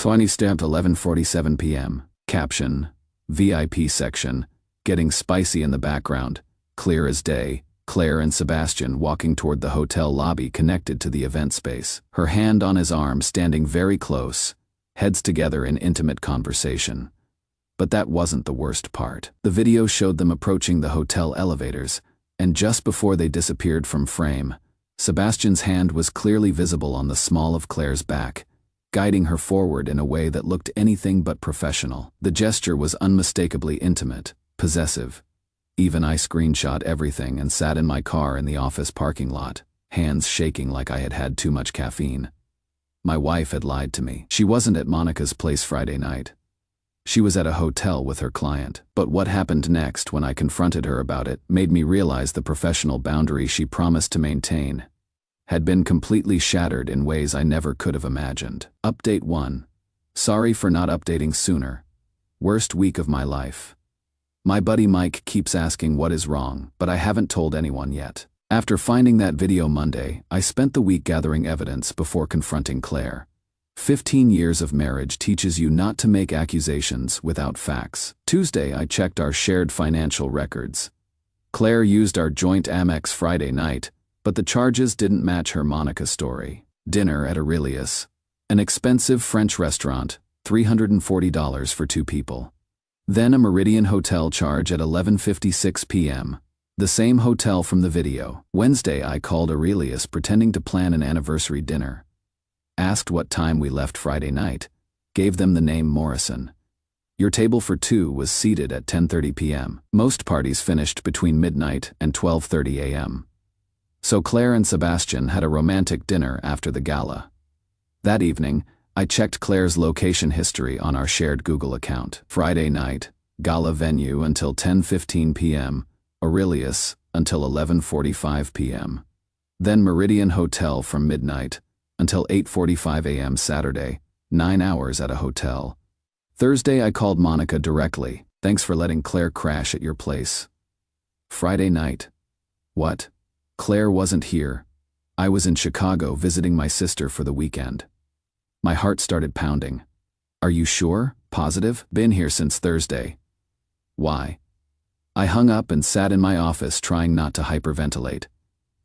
Timestamp 11:47 p.m. Caption: VIP section. Getting spicy in the background. Clear as day. Claire and Sebastian walking toward the hotel lobby connected to the event space. Her hand on his arm, standing very close, heads together in intimate conversation. But that wasn't the worst part. The video showed them approaching the hotel elevators, and just before they disappeared from frame, Sebastian's hand was clearly visible on the small of Claire's back, guiding her forward in a way that looked anything but professional. The gesture was unmistakably intimate, possessive. Even I screenshot everything and sat in my car in the office parking lot, hands shaking like I had had too much caffeine. My wife had lied to me. She wasn't at Monica's place Friday night. She was at a hotel with her client. But what happened next when I confronted her about it made me realize the professional boundary she promised to maintain had been completely shattered in ways I never could have imagined. Update 1. Sorry for not updating sooner. Worst week of my life. My buddy Mike keeps asking what is wrong, but I haven't told anyone yet. After finding that video Monday, I spent the week gathering evidence before confronting Claire. 15 years of marriage teaches you not to make accusations without facts. Tuesday, I checked our shared financial records. Claire used our joint Amex Friday night, but the charges didn't match her Monica story. Dinner at Aurelius, an expensive French restaurant, $340 for 2 people. Then a Meridian Hotel charge at 11:56 p.m., the same hotel from the video. Wednesday, I called Aurelius pretending to plan an anniversary dinner. Asked what time we left Friday night, gave them the name Morrison. Your table for 2 was seated at 10:30 p.m. Most parties finished between midnight and 12:30 a.m. So Claire and Sebastian had a romantic dinner after the gala. That evening, I checked Claire's location history on our shared Google account. Friday night, Gala venue until 10:15 p.m., Aurelius until 11:45 p.m. Then Meridian Hotel from midnight until 8:45 a.m. Saturday, 9 hours at a hotel. Thursday, I called Monica directly. Thanks for letting Claire crash at your place. Friday night. What? Claire wasn't here. I was in Chicago visiting my sister for the weekend. My heart started pounding. Are you sure? Positive? Been here since Thursday. Why? I hung up and sat in my office trying not to hyperventilate.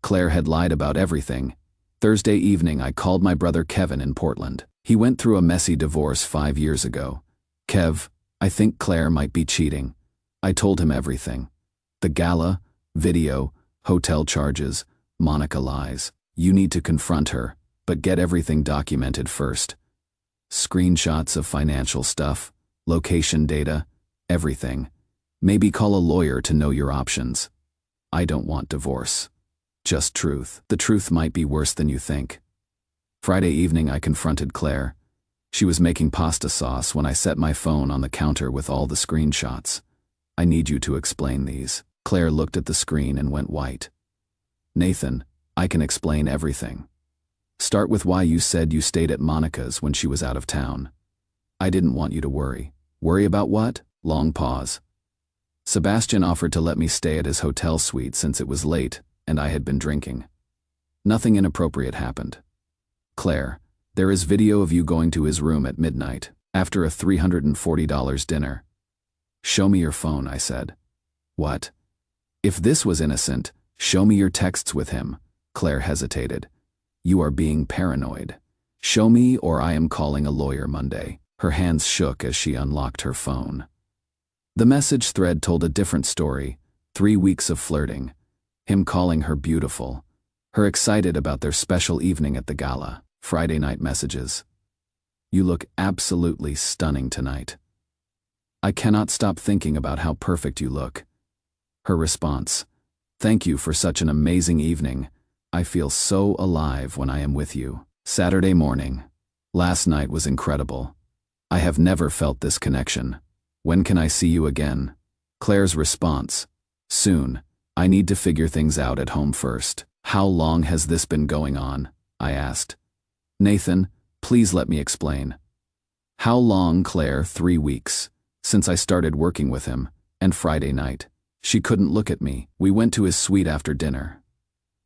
Claire had lied about everything. Thursday evening, I called my brother Kevin in Portland. He went through a messy divorce 5 years ago. Kev, I think Claire might be cheating. I told him everything. The gala, video, hotel charges, Monica lies. You need to confront her, but get everything documented first. Screenshots of financial stuff, location data, everything. Maybe call a lawyer to know your options. I don't want divorce. Just truth. The truth might be worse than you think. Friday evening, I confronted Claire. She was making pasta sauce when I set my phone on the counter with all the screenshots. I need you to explain these. Claire looked at the screen and went white. Nathan, I can explain everything. Start with why you said you stayed at Monica's when she was out of town. I didn't want you to worry. Worry about what? Long pause. Sebastian offered to let me stay at his hotel suite since it was late and I had been drinking. Nothing inappropriate happened. Claire, there is video of you going to his room at midnight, after a $340 dinner. Show me your phone, I said. What? If this was innocent, show me your texts with him. Claire hesitated. You are being paranoid. Show me or I am calling a lawyer Monday. Her hands shook as she unlocked her phone. The message thread told a different story. 3 weeks of flirting. Him calling her beautiful. Her excited about their special evening at the gala. Friday night messages. You look absolutely stunning tonight. I cannot stop thinking about how perfect you look. Her response. Thank you for such an amazing evening. I feel so alive when I am with you. Saturday morning. Last night was incredible. I have never felt this connection. When can I see you again? Claire's response. Soon. I need to figure things out at home first. How long has this been going on? I asked. Nathan, please let me explain. How long, Claire? 3 weeks. Since I started working with him. And Friday night. She couldn't look at me. We went to his suite after dinner.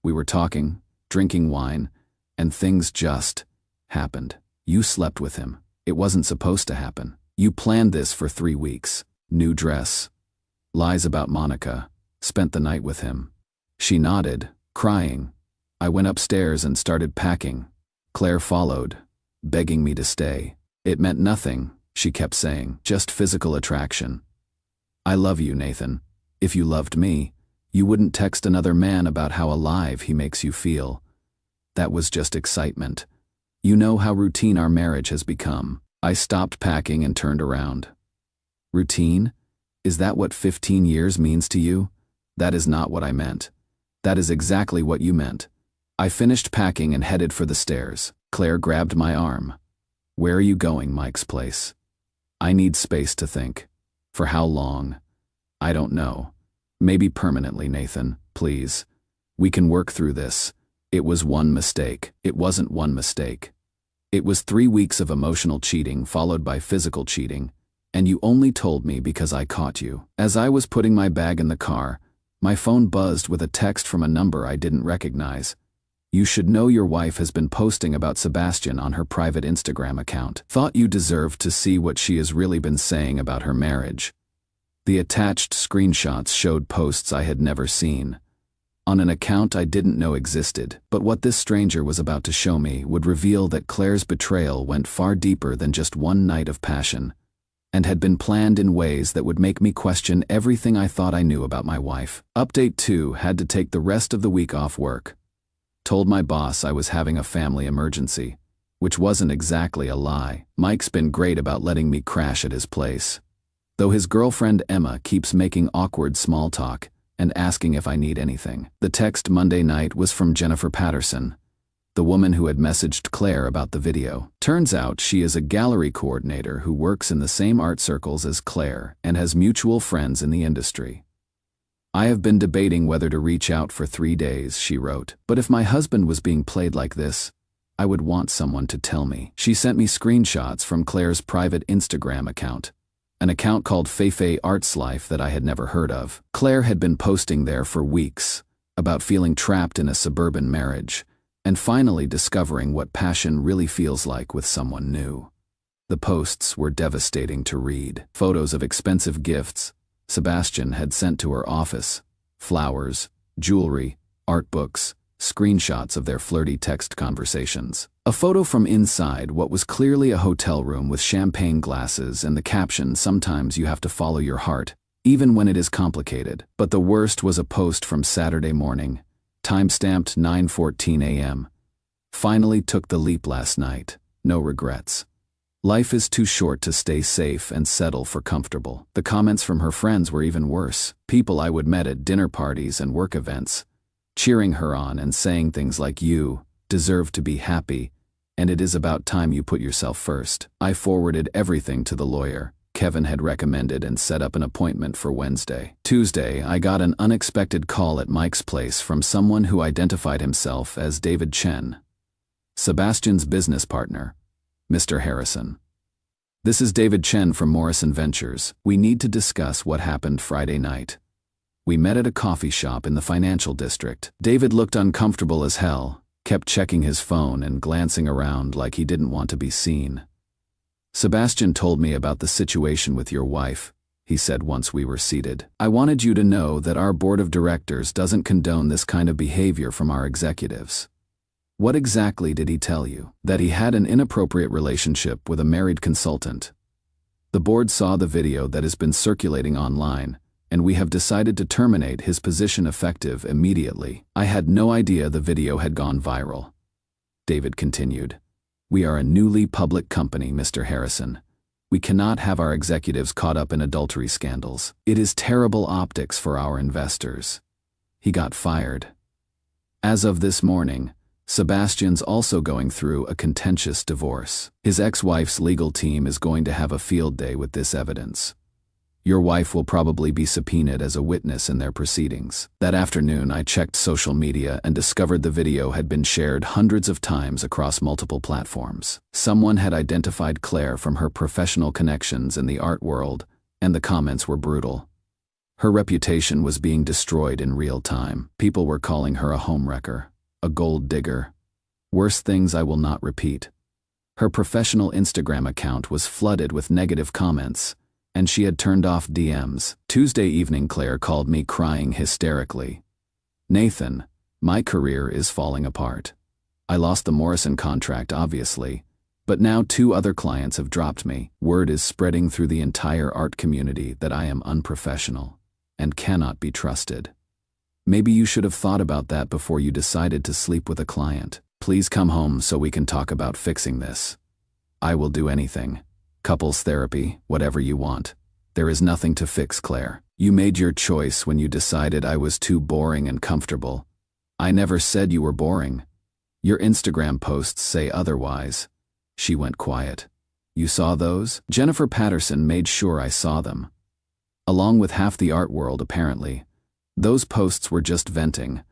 We were talking, drinking wine, and things just happened. You slept with him. It wasn't supposed to happen. You planned this for 3 weeks. New dress. Lies about Monica. Spent the night with him. She nodded, crying. I went upstairs and started packing. Claire followed, begging me to stay. It meant nothing, she kept saying, just physical attraction. I love you, Nathan. If you loved me, you wouldn't text another man about how alive he makes you feel. That was just excitement. You know how routine our marriage has become. I stopped packing and turned around. Routine? Is that what 15 years means to you? That is not what I meant. That is exactly what you meant. I finished packing and headed for the stairs. Claire grabbed my arm. Where are you going, Mike's place? I need space to think. For how long? I don't know. Maybe permanently, Nathan, please. We can work through this. It was one mistake. It wasn't one mistake. It was 3 weeks of emotional cheating followed by physical cheating, and you only told me because I caught you. As I was putting my bag in the car, my phone buzzed with a text from a number I didn't recognize. You should know your wife has been posting about Sebastian on her private Instagram account. Thought you deserved to see what she has really been saying about her marriage. The attached screenshots showed posts I had never seen, on an account I didn't know existed, but what this stranger was about to show me would reveal that Claire's betrayal went far deeper than just one night of passion, and had been planned in ways that would make me question everything I thought I knew about my wife. Update 2: had to take the rest of the week off work. Told my boss I was having a family emergency, which wasn't exactly a lie. Mike's been great about letting me crash at his place, though his girlfriend Emma keeps making awkward small talk and asking if I need anything. The text Monday night was from Jennifer Patterson, the woman who had messaged Claire about the video. Turns out she is a gallery coordinator who works in the same art circles as Claire and has mutual friends in the industry. I have been debating whether to reach out for 3 days, she wrote, but if my husband was being played like this, I would want someone to tell me. She sent me screenshots from Claire's private Instagram account, an account called Feifei Arts Life that I had never heard of. Claire had been posting there for weeks about feeling trapped in a suburban marriage and finally discovering what passion really feels like with someone new. The posts were devastating to read. Photos of expensive gifts Sebastian had sent to her office, flowers, jewelry, art books, screenshots of their flirty text conversations. A photo from inside what was clearly a hotel room with champagne glasses and the caption, "Sometimes you have to follow your heart, even when it is complicated." But the worst was a post from Saturday morning, timestamped 9:14 a.m. Finally took the leap last night. No regrets. Life is too short to stay safe and settle for comfortable. The comments from her friends were even worse. People I would met at dinner parties and work events, cheering her on and saying things like, "You deserve to be happy, and it is about time you put yourself first." I forwarded everything to the lawyer Kevin had recommended and set up an appointment for Wednesday. Tuesday, I got an unexpected call at Mike's place from someone who identified himself as David Chen, Sebastian's business partner, Mr. Harrison. "This is David Chen from Morrison Ventures. We need to discuss what happened Friday night. We met at a coffee shop in the financial district." David looked uncomfortable as hell, kept checking his phone and glancing around like he didn't want to be seen. "Sebastian told me about the situation with your wife," he said once we were seated. "I wanted you to know that our board of directors doesn't condone this kind of behavior from our executives." "What exactly did he tell you?" "That he had an inappropriate relationship with a married consultant. The board saw the video that has been circulating online, and we have decided to terminate his position effective immediately." I had no idea the video had gone viral. David continued, "We are a newly public company, Mr. Harrison. We cannot have our executives caught up in adultery scandals. It is terrible optics for our investors." He got fired. As of this morning, Sebastian's also going through a contentious divorce. His ex-wife's legal team is going to have a field day with this evidence. Your wife will probably be subpoenaed as a witness in their proceedings. That afternoon, I checked social media and discovered the video had been shared hundreds of times across multiple platforms. Someone had identified Claire from her professional connections in the art world, and the comments were brutal. Her reputation was being destroyed in real time. People were calling her a homewrecker, a gold digger. Worse things I will not repeat. Her professional Instagram account was flooded with negative comments, and she had turned off DMs. Tuesday evening, Claire called me crying hysterically. "Nathan, my career is falling apart. I lost the Morrison contract, obviously, but now 2 other clients have dropped me. Word is spreading through the entire art community that I am unprofessional and cannot be trusted. Maybe you should have thought about that before you decided to sleep with a client. Please come home so we can talk about fixing this. I will do anything. Couples therapy, whatever you want. There is nothing to fix, Claire. You made your choice when you decided I was too boring and comfortable. I never said you were boring. Your Instagram posts say otherwise." She went quiet. "You saw those?" Jennifer Patterson made sure I saw them. Along with half the art world, apparently. Those posts were just venting.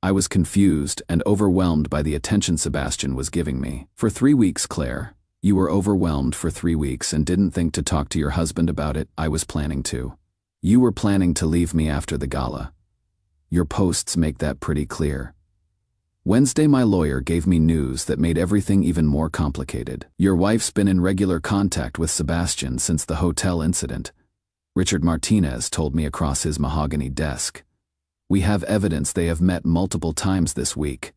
I was confused and overwhelmed by the attention Sebastian was giving me. "For 3 weeks, Claire. You were overwhelmed for 3 weeks and didn't think to talk to your husband about it. I was planning to. You were planning to leave me after the gala. Your posts make that pretty clear. Wednesday, my lawyer gave me news that made everything even more complicated. Your wife's been in regular contact with Sebastian since the hotel incident. Richard Martinez told me across his mahogany desk. We have evidence they have met multiple times this week."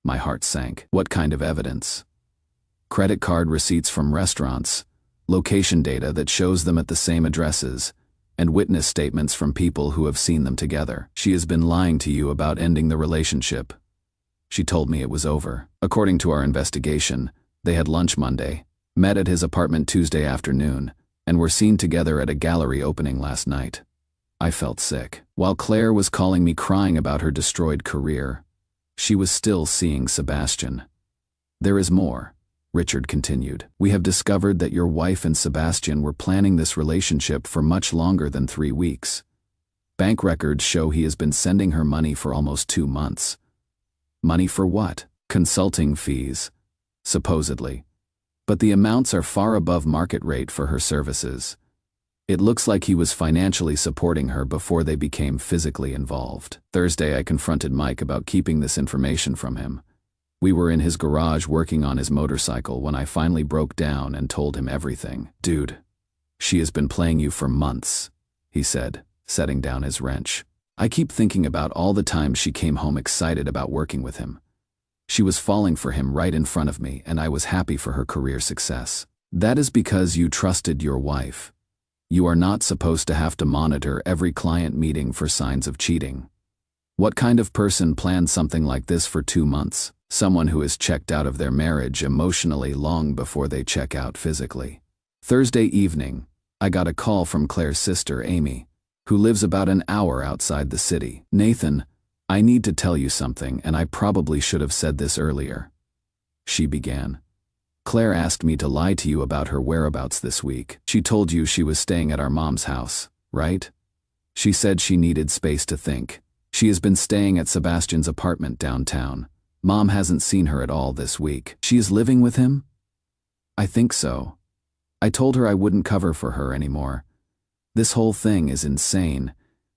My heart sank. "What kind of evidence?" "Credit card receipts from restaurants, location data that shows them at the same addresses, and witness statements from people who have seen them together. She has been lying to you about ending the relationship. She told me it was over. According to our investigation, they had lunch Monday, met at his apartment Tuesday afternoon, and were seen together at a gallery opening last night." I felt sick. While Claire was calling me crying about her destroyed career, she was still seeing Sebastian. "There is more," Richard continued. "We have discovered that your wife and Sebastian were planning this relationship for much longer than 3 weeks. Bank records show he has been sending her money for almost 2 months. Money for what? Consulting fees, supposedly. But the amounts are far above market rate for her services. It looks like he was financially supporting her before they became physically involved." Thursday, I confronted Mike about keeping this information from him. We were in his garage working on his motorcycle when I finally broke down and told him everything. "Dude, she has been playing you for months," he said, setting down his wrench. "I keep thinking about all the times she came home excited about working with him. She was falling for him right in front of me, and I was happy for her career success. That is because you trusted your wife. You are not supposed to have to monitor every client meeting for signs of cheating. What kind of person plans something like this for 2 months? Someone who is checked out of their marriage emotionally long before they check out physically." Thursday evening, I got a call from Claire's sister, Amy, who lives about an hour outside the city. "Nathan, I need to tell you something, and I probably should have said this earlier," she began. "Claire asked me to lie to you about her whereabouts this week. She told you she was staying at our mom's house, right? She said she needed space to think. She has been staying at Sebastian's apartment downtown. Mom hasn't seen her at all this week. She is living with him?" "I think so. I told her I wouldn't cover for her anymore. This whole thing is insane.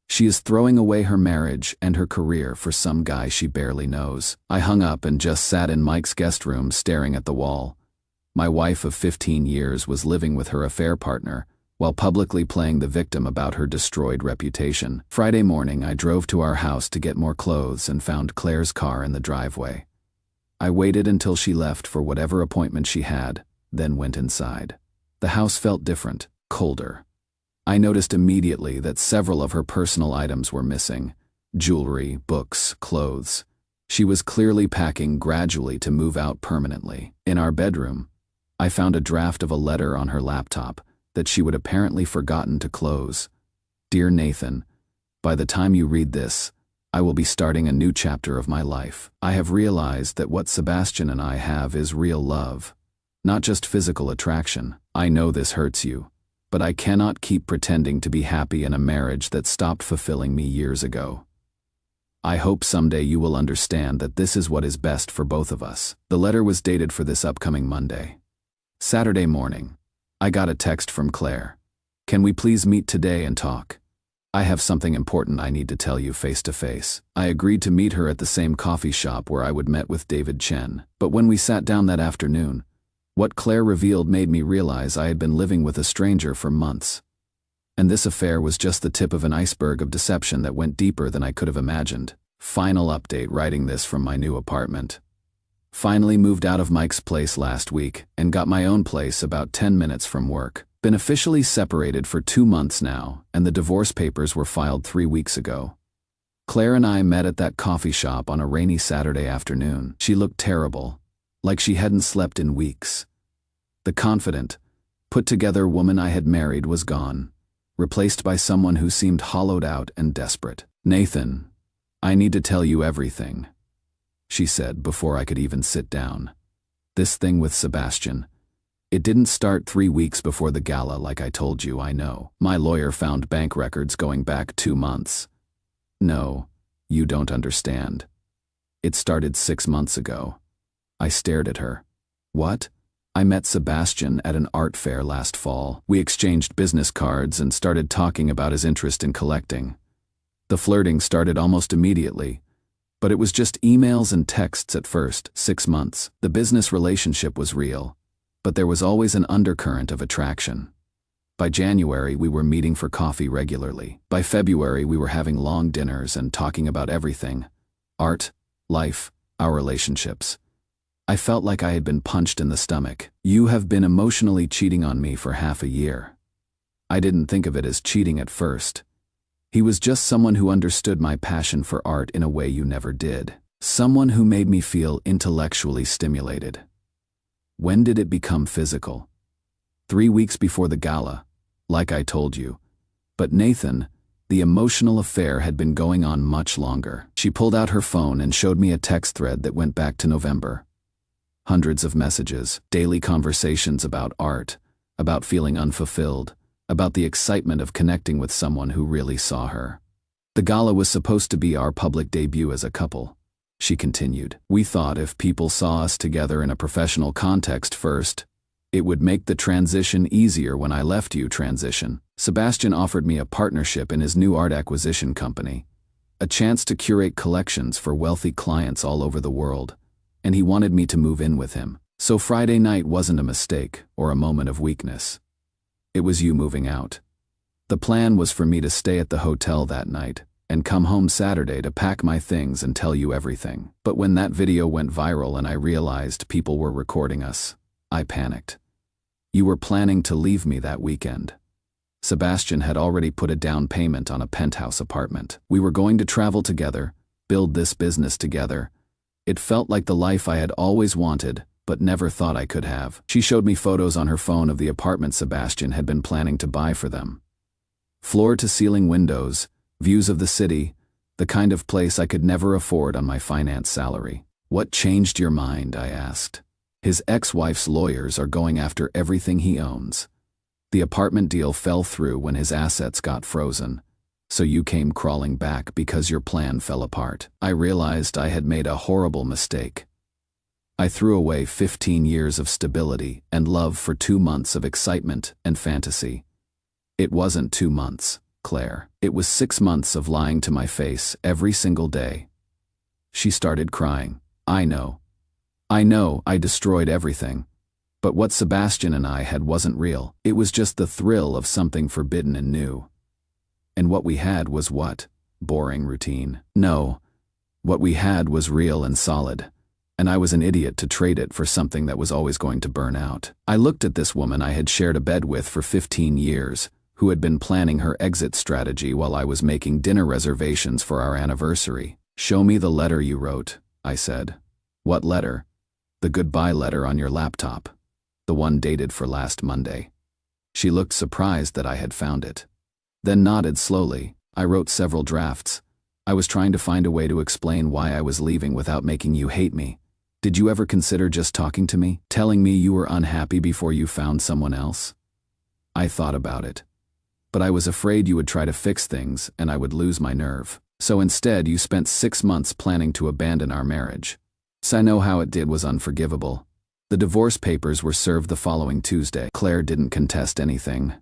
She is throwing away her marriage and her career for some guy she barely knows." I hung up and just sat in Mike's guest room staring at the wall. My wife of 15 years was living with her affair partner, while publicly playing the victim about her destroyed reputation. Friday morning, I drove to our house to get more clothes and found Claire's car in the driveway. I waited until she left for whatever appointment she had, then went inside. The house felt different, colder. I noticed immediately that several of her personal items were missing: jewelry, books, clothes. She was clearly packing gradually to move out permanently. In our bedroom, I found a draft of a letter on her laptop that she would apparently forgotten to close. "Dear Nathan, by the time you read this, I will be starting a new chapter of my life. I have realized that what Sebastian and I have is real love, not just physical attraction. I know this hurts you, but I cannot keep pretending to be happy in a marriage that stopped fulfilling me years ago. I hope someday you will understand that this is what is best for both of us." The letter was dated for this upcoming Monday. Saturday morning, I got a text from Claire. "Can we please meet today and talk? I have something important I need to tell you face to face." I agreed to meet her at the same coffee shop where I would met with David Chen. But when we sat down that afternoon, What Claire revealed made me realize I had been living with a stranger for months. And this affair was just the tip of an iceberg of deception that went deeper than I could have imagined. Final update, writing this from my new apartment. Finally moved out of Mike's place last week and got my own place about 10 minutes from work. Been officially separated for 2 months now, and the divorce papers were filed 3 weeks ago. Claire and I met at that coffee shop on a rainy Saturday afternoon. She looked terrible, like she hadn't slept in weeks. The confident, put-together woman I had married was gone, replaced by someone who seemed hollowed out and desperate. "Nathan, I need to tell you everything," she said before I could even sit down. "This thing with Sebastian, it didn't start 3 weeks before the gala like I told you. I know. My lawyer found bank records going back 2 months. No, you don't understand. It started 6 months ago." I stared at her. "What?" "I met Sebastian at an art fair last fall. We exchanged business cards and started talking about his interest in collecting. The flirting started almost immediately, but it was just emails and texts at first. 6 months. The business relationship was real, but there was always an undercurrent of attraction. By January, we were meeting for coffee regularly. By February, we were having long dinners and talking about everything: art, life, our relationships. I felt like I had been punched in the stomach. "You have been emotionally cheating on me for half a year." I didn't think of it as cheating at first. He was just someone who understood my passion for art in a way you never did. Someone who made me feel intellectually stimulated. When did it become physical? 3 weeks before the gala, like I told you. But Nathan, the emotional affair had been going on much longer. She pulled out her phone and showed me a text thread that went back to November. Hundreds of messages, daily conversations about art, about feeling unfulfilled, about the excitement of connecting with someone who really saw her. "The gala was supposed to be our public debut as a couple," she continued. "We thought if people saw us together in a professional context first, it would make the transition easier when I left you." Transition. Sebastian offered me a partnership in his new art acquisition company, a chance to curate collections for wealthy clients all over the world, and he wanted me to move in with him. So Friday night wasn't a mistake or a moment of weakness. It was you moving out. The plan was for me to stay at the hotel that night and come home Saturday to pack my things and tell you everything. But when that video went viral and I realized people were recording us, I panicked. You were planning to leave me that weekend. Sebastian had already put a down payment on a penthouse apartment. We were going to travel together, build this business together. It felt like the life I had always wanted, but never thought I could have. She showed me photos on her phone of the apartment Sebastian had been planning to buy for them. Floor-to-ceiling windows, views of the city, the kind of place I could never afford on my finance salary. "What changed your mind?" I asked. "His ex-wife's lawyers are going after everything he owns. The apartment deal fell through when his assets got frozen, so you came crawling back because your plan fell apart." I realized I had made a horrible mistake. I threw away 15 years of stability and love for 2 months of excitement and fantasy. It wasn't 2 months, Claire. It was 6 months of lying to my face every single day. She started crying. I know, I destroyed everything. But what Sebastian and I had wasn't real. It was just the thrill of something forbidden and new. And what we had was what? Boring routine. No, what we had was real and solid. And I was an idiot to trade it for something that was always going to burn out. I looked at this woman I had shared a bed with for 15 years, who had been planning her exit strategy while I was making dinner reservations for our anniversary. "Show me the letter you wrote," I said. "What letter?" "The goodbye letter on your laptop. The one dated for last Monday." She looked surprised that I had found it, then nodded slowly. "I wrote several drafts. I was trying to find a way to explain why I was leaving without making you hate me. Did you ever consider just talking to me, telling me you were unhappy before you found someone else?" I thought about it, but I was afraid you would try to fix things and I would lose my nerve. "So instead you spent 6 months planning to abandon our marriage." So I know how it did was unforgivable. The divorce papers were served the following Tuesday. Claire didn't contest anything.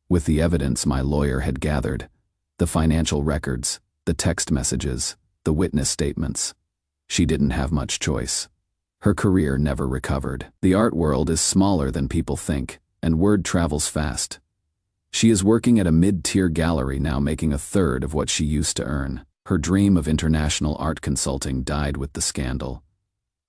With the evidence my lawyer had gathered, the financial records, the text messages, the witness statements, she didn't have much choice. Her career never recovered. The art world is smaller than people think, and word travels fast. She is working at a mid-tier gallery now, making a third of what she used to earn. Her dream of international art consulting died with the scandal.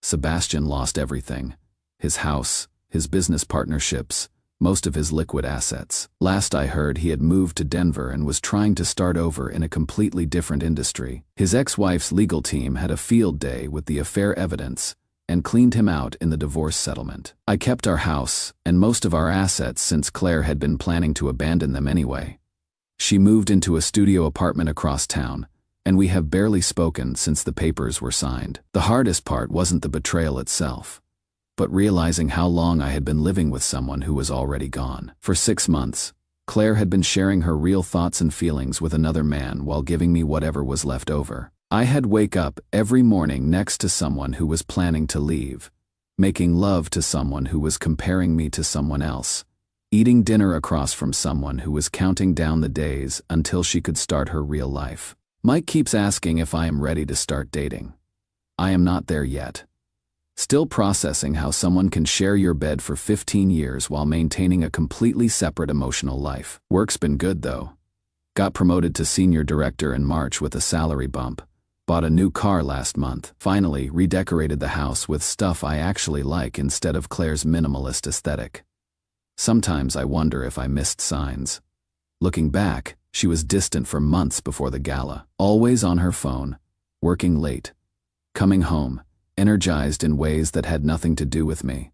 Sebastian lost everything: his house, his business partnerships, most of his liquid assets. Last I heard, he had moved to Denver and was trying to start over in a completely different industry. His ex-wife's legal team had a field day with the affair evidence and cleaned him out in the divorce settlement. I kept our house and most of our assets since Claire had been planning to abandon them anyway. She moved into a studio apartment across town, and we have barely spoken since the papers were signed. The hardest part wasn't the betrayal itself, but realizing how long I had been living with someone who was already gone. For 6 months, Claire had been sharing her real thoughts and feelings with another man while giving me whatever was left over. I had wake up every morning next to someone who was planning to leave, making love to someone who was comparing me to someone else, eating dinner across from someone who was counting down the days until she could start her real life. Mike keeps asking if I am ready to start dating. I am not there yet. Still processing how someone can share your bed for 15 years while maintaining a completely separate emotional life. Work's been good though. Got promoted to senior director in March with a salary bump. Bought a new car last month. Finally redecorated the house with stuff I actually like instead of Claire's minimalist aesthetic. Sometimes I wonder if I missed signs. Looking back, she was distant for months before the gala, always on her phone, working late, coming home, energized in ways that had nothing to do with me.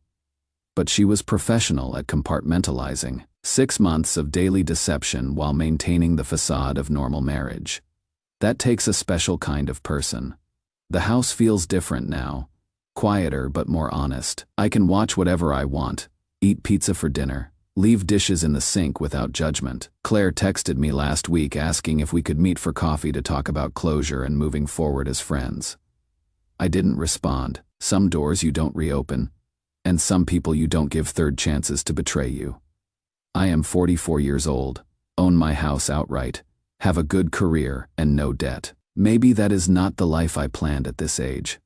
But she was professional at compartmentalizing. 6 months of daily deception while maintaining the facade of normal marriage. That takes a special kind of person. The house feels different now, quieter but more honest. I can watch whatever I want, eat pizza for dinner, leave dishes in the sink without judgment. Claire texted me last week asking if we could meet for coffee to talk about closure and moving forward as friends. I didn't respond. Some doors you don't reopen, and some people you don't give third chances to betray you. I am 44 years old, own my house outright, have a good career and no debt. Maybe that is not the life I planned at this age,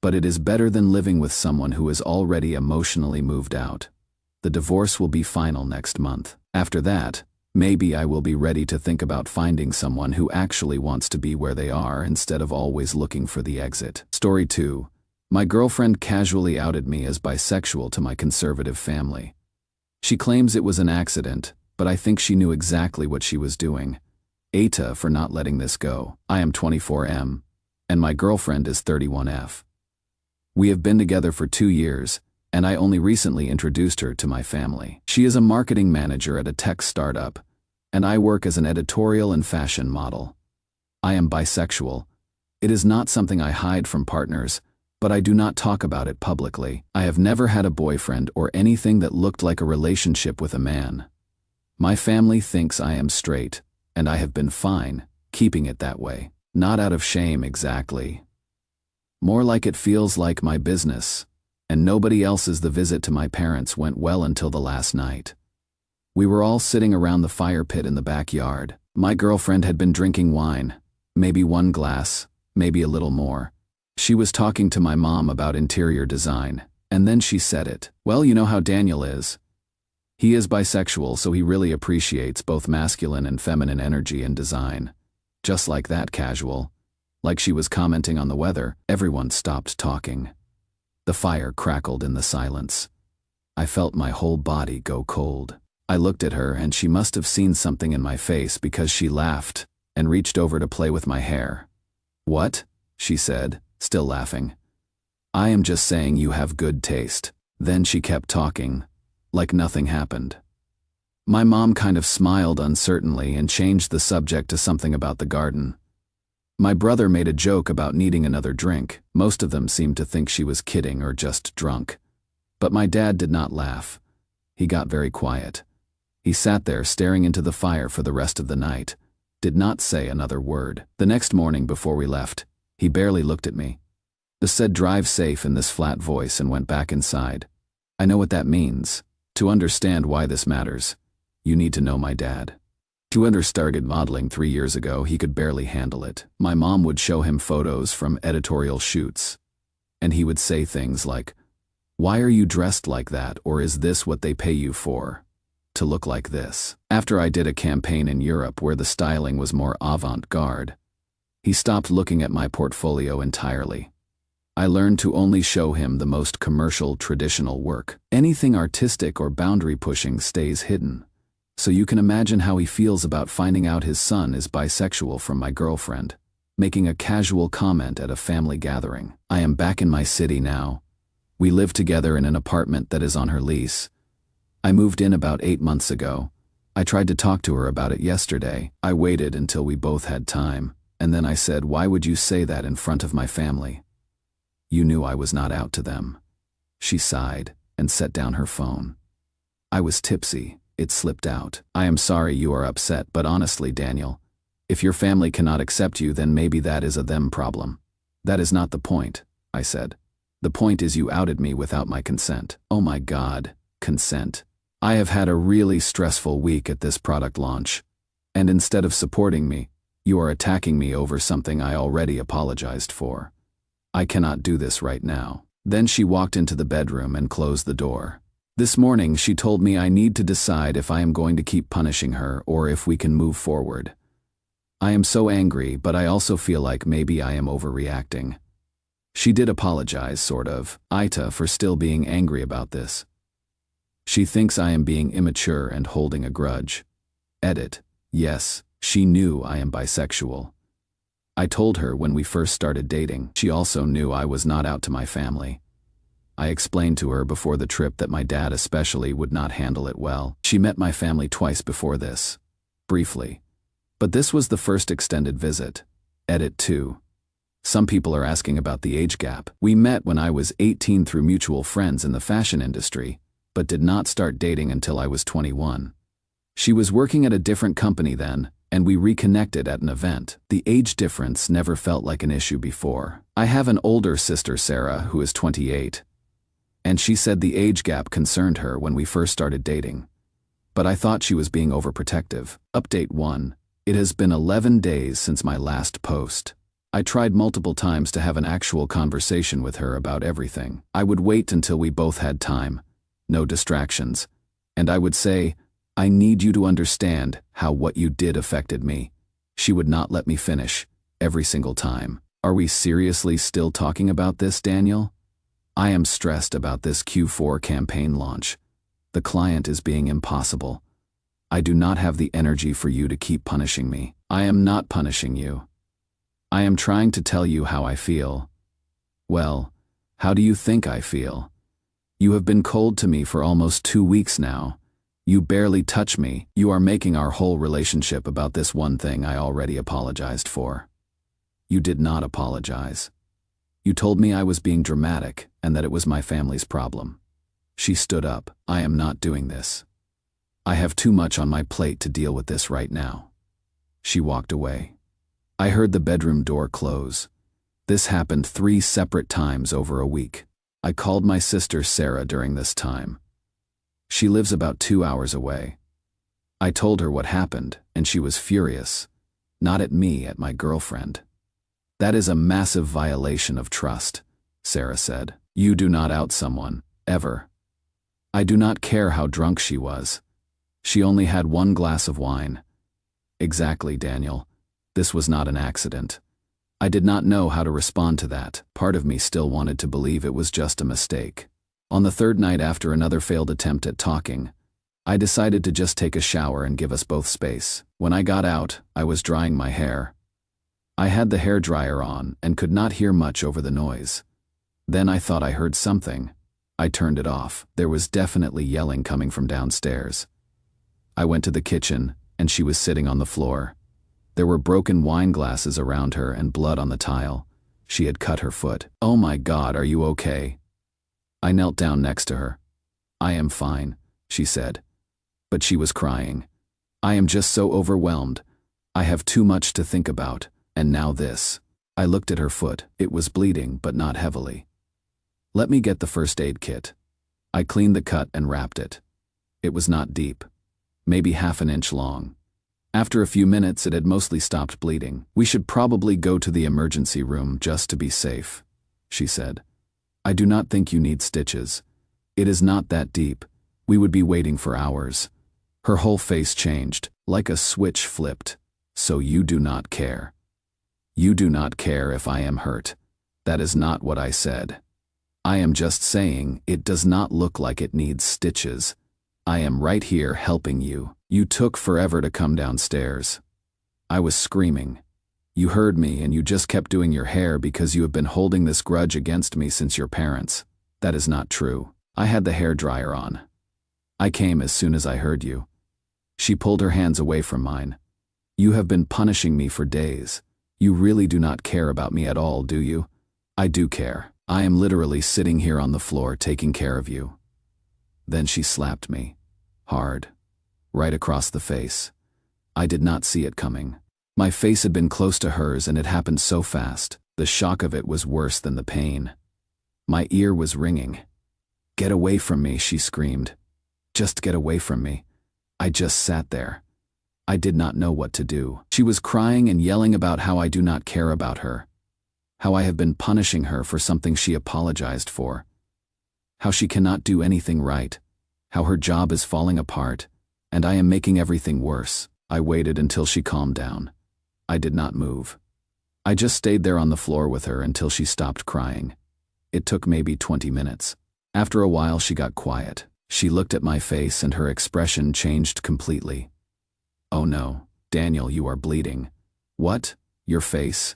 but it is better than living with someone who is already emotionally moved out. The divorce will be final next month. After that, maybe I will be ready to think about finding someone who actually wants to be where they are instead of always looking for the exit. Story 2. My girlfriend casually outed me as bisexual to my conservative family. She claims it was an accident, but I think she knew exactly what she was doing. AITA for not letting this go. I am 24M, and my girlfriend is 31F. We have been together for 2 years, and I only recently introduced her to my family. She is a marketing manager at a tech startup, and I work as an editorial and fashion model. I am bisexual. It is not something I hide from partners, but I do not talk about it publicly. I have never had a boyfriend or anything that looked like a relationship with a man. My family thinks I am straight, and I have been fine, keeping it that way. Not out of shame exactly. More like it feels like my business, and nobody else's. The visit to my parents went well until the last night. We were all sitting around the fire pit in the backyard. My girlfriend had been drinking wine, maybe 1 glass, maybe a little more. She was talking to my mom about interior design, and then she said it. Well, you know how Daniel is. He is bisexual, so he really appreciates both masculine and feminine energy in design. Just like that, casual. Like she was commenting on the weather. Everyone stopped talking. The fire crackled in the silence. I felt my whole body go cold. I looked at her and she must have seen something in my face because she laughed and reached over to play with my hair. What? She said, still laughing. I am just saying you have good taste. Then she kept talking, like nothing happened. My mom kind of smiled uncertainly and changed the subject to something about the garden. My brother made a joke about needing another drink. Most of them seemed to think she was kidding or just drunk. But my dad did not laugh. He got very quiet. He sat there staring into the fire for the rest of the night, did not say another word. The next morning before we left, he barely looked at me. Just said drive safe in this flat voice and went back inside. I know what that means. To understand why this matters, you need to know my dad. To started modeling 3 years ago, he could barely handle it. My mom would show him photos from editorial shoots, and he would say things like, "Why are you dressed like that, or is this what they pay you for? To look like this?" After I did a campaign in Europe where the styling was more avant-garde, he stopped looking at my portfolio entirely. I learned to only show him the most commercial, traditional work. Anything artistic or boundary-pushing stays hidden. So you can imagine how he feels about finding out his son is bisexual from my girlfriend, making a casual comment at a family gathering. I am back in my city now. We live together in an apartment that is on her lease. I moved in about 8 months ago. I tried to talk to her about it yesterday. I waited until we both had time, and then I said, "Why would you say that in front of my family? You knew I was not out to them." She sighed and set down her phone. I was tipsy. It slipped out. "I am sorry you are upset, but honestly, Daniel, if your family cannot accept you, then maybe that is a them problem. That is not the point," I said. "The point is you outed me without my consent." Oh my God, consent. I have had a really stressful week at this product launch, and instead of supporting me, you are attacking me over something I already apologized for. I cannot do this right now. Then she walked into the bedroom and closed the door. This morning she told me I need to decide if I am going to keep punishing her or if we can move forward. I am so angry, but I also feel like maybe I am overreacting. She did apologize, sort of, AITA, for still being angry about this. She thinks I am being immature and holding a grudge. Edit. Yes, she knew I am bisexual. I told her when we first started dating. She also knew I was not out to my family. I explained to her before the trip that my dad especially would not handle it well. She met my family twice before this. Briefly. But this was the first extended visit. Edit 2. Some people are asking about the age gap. We met when I was 18 through mutual friends in the fashion industry, but did not start dating until I was 21. She was working at a different company then, and we reconnected at an event. The age difference never felt like an issue before. I have an older sister, Sarah, who is 28, and she said the age gap concerned her when we first started dating. But I thought she was being overprotective. Update 1. It has been 11 days since my last post. I tried multiple times to have an actual conversation with her about everything. I would wait until we both had time, no distractions, and I would say, "I need you to understand how what you did affected me." She would not let me finish, every single time. "Are we seriously still talking about this, Daniel? I am stressed about this Q4 campaign launch. The client is being impossible. I do not have the energy for you to keep punishing me." "I am not punishing you. I am trying to tell you how I feel." "Well, how do you think I feel? You have been cold to me for almost 2 weeks now. You barely touch me. You are making our whole relationship about this one thing I already apologized for." "You did not apologize. You told me I was being dramatic and that it was my family's problem." She stood up. "I am not doing this. I have too much on my plate to deal with this right now." She walked away. I heard the bedroom door close. This happened 3 separate times over a week. I called my sister Sarah during this time. She lives about 2 hours away. I told her what happened, and she was furious. Not at me, at my girlfriend. "That is a massive violation of trust," Sarah said. "You do not out someone, ever." I do not care how drunk she was. She only had 1 glass of wine. Exactly, Daniel. This was not an accident. I did not know how to respond to that. Part of me still wanted to believe it was just a mistake. On the 3rd night after another failed attempt at talking, I decided to just take a shower and give us both space. When I got out, I was drying my hair. I had the hairdryer on and could not hear much over the noise. Then I thought I heard something. I turned it off. There was definitely yelling coming from downstairs. I went to the kitchen, and she was sitting on the floor. There were broken wine glasses around her and blood on the tile. She had cut her foot. "Oh my God, are you okay?" I knelt down next to her. "I am fine," she said. But she was crying. "I am just so overwhelmed. I have too much to think about, and now this." I looked at her foot. It was bleeding, but not heavily. "Let me get the first aid kit." I cleaned the cut and wrapped it. It was not deep. Maybe half an inch long. After a few minutes, it had mostly stopped bleeding. "We should probably go to the emergency room just to be safe," she said. I do not think you need stitches. It is not that deep. We would be waiting for hours. Her whole face changed, like a switch flipped. So you do not care. You do not care if I am hurt. That is not what I said. I am just saying it does not look like it needs stitches. I am right here helping you. You took forever to come downstairs. I was screaming. You heard me and you just kept doing your hair because you have been holding this grudge against me since your parents. That is not true. I had the hairdryer on. I came as soon as I heard you. She pulled her hands away from mine. You have been punishing me for days. You really do not care about me at all, do you? I do care. I am literally sitting here on the floor taking care of you. Then she slapped me. Hard. Right across the face. I did not see it coming. My face had been close to hers and it happened so fast. The shock of it was worse than the pain. My ear was ringing. Get away from me, she screamed. Just get away from me. I just sat there. I did not know what to do. She was crying and yelling about how I do not care about her. How I have been punishing her for something she apologized for. How she cannot do anything right. How her job is falling apart, and I am making everything worse. I waited until she calmed down. I did not move. I just stayed there on the floor with her until she stopped crying. It took maybe 20 minutes. After a while she got quiet. She looked at my face and her expression changed completely. Oh no, Daniel, you are bleeding. What? Your face?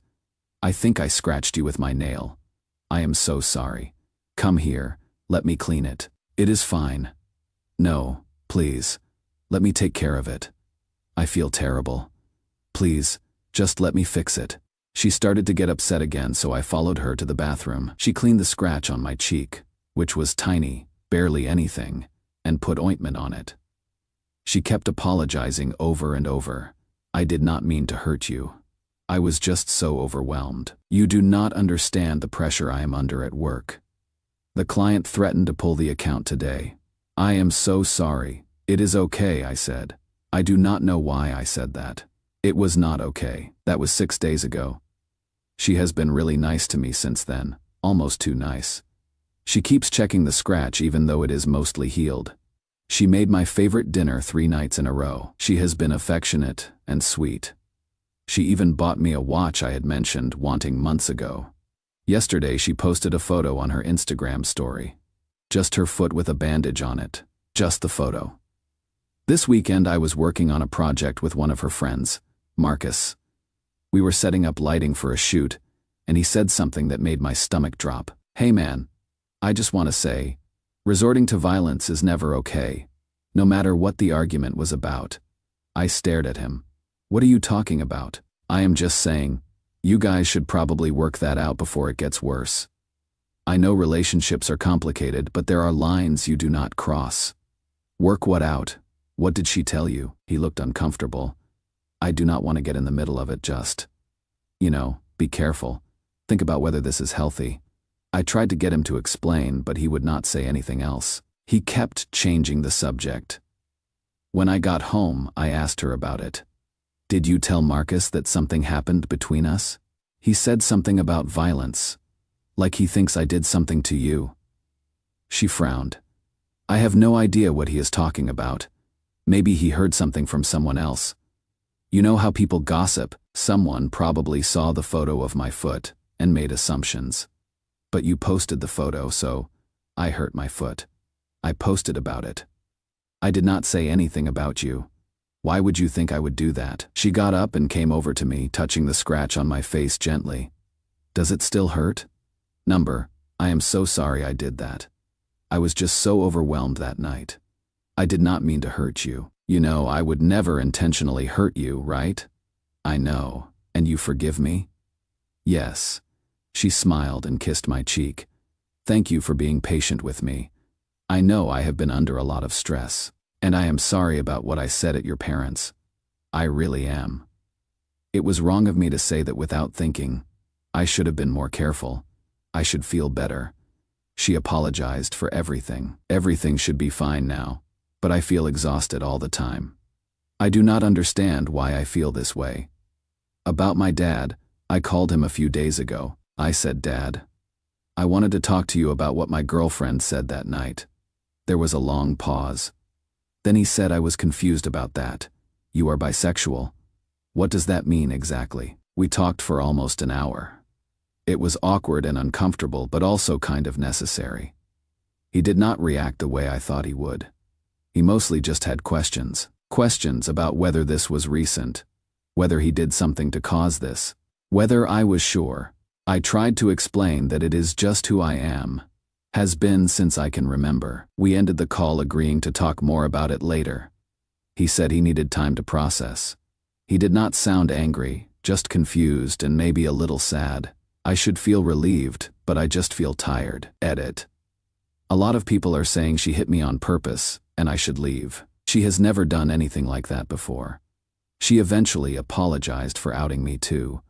I think I scratched you with my nail. I am so sorry. Come here, let me clean it. It is fine. No, please. Let me take care of it. I feel terrible. Please, just let me fix it. She started to get upset again, so I followed her to the bathroom. She cleaned the scratch on my cheek, which was tiny, barely anything, and put ointment on it. She kept apologizing over and over. I did not mean to hurt you. I was just so overwhelmed. You do not understand the pressure I am under at work. The client threatened to pull the account today. I am so sorry. It is okay, I said. I do not know why I said that. It was not okay. That was 6 days ago. She has been really nice to me since then, almost too nice. She keeps checking the scratch even though it is mostly healed. She made my favorite dinner 3 nights in a row. She has been affectionate and sweet. She even bought me a watch I had mentioned wanting months ago. Yesterday she posted a photo on her Instagram story. Just her foot with a bandage on it. Just the photo. This weekend I was working on a project with one of her friends, Marcus. We were setting up lighting for a shoot, and he said something that made my stomach drop. Hey man, I just want to say, resorting to violence is never okay, no matter what the argument was about. I stared at him. What are you talking about? I am just saying, you guys should probably work that out before it gets worse. I know relationships are complicated, but there are lines you do not cross. Work what out. What did she tell you? He looked uncomfortable. I do not want to get in the middle of it, just, be careful. Think about whether this is healthy. I tried to get him to explain, but he would not say anything else. He kept changing the subject. When I got home, I asked her about it. Did you tell Marcus that something happened between us? He said something about violence, like he thinks I did something to you. She frowned. I have no idea what he is talking about. Maybe he heard something from someone else. You know how people gossip? Someone probably saw the photo of my foot and made assumptions. But you posted the photo, so I hurt my foot. I posted about it. I did not say anything about you. Why would you think I would do that? She got up and came over to me, touching the scratch on my face gently. Does it still hurt? I am so sorry I did that. I was just so overwhelmed that night. I did not mean to hurt you. You know, I would never intentionally hurt you, right? I know. And you forgive me? Yes. She smiled and kissed my cheek. Thank you for being patient with me. I know I have been under a lot of stress. And I am sorry about what I said at your parents. I really am. It was wrong of me to say that without thinking. I should have been more careful. I should feel better. She apologized for everything. Everything should be fine now, but I feel exhausted all the time. I do not understand why I feel this way. About my dad, I called him a few days ago. I said, Dad, I wanted to talk to you about what my girlfriend said that night. There was a long pause. Then he said I was confused about that. You are bisexual. What does that mean exactly? We talked for almost an hour. It was awkward and uncomfortable, but also kind of necessary. He did not react the way I thought he would. He mostly just had questions. Questions about whether this was recent, whether he did something to cause this, whether I was sure. I tried to explain that it is just who I am, has been since I can remember. We ended the call agreeing to talk more about it later. He said he needed time to process. He did not sound angry, just confused and maybe a little sad. I should feel relieved, but I just feel tired. Edit. A lot of people are saying she hit me on purpose, and I should leave. She has never done anything like that before. She eventually apologized for outing me too.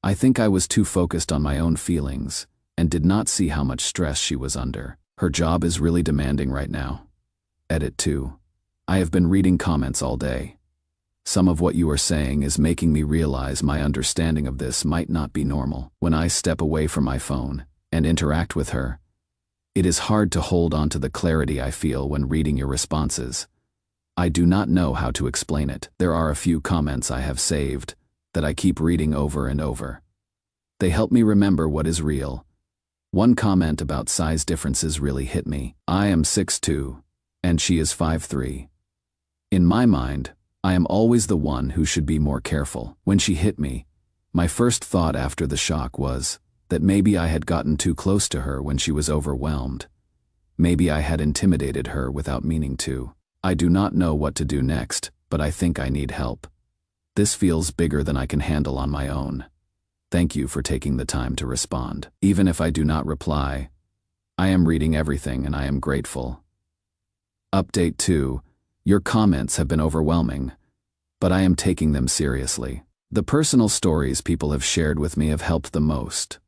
I think I was too focused on my own feelings and did not see how much stress she was under. Her job is really demanding right now. Edit 2. I have been reading comments all day. Some of what you are saying is making me realize my understanding of this might not be normal. When I step away from my phone and interact with her, it is hard to hold on to the clarity I feel when reading your responses. I do not know how to explain it. There are a few comments I have saved that I keep reading over and over. They help me remember what is real. One comment about size differences really hit me. I am 6'2", and she is 5'3". In my mind, I am always the one who should be more careful. When she hit me, my first thought after the shock was that maybe I had gotten too close to her when she was overwhelmed. Maybe I had intimidated her without meaning to. I do not know what to do next, but I think I need help. This feels bigger than I can handle on my own. Thank you for taking the time to respond. Even if I do not reply, I am reading everything and I am grateful. Update 2. Your comments have been overwhelming, but I am taking them seriously. The personal stories people have shared with me have helped the most.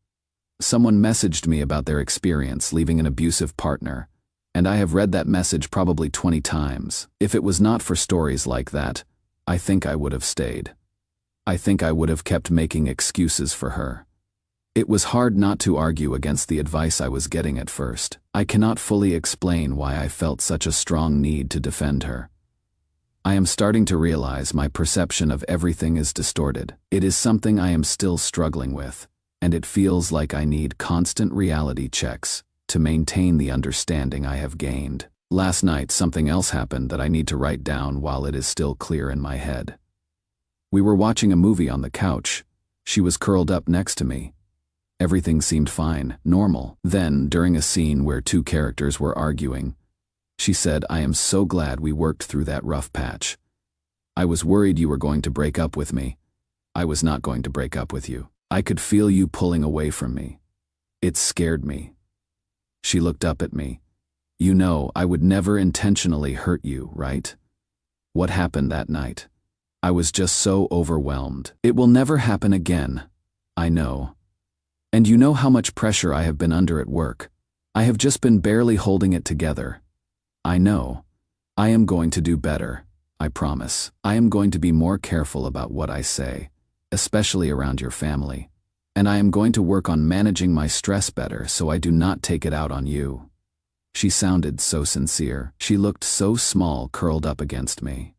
Someone messaged me about their experience leaving an abusive partner, and I have read that message probably 20 times. If it was not for stories like that, I think I would have stayed. I think I would have kept making excuses for her. It was hard not to argue against the advice I was getting at first. I cannot fully explain why I felt such a strong need to defend her. I am starting to realize my perception of everything is distorted. It is something I am still struggling with, and it feels like I need constant reality checks to maintain the understanding I have gained. Last night, something else happened that I need to write down while it is still clear in my head. We were watching a movie on the couch. She was curled up next to me. Everything seemed fine, normal. Then, during a scene where two characters were arguing, she said, "I am so glad we worked through that rough patch. I was worried you were going to break up with me. I was not going to break up with you. I could feel you pulling away from me. It scared me." She looked up at me. "You know, I would never intentionally hurt you, right? What happened that night? I was just so overwhelmed. It will never happen again. I know. And you know how much pressure I have been under at work. I have just been barely holding it together. I know. I am going to do better. I promise. I am going to be more careful about what I say, especially around your family. And I am going to work on managing my stress better so I do not take it out on you." She sounded so sincere. She looked so small curled up against me.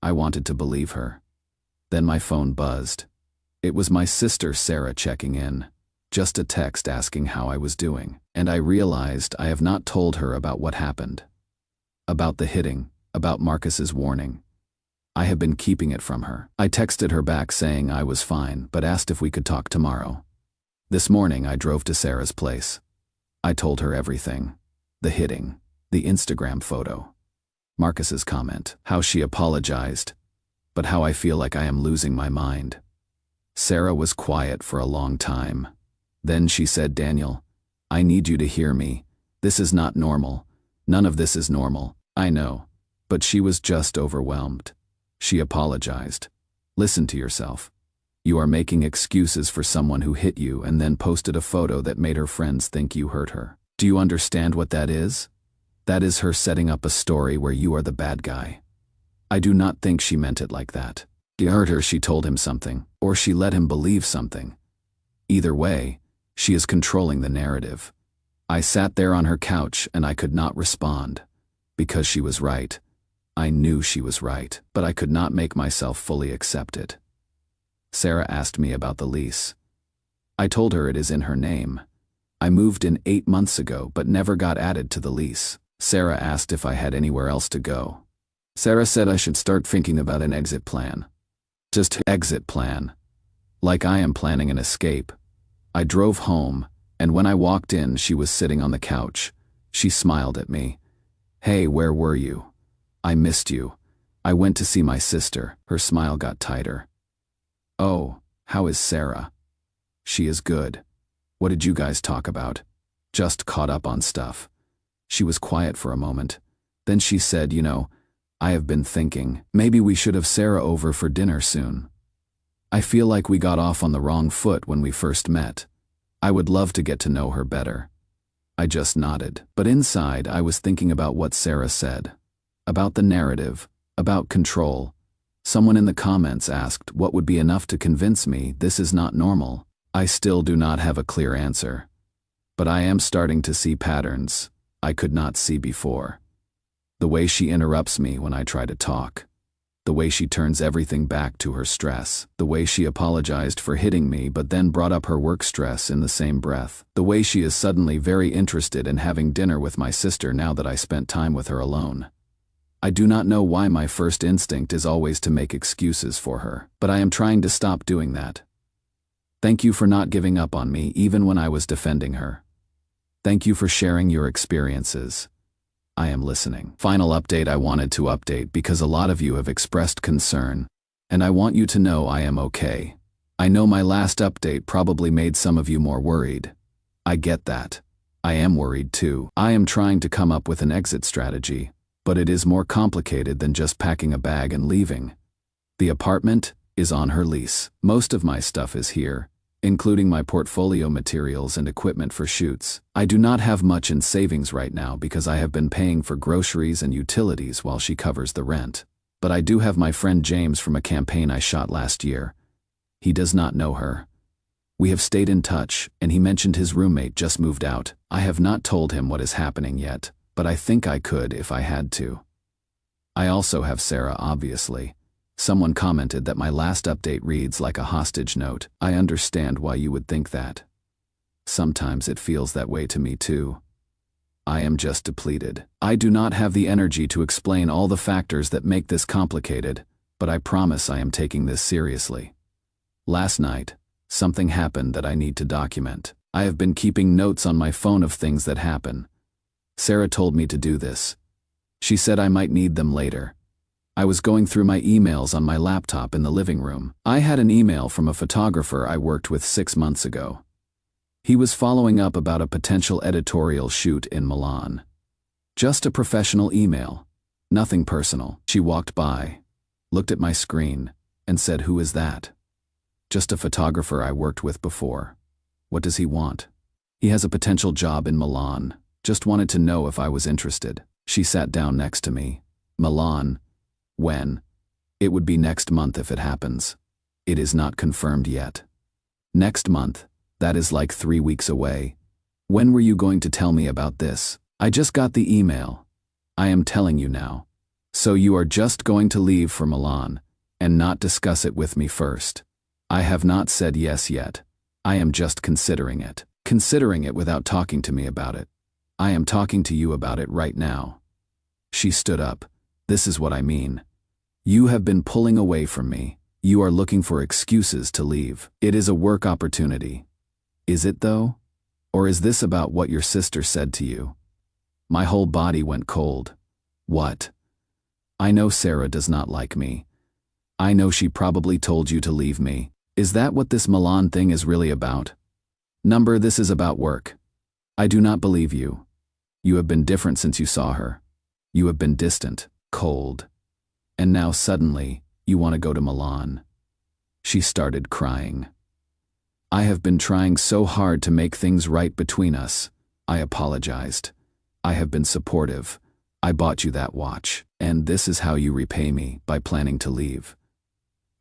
I wanted to believe her. Then my phone buzzed. It was my sister Sarah checking in. Just a text asking how I was doing. And I realized I have not told her about what happened. About the hitting, about Marcus's warning. I have been keeping it from her. I texted her back saying I was fine, but asked if we could talk tomorrow. This morning I drove to Sarah's place. I told her everything. The hitting, the Instagram photo, Marcus's comment, how she apologized, but how I feel like I am losing my mind. Sarah was quiet for a long time. Then she said, "Daniel, I need you to hear me. This is not normal. None of this is normal. I know." But she was just overwhelmed. She apologized. "Listen to yourself. You are making excuses for someone who hit you and then posted a photo that made her friends think you hurt her. Do you understand what that is? That is her setting up a story where you are the bad guy." I do not think she meant it like that. He hurt her, she told him something, or she let him believe something. Either way, She is controlling the narrative. I sat there on her couch and I could not respond. Because she was right. I knew she was right, but I could not make myself fully accept it. Sarah asked me about the lease. I told her it is in her name. I moved in 8 months ago but never got added to the lease. Sarah asked if I had anywhere else to go. Sarah said I should start thinking about an exit plan. Just exit plan. Like I am planning an escape. I drove home, and when I walked in, she was sitting on the couch. She smiled at me. "Hey, where were you? I missed you. I went to see my sister." Her smile got tighter. "Oh, how is Sarah?" "She is good. What did you guys talk about?" "Just caught up on stuff." She was quiet for a moment. Then she said, I have been thinking, maybe we should have Sarah over for dinner soon. I feel like we got off on the wrong foot when we first met. I would love to get to know her better." I just nodded, but inside I was thinking about what Sarah said. About the narrative, about control. Someone in the comments asked what would be enough to convince me this is not normal. I still do not have a clear answer. But I am starting to see patterns I could not see before. The way she interrupts me when I try to talk. The way she turns everything back to her stress. The way she apologized for hitting me but then brought up her work stress in the same breath. The way she is suddenly very interested in having dinner with my sister now that I spent time with her alone. I do not know why my first instinct is always to make excuses for her, but I am trying to stop doing that. Thank you for not giving up on me even when I was defending her. Thank you for sharing your experiences. I am listening. Final update: I wanted to update because a lot of you have expressed concern, and I want you to know I am okay. I know my last update probably made some of you more worried. I get that. I am worried too. I am trying to come up with an exit strategy, but it is more complicated than just packing a bag and leaving. The apartment is on her lease. Most of my stuff is here, including my portfolio materials and equipment for shoots. I do not have much in savings right now because I have been paying for groceries and utilities while she covers the rent. But I do have my friend James from a campaign I shot last year. He does not know her. We have stayed in touch, and he mentioned his roommate just moved out. I have not told him what is happening yet, but I think I could if I had to. I also have Sarah, obviously. Someone commented that my last update reads like a hostage note. I understand why you would think that. Sometimes it feels that way to me too. I am just depleted. I do not have the energy to explain all the factors that make this complicated, but I promise I am taking this seriously. Last night, something happened that I need to document. I have been keeping notes on my phone of things that happen. Sarah told me to do this. She said I might need them later. I was going through my emails on my laptop in the living room. I had an email from a photographer I worked with 6 months ago. He was following up about a potential editorial shoot in Milan. Just a professional email. Nothing personal. She walked by, looked at my screen, and said, "Who is that?" "Just a photographer I worked with before." "What does he want?" "He has a potential job in Milan. Just wanted to know if I was interested." She sat down next to me. "Milan? When?" "It would be next month if it happens. It is not confirmed yet." "Next month? That is like 3 weeks away. When were you going to tell me about this?" "I just got the email. I am telling you now." "So you are just going to leave for Milan, and not discuss it with me first?" "I have not said yes yet. I am just considering it." "Considering it without talking to me about it?" "I am talking to you about it right now." She stood up. "This is what I mean. You have been pulling away from me. You are looking for excuses to leave. It is a work opportunity. Is it though? Or is this about what your sister said to you?" My whole body went cold. "What?" "I know Sarah does not like me. I know she probably told you to leave me. Is that what this Milan thing is really about?" This is about work. I do not believe you. You have been different since you saw her. You have been distant, cold. And now suddenly, you want to go to Milan." She started crying. "I have been trying so hard to make things right between us." I apologized. "I have been supportive. I bought you that watch. And this is how you repay me, by planning to leave."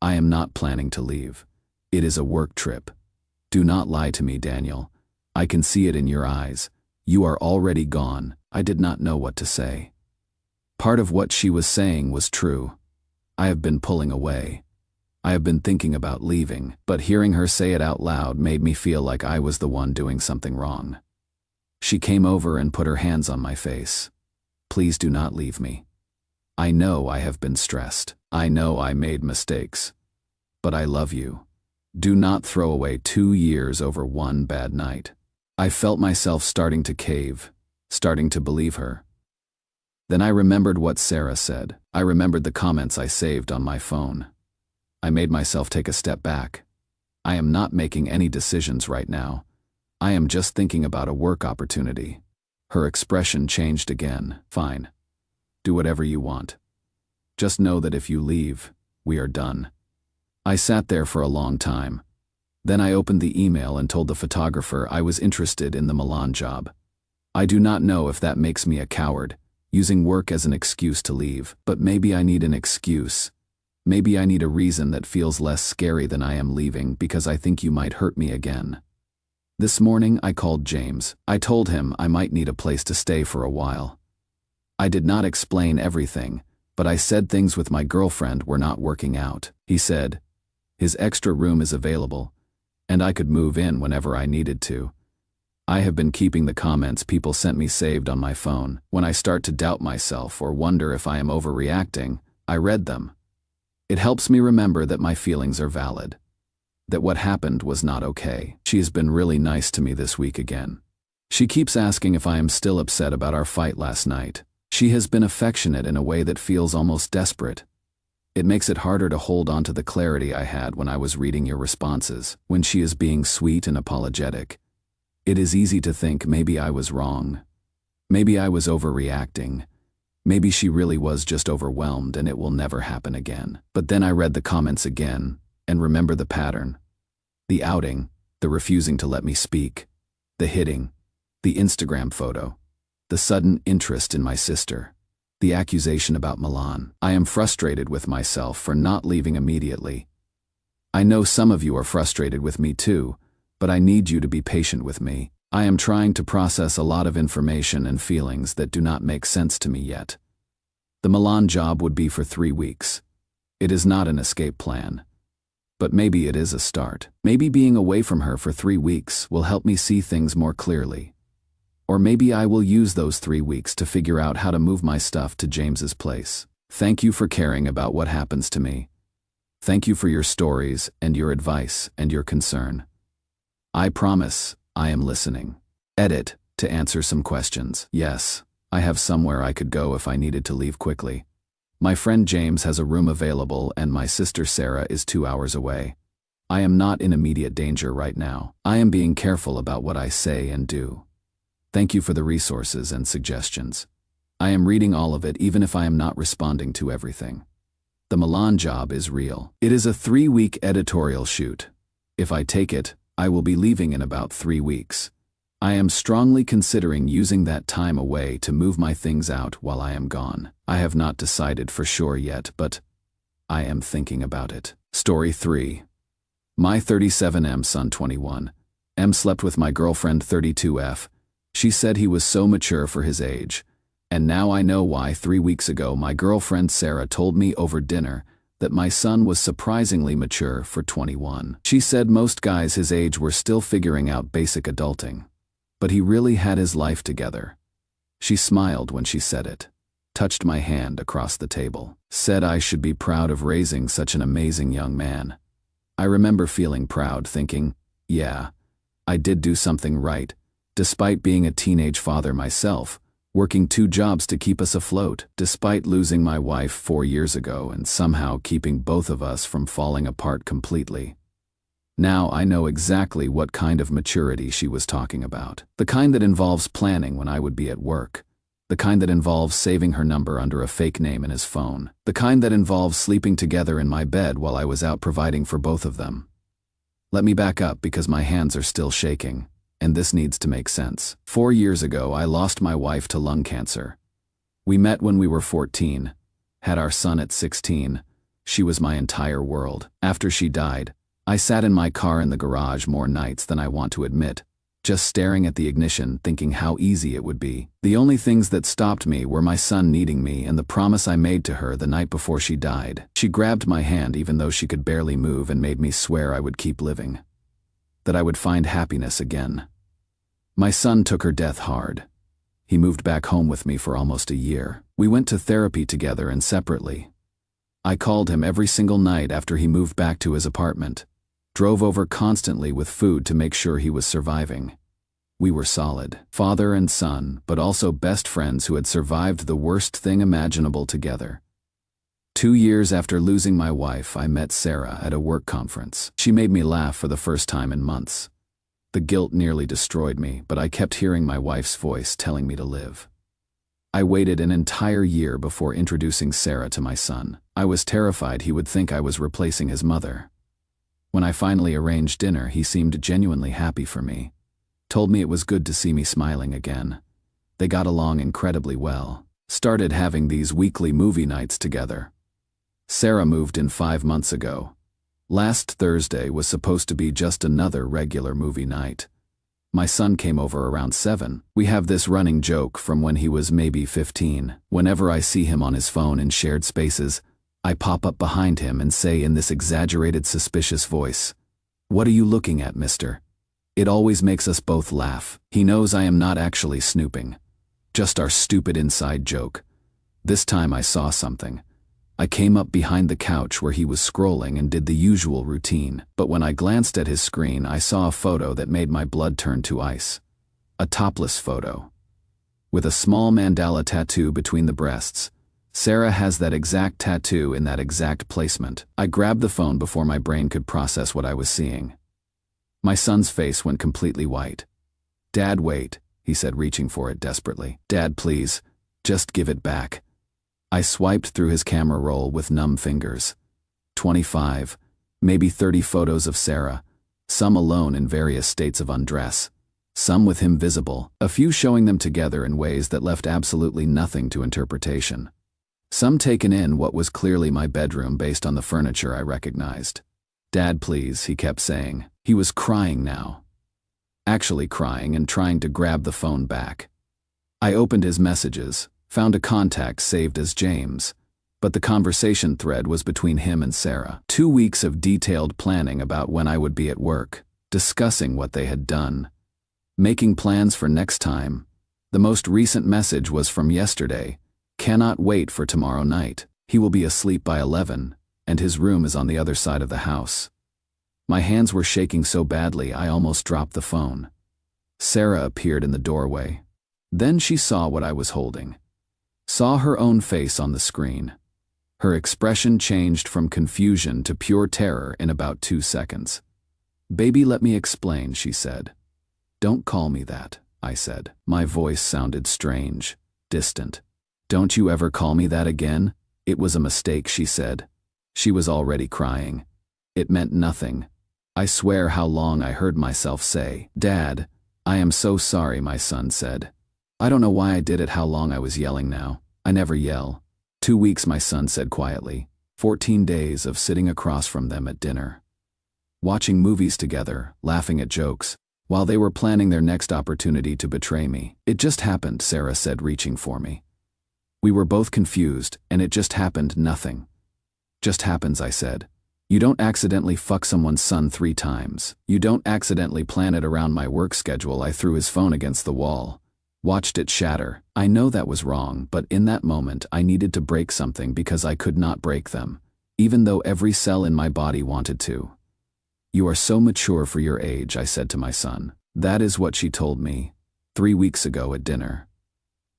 "I am not planning to leave. It is a work trip. Do not lie to me, Daniel. I can see it in your eyes. You are already gone." I did not know what to say. Part of what she was saying was true. I have been pulling away. I have been thinking about leaving, but hearing her say it out loud made me feel like I was the one doing something wrong. She came over and put her hands on my face. "Please do not leave me. I know I have been stressed. I know I made mistakes. But I love you. Do not throw away 2 years over one bad night." I felt myself starting to cave, starting to believe her. Then I remembered what Sarah said. I remembered the comments I saved on my phone. I made myself take a step back. I am not making any decisions right now. I am just thinking about a work opportunity. Her expression changed again. "Fine. Do whatever you want. Just know that if you leave, we are done." I sat there for a long time. Then I opened the email and told the photographer I was interested in the Milan job. I do not know if that makes me a coward, using work as an excuse to leave, but maybe I need an excuse. Maybe I need a reason that feels less scary than I am leaving because I think you might hurt me again. This morning I called James. I told him I might need a place to stay for a while. I did not explain everything, but I said things with my girlfriend were not working out. He said his extra room is available, and I could move in whenever I needed to. I have been keeping the comments people sent me saved on my phone. When I start to doubt myself or wonder if I am overreacting, I read them. It helps me remember that my feelings are valid, that what happened was not okay. She has been really nice to me this week again. She keeps asking if I am still upset about our fight last night. She has been affectionate in a way that feels almost desperate. It makes it harder to hold on to the clarity I had when I was reading your responses. When she is being sweet and apologetic, it is easy to think maybe I was wrong. Maybe I was overreacting. Maybe she really was just overwhelmed and it will never happen again. But then I read the comments again and remember the pattern. The outing, the refusing to let me speak, the hitting, the Instagram photo, the sudden interest in my sister, the accusation about Milan. I am frustrated with myself for not leaving immediately. I know some of you are frustrated with me too, but I need you to be patient with me. I am trying to process a lot of information and feelings that do not make sense to me yet. The Milan job would be for 3 weeks. It is not an escape plan. But maybe it is a start. Maybe being away from her for 3 weeks will help me see things more clearly. Or maybe I will use those 3 weeks to figure out how to move my stuff to James's place. Thank you for caring about what happens to me. Thank you for your stories and your advice and your concern. I promise I am listening. Edit, to answer some questions. Yes, I have somewhere I could go if I needed to leave quickly. My friend James has a room available and my sister Sarah is 2 hours away. I am not in immediate danger right now. I am being careful about what I say and do. Thank you for the resources and suggestions. I am reading all of it even if I am not responding to everything. The Milan job is real. It is a 3-week editorial shoot. If I take it, I will be leaving in about 3 weeks. I am strongly considering using that time away to move my things out while I am gone. I have not decided for sure yet, but I am thinking about it. Story 3. My 37M son 21. M slept with my girlfriend 32F. She said he was so mature for his age. And now I know why 3 weeks ago my girlfriend Sarah told me over dinner that my son was surprisingly mature for 21. She said most guys his age were still figuring out basic adulting. But he really had his life together. She smiled when she said it, touched my hand across the table, said I should be proud of raising such an amazing young man. I remember feeling proud, thinking, yeah, I did do something right, despite being a teenage father myself, working 2 jobs to keep us afloat, despite losing my wife 4 years ago and somehow keeping both of us from falling apart completely. Now I know exactly what kind of maturity she was talking about. The kind that involves planning when I would be at work. The kind that involves saving her number under a fake name in his phone. The kind that involves sleeping together in my bed while I was out providing for both of them. Let me back up because my hands are still shaking, and this needs to make sense. 4 years ago, I lost my wife to lung cancer. We met when we were 14, had our son at 16. She was my entire world. After she died, I sat in my car in the garage more nights than I want to admit, just staring at the ignition, thinking how easy it would be. The only things that stopped me were my son needing me and the promise I made to her the night before she died. She grabbed my hand even though she could barely move and made me swear I would keep living, that I would find happiness again. My son took her death hard. He moved back home with me for almost a year. We went to therapy together and separately. I called him every single night after he moved back to his apartment. Drove over constantly with food to make sure he was surviving. We were solid, father and son, but also best friends who had survived the worst thing imaginable together. 2 years after losing my wife, I met Sarah at a work conference. She made me laugh for the first time in months. The guilt nearly destroyed me, but I kept hearing my wife's voice telling me to live. I waited an entire year before introducing Sarah to my son. I was terrified he would think I was replacing his mother. When I finally arranged dinner, he seemed genuinely happy for me. Told me it was good to see me smiling again. They got along incredibly well. Started having these weekly movie nights together. Sarah moved in 5 months ago. Last Thursday was supposed to be just another regular movie night. My son came over around 7. We have this running joke from when he was maybe 15. Whenever I see him on his phone in shared spaces, I pop up behind him and say in this exaggerated, suspicious voice, "What are you looking at, mister?" It always makes us both laugh. He knows I am not actually snooping. Just our stupid inside joke. This time I saw something. I came up behind the couch where he was scrolling and did the usual routine, but when I glanced at his screen, I saw a photo that made my blood turn to ice. A topless photo. With a small mandala tattoo between the breasts. Sarah has that exact tattoo in that exact placement. I grabbed the phone before my brain could process what I was seeing. My son's face went completely white. "Dad, wait," he said, reaching for it desperately. "Dad, please, just give it back." I swiped through his camera roll with numb fingers. 25, maybe 30 photos of Sarah, some alone in various states of undress, some with him visible, a few showing them together in ways that left absolutely nothing to interpretation. Some taken in what was clearly my bedroom based on the furniture I recognized. "Dad, please," he kept saying. He was crying now. Actually crying and trying to grab the phone back. I opened his messages, found a contact saved as James, but the conversation thread was between him and Sarah. 2 weeks of detailed planning about when I would be at work, discussing what they had done, making plans for next time. The most recent message was from yesterday. "Cannot wait for tomorrow night. He will be asleep by 11, and his room is on the other side of the house." My hands were shaking so badly I almost dropped the phone. Sarah appeared in the doorway. Then she saw what I was holding. Saw her own face on the screen. Her expression changed from confusion to pure terror in about 2 seconds. "Baby, let me explain," she said. "Don't call me that," I said. My voice sounded strange, distant. "Don't you ever call me that again? It was a mistake," she said. She was already crying. It meant nothing. I swear how long I heard myself say, "Dad, I am so sorry," my son said. "I don't know why I did it, how long I was yelling now. I never yell." 2 weeks, my son said quietly. 14 days of sitting across from them at dinner. Watching movies together, laughing at jokes, while they were planning their next opportunity to betray me. "It just happened," Sarah said, reaching for me. We were both confused, and it just happened, nothing. "Just happens," I said. "You don't accidentally fuck someone's son 3 times. You don't accidentally plan it around my work schedule." I threw his phone against the wall. Watched it shatter. I know that was wrong, but in that moment I needed to break something because I could not break them, even though every cell in my body wanted to. "You are so mature for your age," I said to my son. That is what she told me 3 weeks ago at dinner.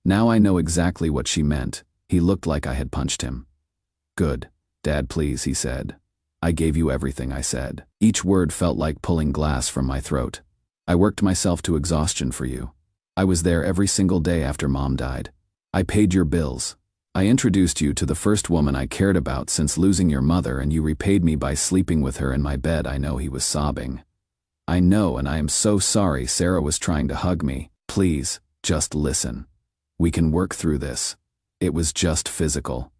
Now I know exactly what she meant. He looked like I had punched him. "Good. Dad, please," he said. "I gave you everything," I said. Each word felt like pulling glass from my throat. "I worked myself to exhaustion for you. I was there every single day after Mom died. I paid your bills. I introduced you to the first woman I cared about since losing your mother, and you repaid me by sleeping with her in my bed." I know, he was sobbing. "I know, and I am so sorry." Sarah was trying to hug me. "Please, just listen. We can work through this. It was just physical."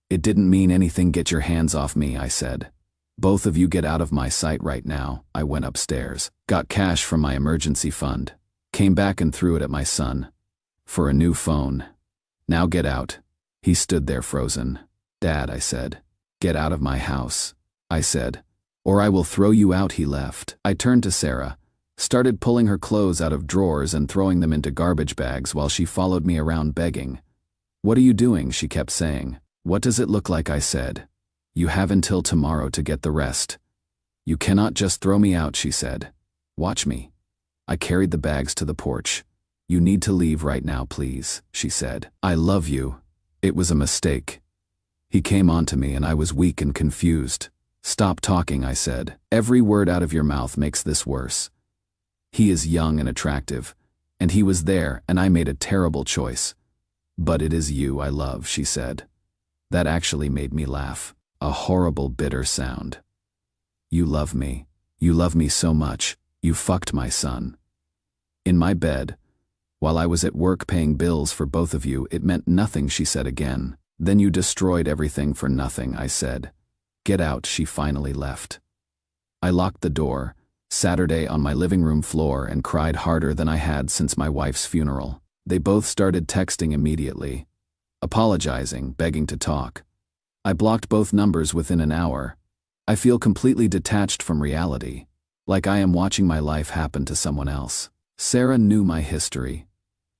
"It didn't mean anything. Get your hands off me," I said. Both of you get out of my sight right now. I went upstairs, got cash from my emergency fund, came back and threw it at my son. For a new phone. Now get out. He stood there frozen. Dad, I said. Get out of my house, I said. Or I will throw you out, he left. I turned to Sarah, started pulling her clothes out of drawers and throwing them into garbage bags while she followed me around begging. What are you doing? She kept saying. What does it look like? I said. You have until tomorrow to get the rest. You cannot just throw me out, she said. Watch me. I carried the bags to the porch. You need to leave right now, please, she said. I love you. It was a mistake. He came on to me and I was weak and confused. Stop talking, I said. Every word out of your mouth makes this worse. He is young and attractive, and he was there and I made a terrible choice. But it is you I love, she said. That actually made me laugh. A horrible, bitter sound. You love me. You love me so much. You fucked my son. In my bed, while I was at work paying bills for both of you, it meant nothing, she said again. Then you destroyed everything for nothing, I said. Get out, she finally left. I locked the door, Saturday on my living room floor, and cried harder than I had since my wife's funeral. They both started texting immediately, apologizing, begging to talk. I blocked both numbers within an hour. I feel completely detached from reality, like I am watching my life happen to someone else. Sarah knew my history.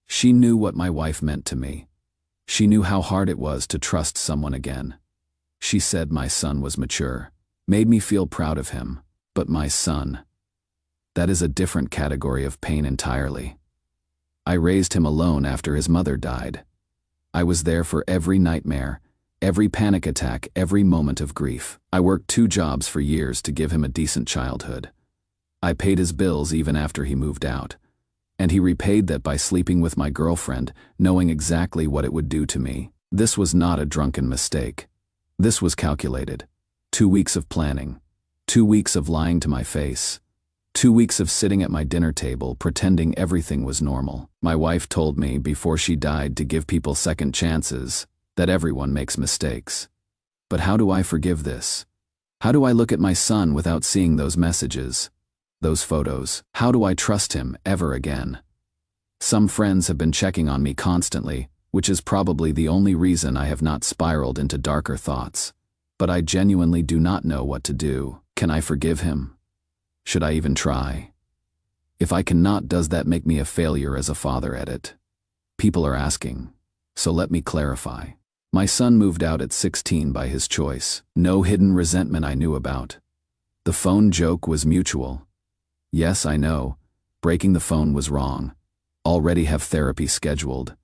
She knew what my wife meant to me. She knew how hard it was to trust someone again. She said my son was mature, made me feel proud of him. But my son, that is a different category of pain entirely. I raised him alone after his mother died. I was there for every nightmare, every panic attack, every moment of grief. I worked 2 jobs for years to give him a decent childhood. I paid his bills even after he moved out. And he repaid that by sleeping with my girlfriend, knowing exactly what it would do to me. This was not a drunken mistake. This was calculated. 2 weeks of planning. 2 weeks of lying to my face. 2 weeks of sitting at my dinner table pretending everything was normal. My wife told me before she died to give people second chances, that everyone makes mistakes. But how do I forgive this? How do I look at my son without seeing those messages? Those photos? How do I trust him ever again? Some friends have been checking on me constantly, which is probably the only reason I have not spiraled into darker thoughts. But I genuinely do not know what to do. Can I forgive him? Should I even try? If I cannot, does that make me a failure as a father? People are asking, so let me clarify. My son moved out at 16 by his choice. No hidden resentment I knew about. The phone joke was mutual. Yes, I know. Breaking the phone was wrong. Already have therapy scheduled.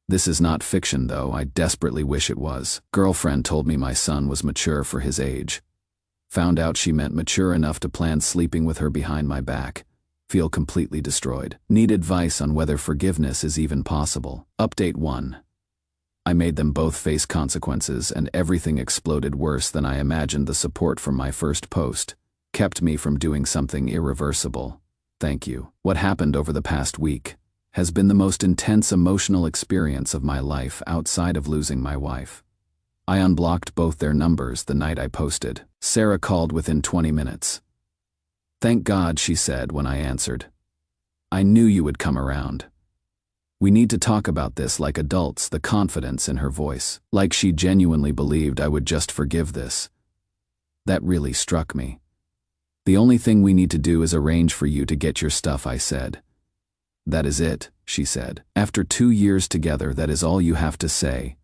This is not fiction though, I desperately wish it was. Girlfriend told me my son was mature for his age. Found out she meant mature enough to plan sleeping with her behind my back. Feel completely destroyed. Need advice on whether forgiveness is even possible. Update 1. I made them both face consequences and everything exploded worse than I imagined. The support from my first post kept me from doing something irreversible. Thank you. What happened over the past week has been the most intense emotional experience of my life outside of losing my wife. I unblocked both their numbers the night I posted. Sarah called within 20 minutes. Thank God, she said when I answered. I knew you would come around. We need to talk about this like adults, the confidence in her voice, like she genuinely believed I would just forgive this. That really struck me. The only thing we need to do is arrange for you to get your stuff, I said. That is it, she said. After 2 years together, that is all you have to say.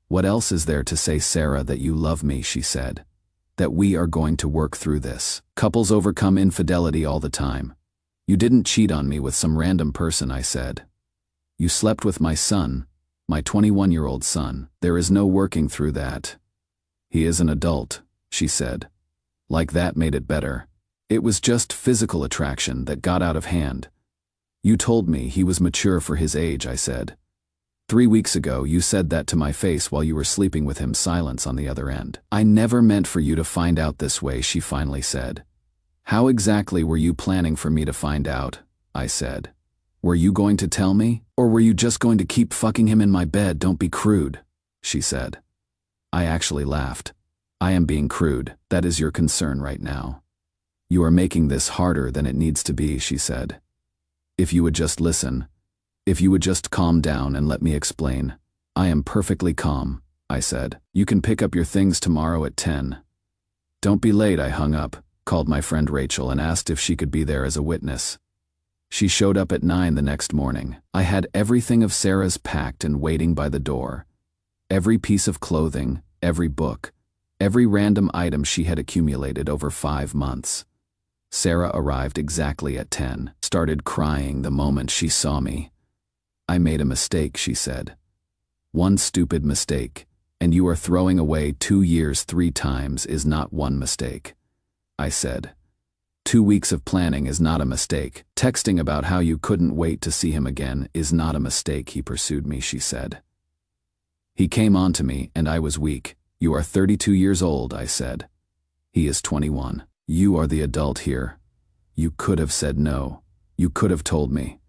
What else is there to say, Sarah? That you love me, she said. That we are going to work through this. Couples overcome infidelity all the time. You didn't cheat on me with some random person, I said. You slept with my son, my 21-year-old son. There is no working through that. He is an adult, she said. Like that made it better. It was just physical attraction that got out of hand. You told me he was mature for his age, I said. 3 weeks ago you said that to my face while you were sleeping with him. Silence on the other end. I never meant for you to find out this way, she finally said. How exactly were you planning for me to find out? I said. Were you going to tell me? Or were you just going to keep fucking him in my bed? Don't be crude, she said. I actually laughed. I am being crude. That is your concern right now. You are making this harder than it needs to be, she said. If you would just listen. If you would just calm down and let me explain. I am perfectly calm, I said. You can pick up your things tomorrow at 10. Don't be late, I hung up, called my friend Rachel and asked if she could be there as a witness. She showed up at 9 the next morning. I had everything of Sarah's packed and waiting by the door. Every piece of clothing, every book, every random item she had accumulated over 5 months. Sarah arrived exactly at 10, started crying the moment she saw me. I made a mistake, she said. One stupid mistake, and you are throwing away 2 years 3 times is not one mistake. I said. 2 weeks of planning is not a mistake. Texting about how you couldn't wait to see him again is not a mistake, he pursued me, she said. He came on to me and I was weak. You are 32 years old, I said. He is 21. You are the adult here. You could have said no. You could have told me.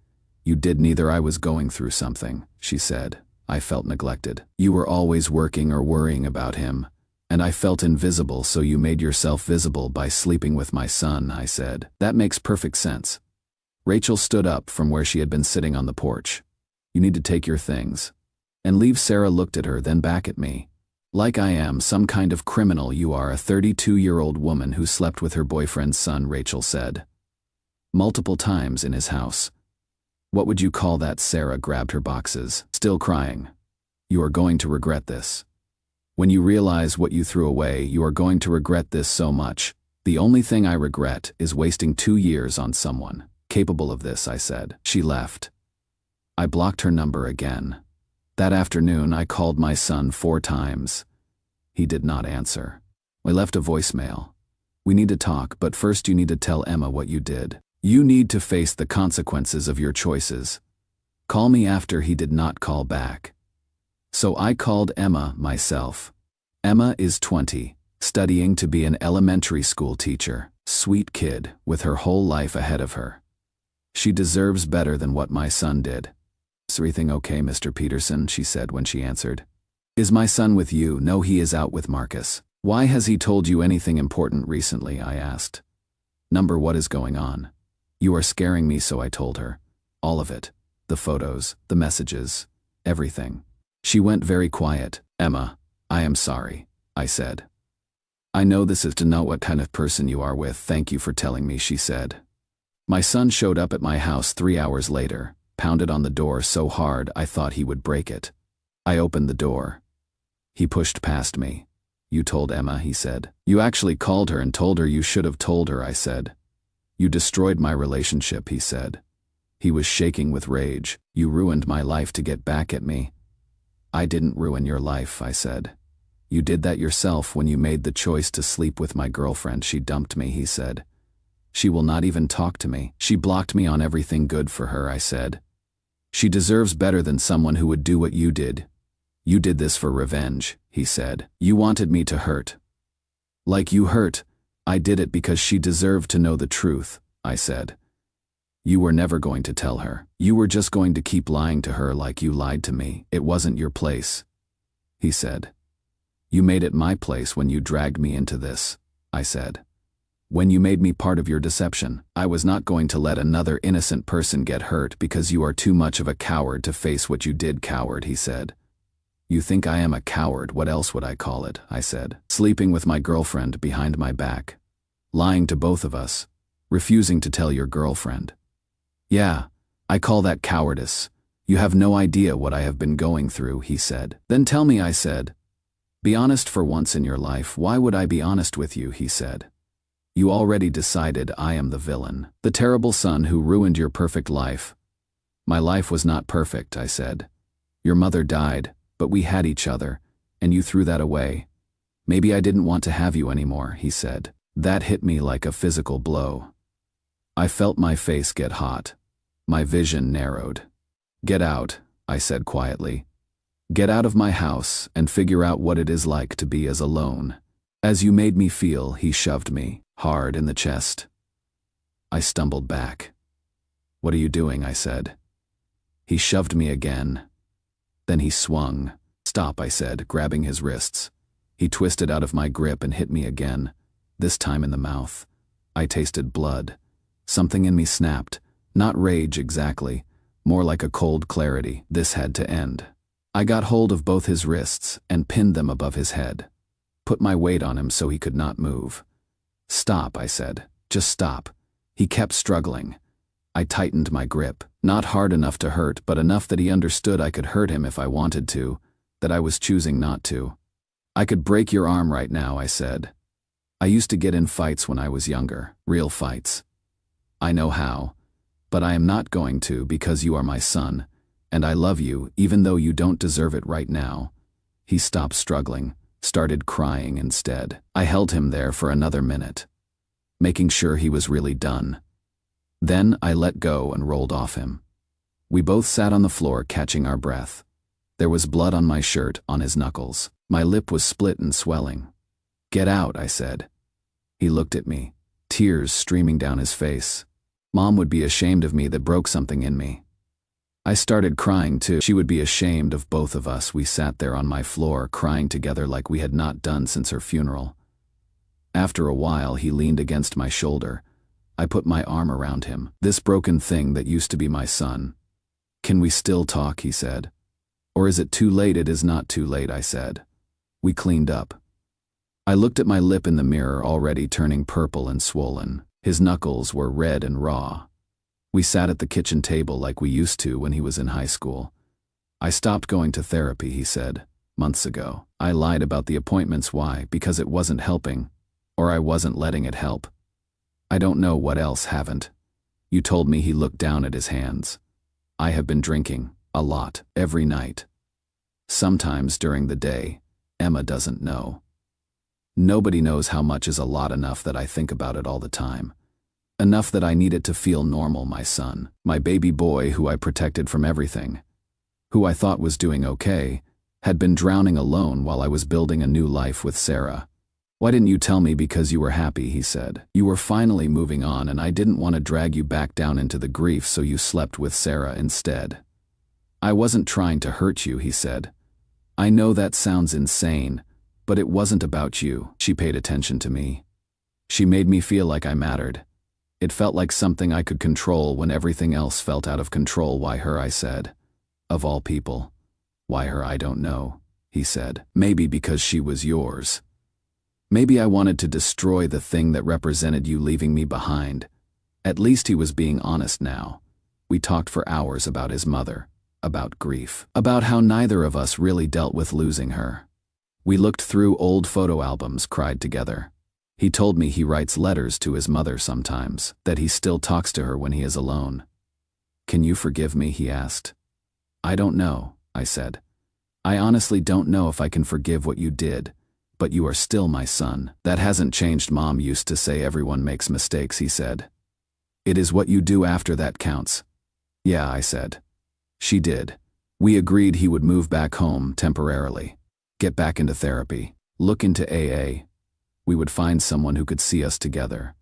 You did neither. I was going through something, she said. I felt neglected. You were always working or worrying about him, and I felt invisible, so you made yourself visible by sleeping with my son, I said. That makes perfect sense. Rachel stood up from where she had been sitting on the porch. You need to take your things and leave. Sarah looked at her, then back at me. Like I am some kind of criminal. You are a 32-year-old woman who slept with her boyfriend's son, Rachel said. Multiple times in his house. What would you call that? Sarah grabbed her boxes, still crying. You are going to regret this. When you realize what you threw away, you are going to regret this so much. The only thing I regret is wasting 2 years on someone capable of this, I said. She left. I blocked her number again. That afternoon, I called my son 4 times. He did not answer. I left a voicemail. We need to talk, but first you need to tell Emma what you did. You need to face the consequences of your choices. Call me after. He did not call back. So I called Emma myself. Emma is 20, studying to be an elementary school teacher. Sweet kid, with her whole life ahead of her. She deserves better than what my son did. Is everything okay, Mr. Peterson? She said when she answered. Is my son with you? No, he is out with Marcus. Why has he told you anything important recently? I asked. Number, what is going on? You are scaring me, so I told her. All of it. The photos, the messages, everything. She went very quiet. Emma, I am sorry, I said. I know this is to know what kind of person you are with. Thank you for telling me, she said. My son showed up at my house 3 hours later, pounded on the door so hard I thought he would break it. I opened the door. He pushed past me. You told Emma, he said. You actually called her and told her. You should have told her, I said. You destroyed my relationship, he said. He was shaking with rage. You ruined my life to get back at me. I didn't ruin your life, I said. You did that yourself when you made the choice to sleep with my girlfriend. She dumped me, he said. She will not even talk to me. She blocked me on everything. Good for her, I said. She deserves better than someone who would do what you did. You did this for revenge, he said. You wanted me to hurt. Like you hurt. I did it because she deserved to know the truth, I said. You were never going to tell her. You were just going to keep lying to her like you lied to me. It wasn't your place, he said. You made it my place when you dragged me into this, I said. When you made me part of your deception, I was not going to let another innocent person get hurt because you are too much of a coward to face what you did. Coward, he said. You think I am a coward? What else would I call it? I said. Sleeping with my girlfriend behind my back. Lying to both of us. Refusing to tell your girlfriend. Yeah, I call that cowardice. You have no idea what I have been going through, he said. Then tell me, I said. Be honest for once in your life. Why would I be honest with you, he said. You already decided I am the villain. The terrible son who ruined your perfect life. My life was not perfect, I said. Your mother died, but we had each other, and you threw that away. Maybe I didn't want to have you anymore, he said. That hit me like a physical blow. I felt my face get hot. My vision narrowed. Get out, I said quietly. Get out of my house and figure out what it is like to be as alone. As you made me feel, he shoved me hard in the chest. I stumbled back. What are you doing? I said. He shoved me again. Then he swung. Stop, I said, grabbing his wrists. He twisted out of my grip and hit me again, this time in the mouth. I tasted blood. Something in me snapped, not rage exactly, more like a cold clarity. This had to end. I got hold of both his wrists and pinned them above his head. Put my weight on him so he could not move. "Stop," I said. "Just stop." He kept struggling. I tightened my grip, not hard enough to hurt, but enough that he understood I could hurt him if I wanted to, that I was choosing not to. "I could break your arm right now," I said. "I used to get in fights when I was younger, real fights. I know how, but I am not going to because you are my son, and I love you even though you don't deserve it right now." He stopped struggling, started crying instead. I held him there for another minute, making sure he was really done. Then I let go and rolled off him. We both sat on the floor catching our breath. There was blood on my shirt, on his knuckles. My lip was split and swelling. "Get out," I said. He looked at me, tears streaming down his face. Mom would be ashamed of me that broke something in me. I started crying too. She would be ashamed of both of us. We sat there on my floor crying together like we had not done since her funeral. After a while he leaned against my shoulder. I put my arm around him. "This broken thing that used to be my son. Can we still talk?" he said. "Or is it too late?" "It is not too late," I said. We cleaned up. I looked at my lip in the mirror, already turning purple and swollen. His knuckles were red and raw. We sat at the kitchen table like we used to when he was in high school. "I stopped going to therapy," he said, "months ago. I lied about the appointments. Why? Because it wasn't helping, or I wasn't letting it help. I don't know what else haven't. You told me." He looked down at his hands. "I have been drinking, a lot, every night. Sometimes during the day. Emma doesn't know. Nobody knows how much is a lot, enough that I think about it all the time. Enough that I need it to feel normal. My son, my baby boy who I protected from everything, who I thought was doing okay, had been drowning alone while I was building a new life with Sarah. Why didn't you tell me?" "Because you were happy," he said. "You were finally moving on and I didn't want to drag you back down into the grief, so you slept with Sarah instead." "I wasn't trying to hurt you," he said. "I know that sounds insane, but it wasn't about you." She paid attention to me. She made me feel like I mattered. It felt like something I could control when everything else felt out of control. "Why her?" I said. "Of all people." "Why her?" "I don't know," he said. "Maybe because she was yours. Maybe I wanted to destroy the thing that represented you leaving me behind." At least he was being honest now. We talked for hours about his mother, about grief, about how neither of us really dealt with losing her. We looked through old photo albums, cried together. He told me he writes letters to his mother sometimes, that he still talks to her when he is alone. "Can you forgive me?" he asked. "I don't know," I said. "I honestly don't know if I can forgive what you did, but you are still my son." "That hasn't changed. Mom used to say everyone makes mistakes," he said. "It is what you do after that counts." "Yeah," I said. She did. We agreed he would move back home temporarily, get back into therapy, look into AA. We would find someone who could see us together,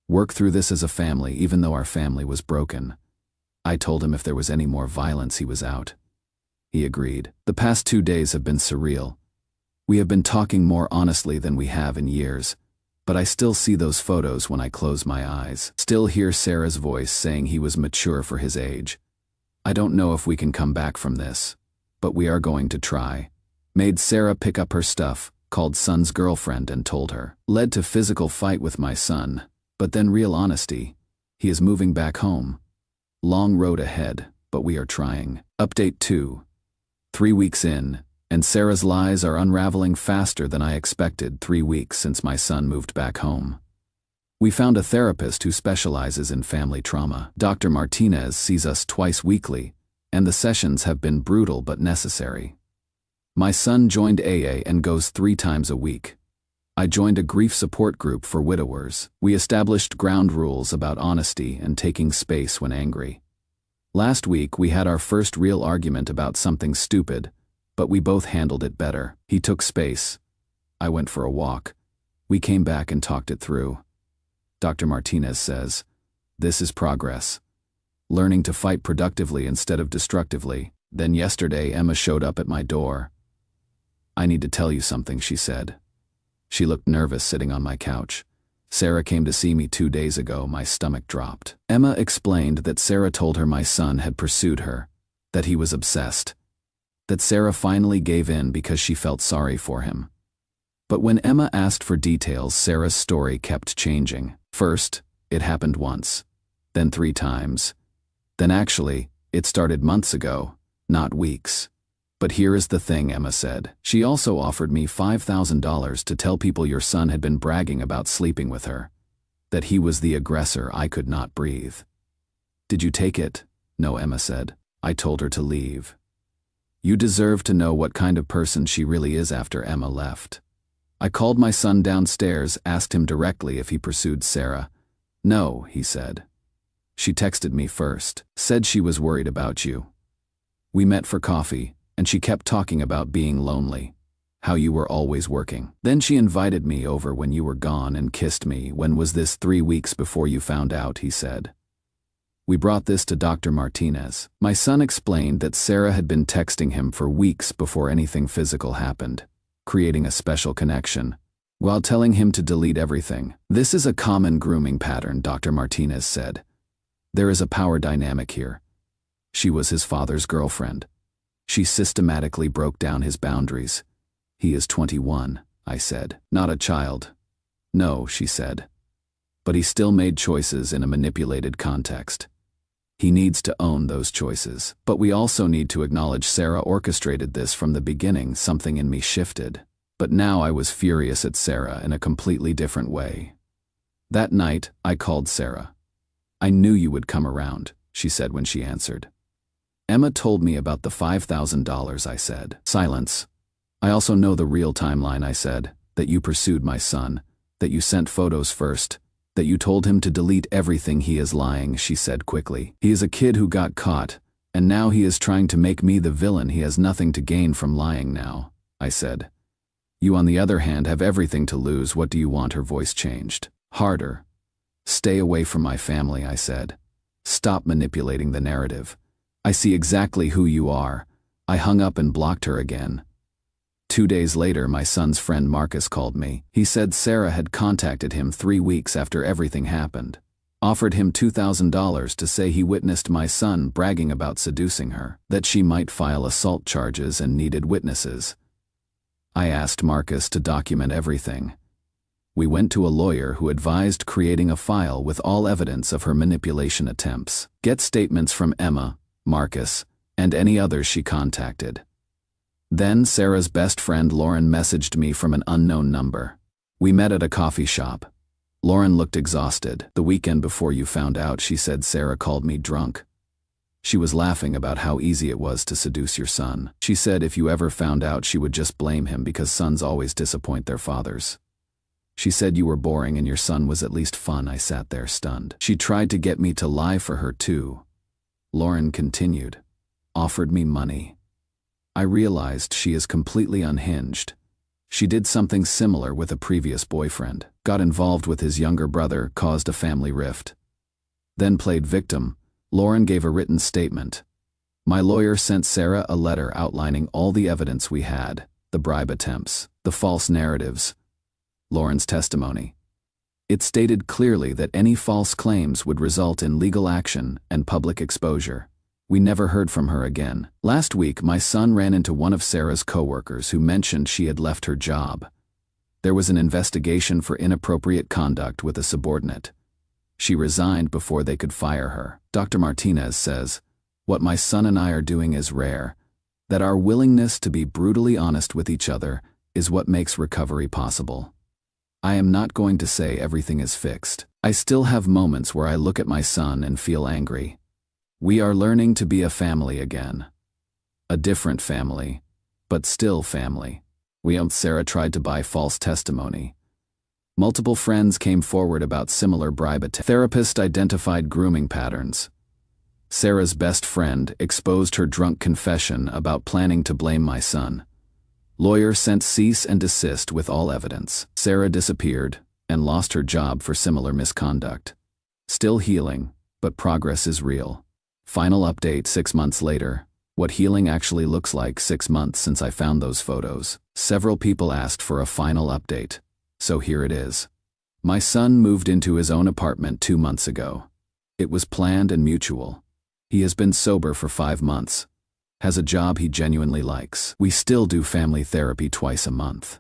work through this as a family, even though our family was broken. I told him if there was any more violence, he was out. He agreed. The past 2 days have been surreal. We have been talking more honestly than we have in years, but I still see those photos when I close my eyes. Still hear Sarah's voice saying he was mature for his age. I don't know if we can come back from this, but we are going to try. Made Sarah pick up her stuff, called son's girlfriend and told her. Led to physical fight with my son, but then real honesty. He is moving back home. Long road ahead, but we are trying. Update 2. 3 weeks in, and Sarah's lies are unraveling faster than I expected. 3 weeks since my son moved back home. We found a therapist who specializes in family trauma. Dr. Martinez sees us twice weekly, and the sessions have been brutal but necessary. My son joined AA and goes 3 times a week. I joined a grief support group for widowers. We established ground rules about honesty and taking space when angry. Last week we had our first real argument about something stupid, but we both handled it better. He took space. I went for a walk. We came back and talked it through. Dr. Martinez says, "This is progress. Learning to fight productively instead of destructively." Then yesterday Emma showed up at my door. "I need to tell you something," she said. She looked nervous sitting on my couch. "Sarah came to see me 2 days ago." My stomach dropped. Emma explained that Sarah told her my son had pursued her, that he was obsessed, that Sarah finally gave in because she felt sorry for him. But when Emma asked for details, Sarah's story kept changing. First, it happened once, then 3 times. Then actually, it started months ago, not weeks. "But here is the thing," Emma said. "She also offered me $5,000 to tell people your son had been bragging about sleeping with her, that he was the aggressor." I could not breathe. "Did you take it?" "No," Emma said. "I told her to leave." "You deserve to know what kind of person she really is." After Emma left, I called my son downstairs, asked him directly if he pursued Sarah. "No," he said. "She texted me first, said she was worried about you. We met for coffee, and she kept talking about being lonely, how you were always working. Then she invited me over when you were gone and kissed me." "When was this?" 3 weeks before you found out," he said. "We brought this to Dr. Martinez." My son explained that Sarah had been texting him for weeks before anything physical happened, creating a special connection, while telling him to delete everything. "This is a common grooming pattern," Dr. Martinez said. "There is a power dynamic here. She was his father's girlfriend. She systematically broke down his boundaries." "He is 21, I said. "Not a child." "No," she said. "But he still made choices in a manipulated context. He needs to own those choices. But we also need to acknowledge Sarah orchestrated this from the beginning." Something in me shifted. But now I was furious at Sarah in a completely different way. That night, I called Sarah. "I knew you would come around," she said when she answered. "Emma told me about the $5,000, I said. Silence. "I also know the real timeline," I said, "that you pursued my son, that you sent photos first, that you told him to delete everything." "He is lying," she said quickly. "He is a kid who got caught, and now he is trying to make me the villain. He has nothing to gain from lying now," I said. "You, on the other hand, have everything to lose. What do you want?" Her voice changed. Harder. "Stay away from my family," I said. "Stop manipulating the narrative. I see exactly who you are." I hung up and blocked her again. 2 days later, my son's friend Marcus called me. He said Sarah had contacted him 3 weeks after everything happened, offered him $2,000 to say he witnessed my son bragging about seducing her, that she might file assault charges and needed witnesses. I asked Marcus to document everything. We went to a lawyer who advised creating a file with all evidence of her manipulation attempts. Get statements from Emma, Marcus, and any others she contacted. Then Sarah's best friend Lauren messaged me from an unknown number. We met at a coffee shop. Lauren looked exhausted. "The weekend before you found out," she said, "Sarah called me drunk. She was laughing about how easy it was to seduce your son. She said if you ever found out, she would just blame him because sons always disappoint their fathers. She said you were boring and your son was at least fun." I sat there stunned. "She tried to get me to lie for her too," Lauren continued. "Offered me money. I realized she is completely unhinged. She did something similar with a previous boyfriend, got involved with his younger brother, caused a family rift. Then played victim." Lauren gave a written statement. "My lawyer sent Sarah a letter outlining all the evidence we had, the bribe attempts, the false narratives." Lauren's testimony. It stated clearly that any false claims would result in legal action and public exposure. We never heard from her again. Last week, my son ran into one of Sarah's coworkers who mentioned she had left her job. There was an investigation for inappropriate conduct with a subordinate. She resigned before they could fire her. Dr. Martinez says, "What my son and I are doing is rare, that our willingness to be brutally honest with each other is what makes recovery possible. I am not going to say everything is fixed. I still have moments where I look at my son and feel angry. We are learning to be a family again. A different family, but still family." Sarah tried to buy false testimony. Multiple friends came forward about similar bribe attempts. Therapist identified grooming patterns. Sarah's best friend exposed her drunk confession about planning to blame my son. Lawyer sent cease and desist with all evidence. Sarah disappeared and lost her job for similar misconduct. Still healing, but progress is real. Final update 6 months later. What healing actually looks like 6 months since I found those photos. Several people asked for a final update, so here it is. My son moved into his own apartment 2 months ago. It was planned and mutual. He has been sober for 5 months, has a job he genuinely likes. We still do family therapy twice a month.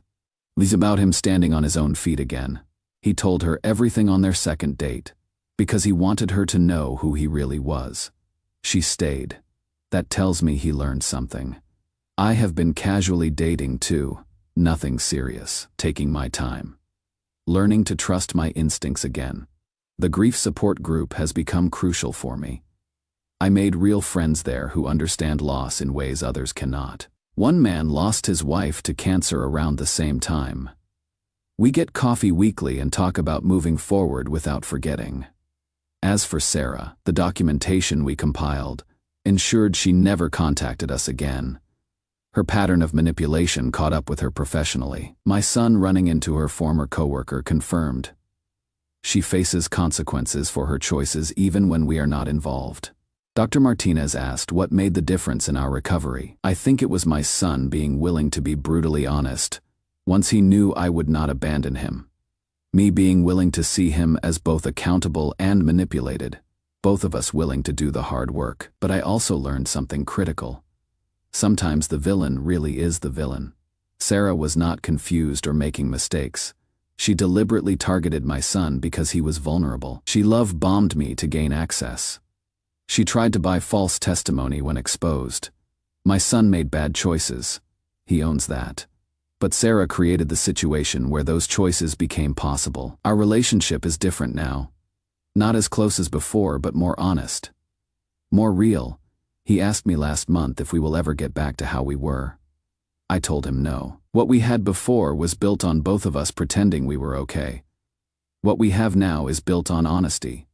It's about him standing on his own feet again. He told her everything on their second date, because he wanted her to know who he really was. She stayed. That tells me he learned something. I have been casually dating too, nothing serious, taking my time. Learning to trust my instincts again. The grief support group has become crucial for me. I made real friends there who understand loss in ways others cannot. One man lost his wife to cancer around the same time. We get coffee weekly and talk about moving forward without forgetting. As for Sarah, the documentation we compiled ensured she never contacted us again. Her pattern of manipulation caught up with her professionally. My son running into her former coworker confirmed. She faces consequences for her choices even when we are not involved. Dr. Martinez asked what made the difference in our recovery. I think it was my son being willing to be brutally honest, once he knew I would not abandon him. Me being willing to see him as both accountable and manipulated, both of us willing to do the hard work. But I also learned something critical. Sometimes the villain really is the villain. Sarah was not confused or making mistakes. She deliberately targeted my son because he was vulnerable. She love-bombed me to gain access. She tried to buy false testimony when exposed. My son made bad choices. He owns that. But Sarah created the situation where those choices became possible. Our relationship is different now. Not as close as before, but more honest. More real. He asked me last month if we will ever get back to how we were. I told him no. What we had before was built on both of us pretending we were okay. What we have now is built on honesty.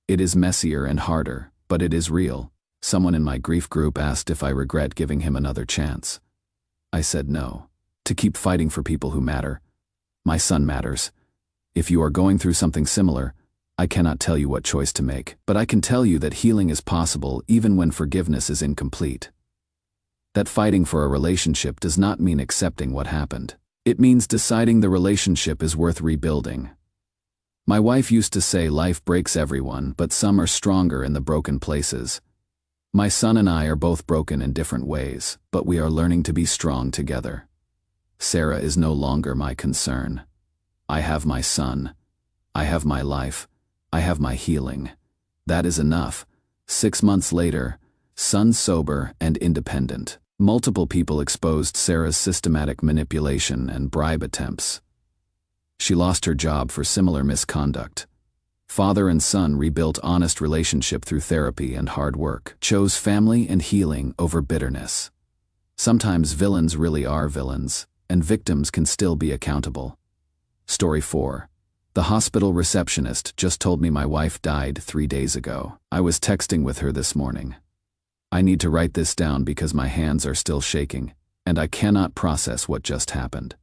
It is messier and harder, but it is real. Someone in my grief group asked if I regret giving him another chance. I said no. To keep fighting for people who matter. My son matters. If you are going through something similar, I cannot tell you what choice to make, but I can tell you that healing is possible even when forgiveness is incomplete. That fighting for a relationship does not mean accepting what happened. It means deciding the relationship is worth rebuilding. My wife used to say life breaks everyone, but some are stronger in the broken places. My son and I are both broken in different ways, but we are learning to be strong together. Sarah is no longer my concern. I have my son. I have my life. I have my healing. That is enough. 6 months later, son sober and independent. Multiple people exposed Sarah's systematic manipulation and bribe attempts. She lost her job for similar misconduct. Father and son rebuilt honest relationship through therapy and hard work, chose family and healing over bitterness. Sometimes villains really are villains, and victims can still be accountable. Story 4. The hospital receptionist just told me my wife died 3 days ago. I was texting with her this morning. I need to write this down because my hands are still shaking, and I cannot process what just happened.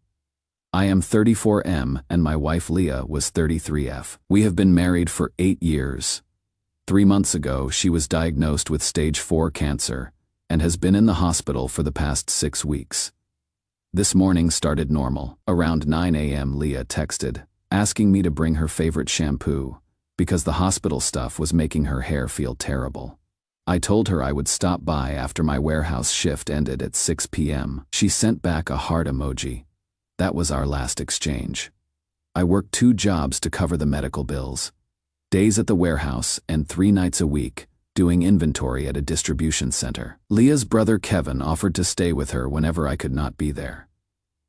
I am 34M and my wife Leah was 33F. We have been married for 8 years. 3 months ago, she was diagnosed with stage 4 cancer and has been in the hospital for the past 6 weeks. This morning started normal. Around 9 a.m. Leah texted, asking me to bring her favorite shampoo because the hospital stuff was making her hair feel terrible. I told her I would stop by after my warehouse shift ended at 6 p.m. She sent back a heart emoji. That was our last exchange. I worked 2 jobs to cover the medical bills. Days at the warehouse and 3 nights a week, doing inventory at a distribution center. Leah's brother Kevin offered to stay with her whenever I could not be there.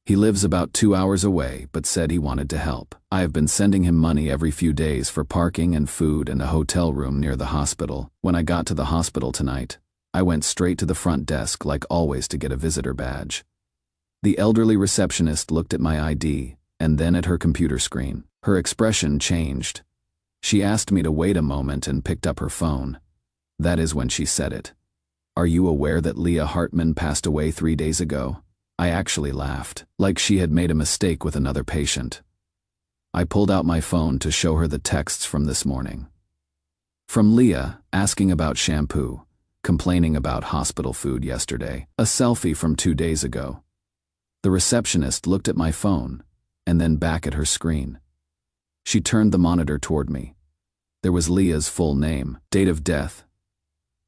He lives about 2 hours away, but said he wanted to help. I have been sending him money every few days for parking and food and a hotel room near the hospital. When I got to the hospital tonight, I went straight to the front desk like always to get a visitor badge. The elderly receptionist looked at my ID and then at her computer screen. Her expression changed. She asked me to wait a moment and picked up her phone. That is when she said it. "Are you aware that Leah Hartman passed away 3 days ago?" I actually laughed, like she had made a mistake with another patient. I pulled out my phone to show her the texts from this morning. From Leah, asking about shampoo, complaining about hospital food yesterday. A selfie from 2 days ago. The receptionist looked at my phone and then back at her screen. She turned the monitor toward me. There was Leah's full name, date of death,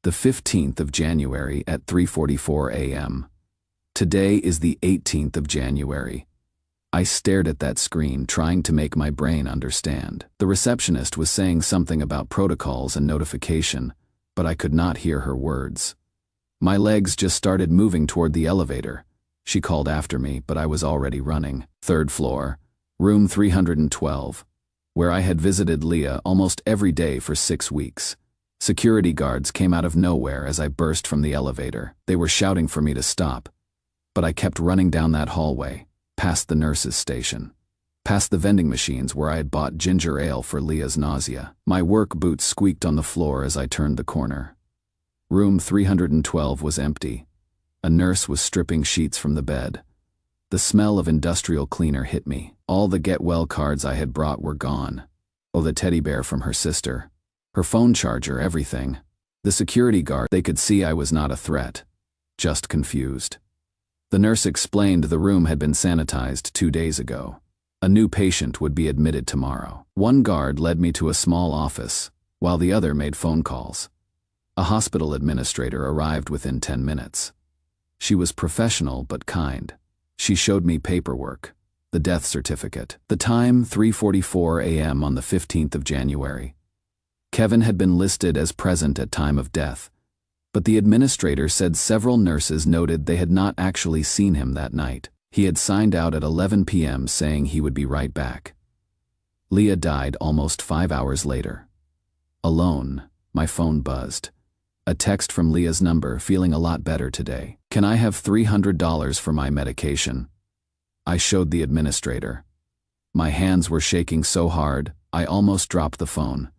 the 15th of January at 3:44 a.m. Today is the 18th of January. I stared at that screen, trying to make my brain understand. The receptionist was saying something about protocols and notification, but I could not hear her words. My legs just started moving toward the elevator. She called after me, but I was already running. 3rd floor, room 312, where I had visited Leah almost every day for 6 weeks. Security guards came out of nowhere as I burst from the elevator. They were shouting for me to stop, but I kept running down that hallway, past the nurse's station, past the vending machines where I had bought ginger ale for Leah's nausea. My work boots squeaked on the floor as I turned the corner. Room 312 was empty. A nurse was stripping sheets from the bed. The smell of industrial cleaner hit me. All the get well cards I had brought were gone. Oh, the teddy bear from her sister. Her phone charger, everything. The security guard, they could see I was not a threat, just confused. The nurse explained the room had been sanitized 2 days ago. A new patient would be admitted tomorrow. One guard led me to a small office, while the other made phone calls. A hospital administrator arrived within 10 minutes. She was professional but kind. She showed me paperwork, the death certificate. The time, 3:44 a.m. on the 15th of January. Kevin had been listed as present at time of death, but the administrator said several nurses noted they had not actually seen him that night. He had signed out at 11 p.m. saying he would be right back. Leah died almost 5 hours later. Alone, my phone buzzed. A text from Leah's number, feeling a lot better today. Can I have $300 for my medication? I showed the administrator. My hands were shaking so hard, I almost dropped the phone.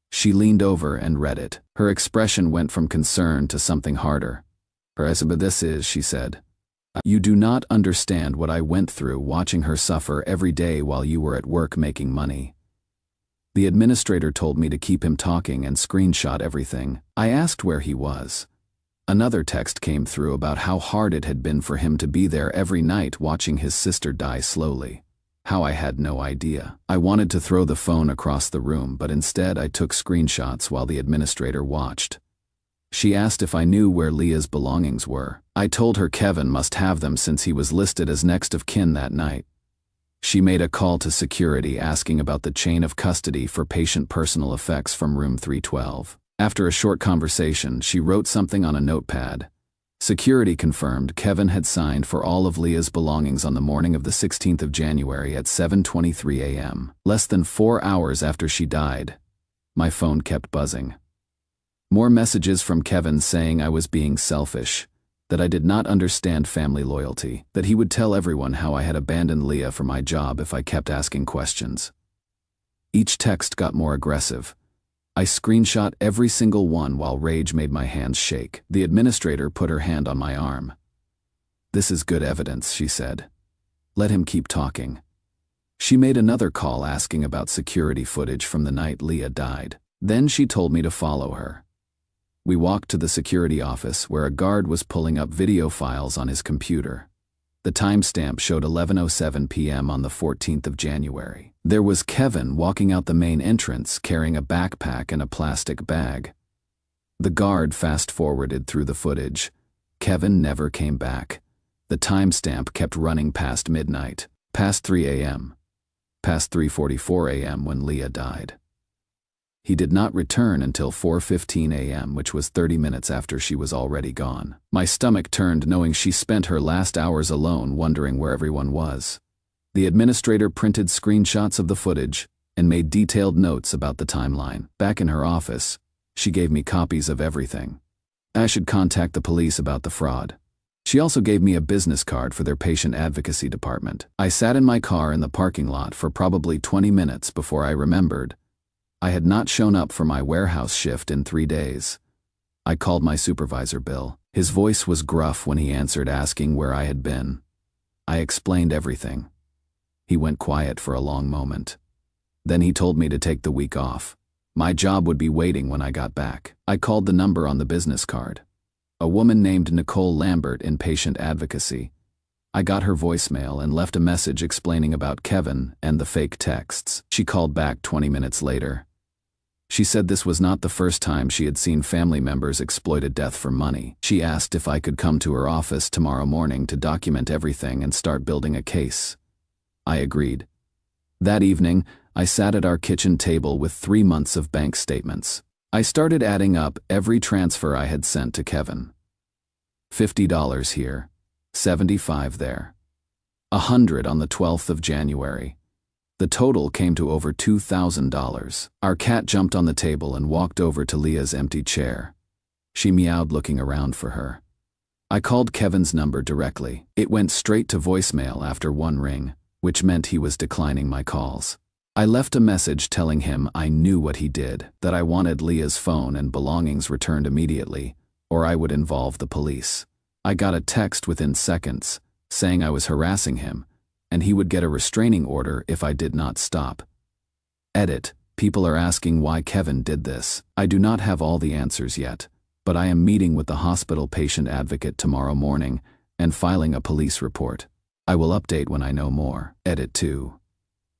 She leaned over and read it. Her expression went from concern to something harder. But this is, she said. You do not understand what I went through watching her suffer every day while you were at work making money. The administrator told me to keep him talking and screenshot everything. I asked where he was. Another text came through about how hard it had been for him to be there every night watching his sister die slowly. How I had no idea. I wanted to throw the phone across the room, but instead I took screenshots while the administrator watched. She asked if I knew where Leah's belongings were. I told her Kevin must have them since he was listed as next of kin that night. She made a call to security asking about the chain of custody for patient personal effects from room 312. After a short conversation, she wrote something on a notepad. Security confirmed Kevin had signed for all of Leah's belongings on the morning of the 16th of January at 7:23 a.m. Less than 4 hours after she died, my phone kept buzzing. More messages from Kevin saying I was being selfish, that I did not understand family loyalty, that he would tell everyone how I had abandoned Leah for my job if I kept asking questions. Each text got more aggressive. I screenshot every single one while rage made my hands shake. The administrator put her hand on my arm. This is good evidence, she said. Let him keep talking. She made another call asking about security footage from the night Leah died. Then she told me to follow her. We walked to the security office where a guard was pulling up video files on his computer. The timestamp showed 11:07 p.m. on the 14th of January. There was Kevin walking out the main entrance carrying a backpack and a plastic bag. The guard fast-forwarded through the footage. Kevin never came back. The timestamp kept running past midnight, past 3 a.m., past 3:44 a.m. when Leah died. He did not return until 4:15 a.m., which was 30 minutes after she was already gone. My stomach turned knowing she spent her last hours alone wondering where everyone was. The administrator printed screenshots of the footage and made detailed notes about the timeline. Back in her office, she gave me copies of everything. I should contact the police about the fraud. She also gave me a business card for their patient advocacy department. I sat in my car in the parking lot for probably 20 minutes before I remembered I had not shown up for my warehouse shift in 3 days. I called my supervisor, Bill. His voice was gruff when he answered asking where I had been. I explained everything. He went quiet for a long moment. Then he told me to take the week off. My job would be waiting when I got back. I called the number on the business card. A woman named Nicole Lambert in patient advocacy. I got her voicemail and left a message explaining about Kevin and the fake texts. She called back 20 minutes later. She said this was not the first time she had seen family members exploited death for money. She asked if I could come to her office tomorrow morning to document everything and start building a case. I agreed. That evening, I sat at our kitchen table with 3 months of bank statements. I started adding up every transfer I had sent to Kevin. $50 here, $75 there. $100 on the 12th of January. The total came to over $2,000. Our cat jumped on the table and walked over to Leah's empty chair. She meowed, looking around for her. I called Kevin's number directly. It went straight to voicemail after 1 ring, which meant he was declining my calls. I left a message telling him I knew what he did, that I wanted Leah's phone and belongings returned immediately, or I would involve the police. I got a text within seconds, saying I was harassing him, and he would get a restraining order if I did not stop. Edit: people are asking why Kevin did this. I do not have all the answers yet, but I am meeting with the hospital patient advocate tomorrow morning and filing a police report. I will update when I know more. Edit 2.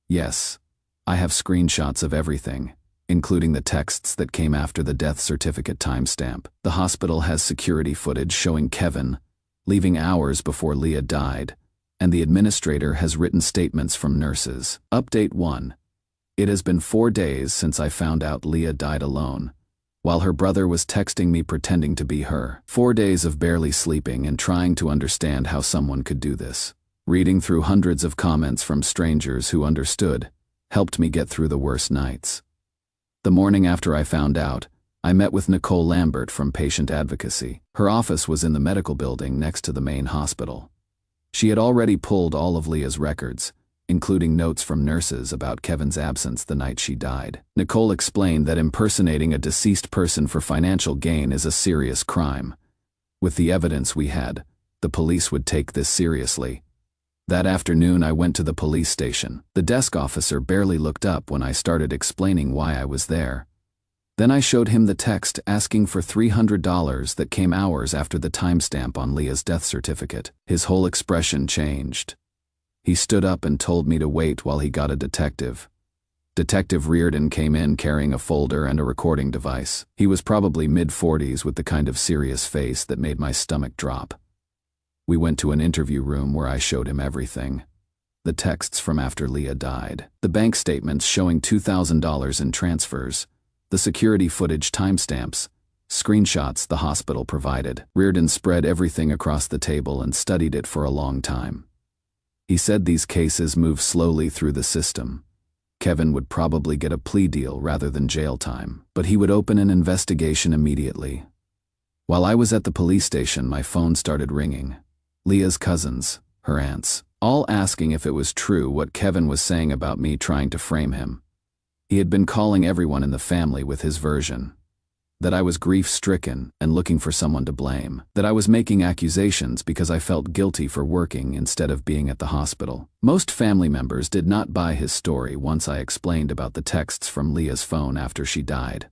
Yes, I have screenshots of everything, including the texts that came after the death certificate timestamp. The hospital has security footage showing Kevin leaving hours before Leah died, and the administrator has written statements from nurses. Update 1. It has been 4 days since I found out Leah died alone, while her brother was texting me pretending to be her. 4 days of barely sleeping and trying to understand how someone could do this. Reading through hundreds of comments from strangers who understood helped me get through the worst nights. The morning after I found out, I met with Nicole Lambert from patient advocacy. Her office was in the medical building next to the main hospital. She had already pulled all of Leah's records, including notes from nurses about Kevin's absence the night she died. Nicole explained that impersonating a deceased person for financial gain is a serious crime. With the evidence we had, the police would take this seriously. That afternoon, I went to the police station. The desk officer barely looked up when I started explaining why I was there. Then I showed him the text asking for $300 that came hours after the timestamp on Leah's death certificate. His whole expression changed. He stood up and told me to wait while he got a detective. Detective Reardon came in carrying a folder and a recording device. He was probably mid-40s with the kind of serious face that made my stomach drop. We went to an interview room where I showed him everything. The texts from after Leah died, the bank statements showing $2,000 in transfers, the security footage timestamps, screenshots the hospital provided. Reardon spread everything across the table and studied it for a long time. He said these cases move slowly through the system. Kevin would probably get a plea deal rather than jail time, but he would open an investigation immediately. While I was at the police station, my phone started ringing. Leah's cousins, her aunts, all asking if it was true what Kevin was saying about me trying to frame him. He had been calling everyone in the family with his version. That I was grief-stricken and looking for someone to blame. That I was making accusations because I felt guilty for working instead of being at the hospital. Most family members did not buy his story once I explained about the texts from Leah's phone after she died.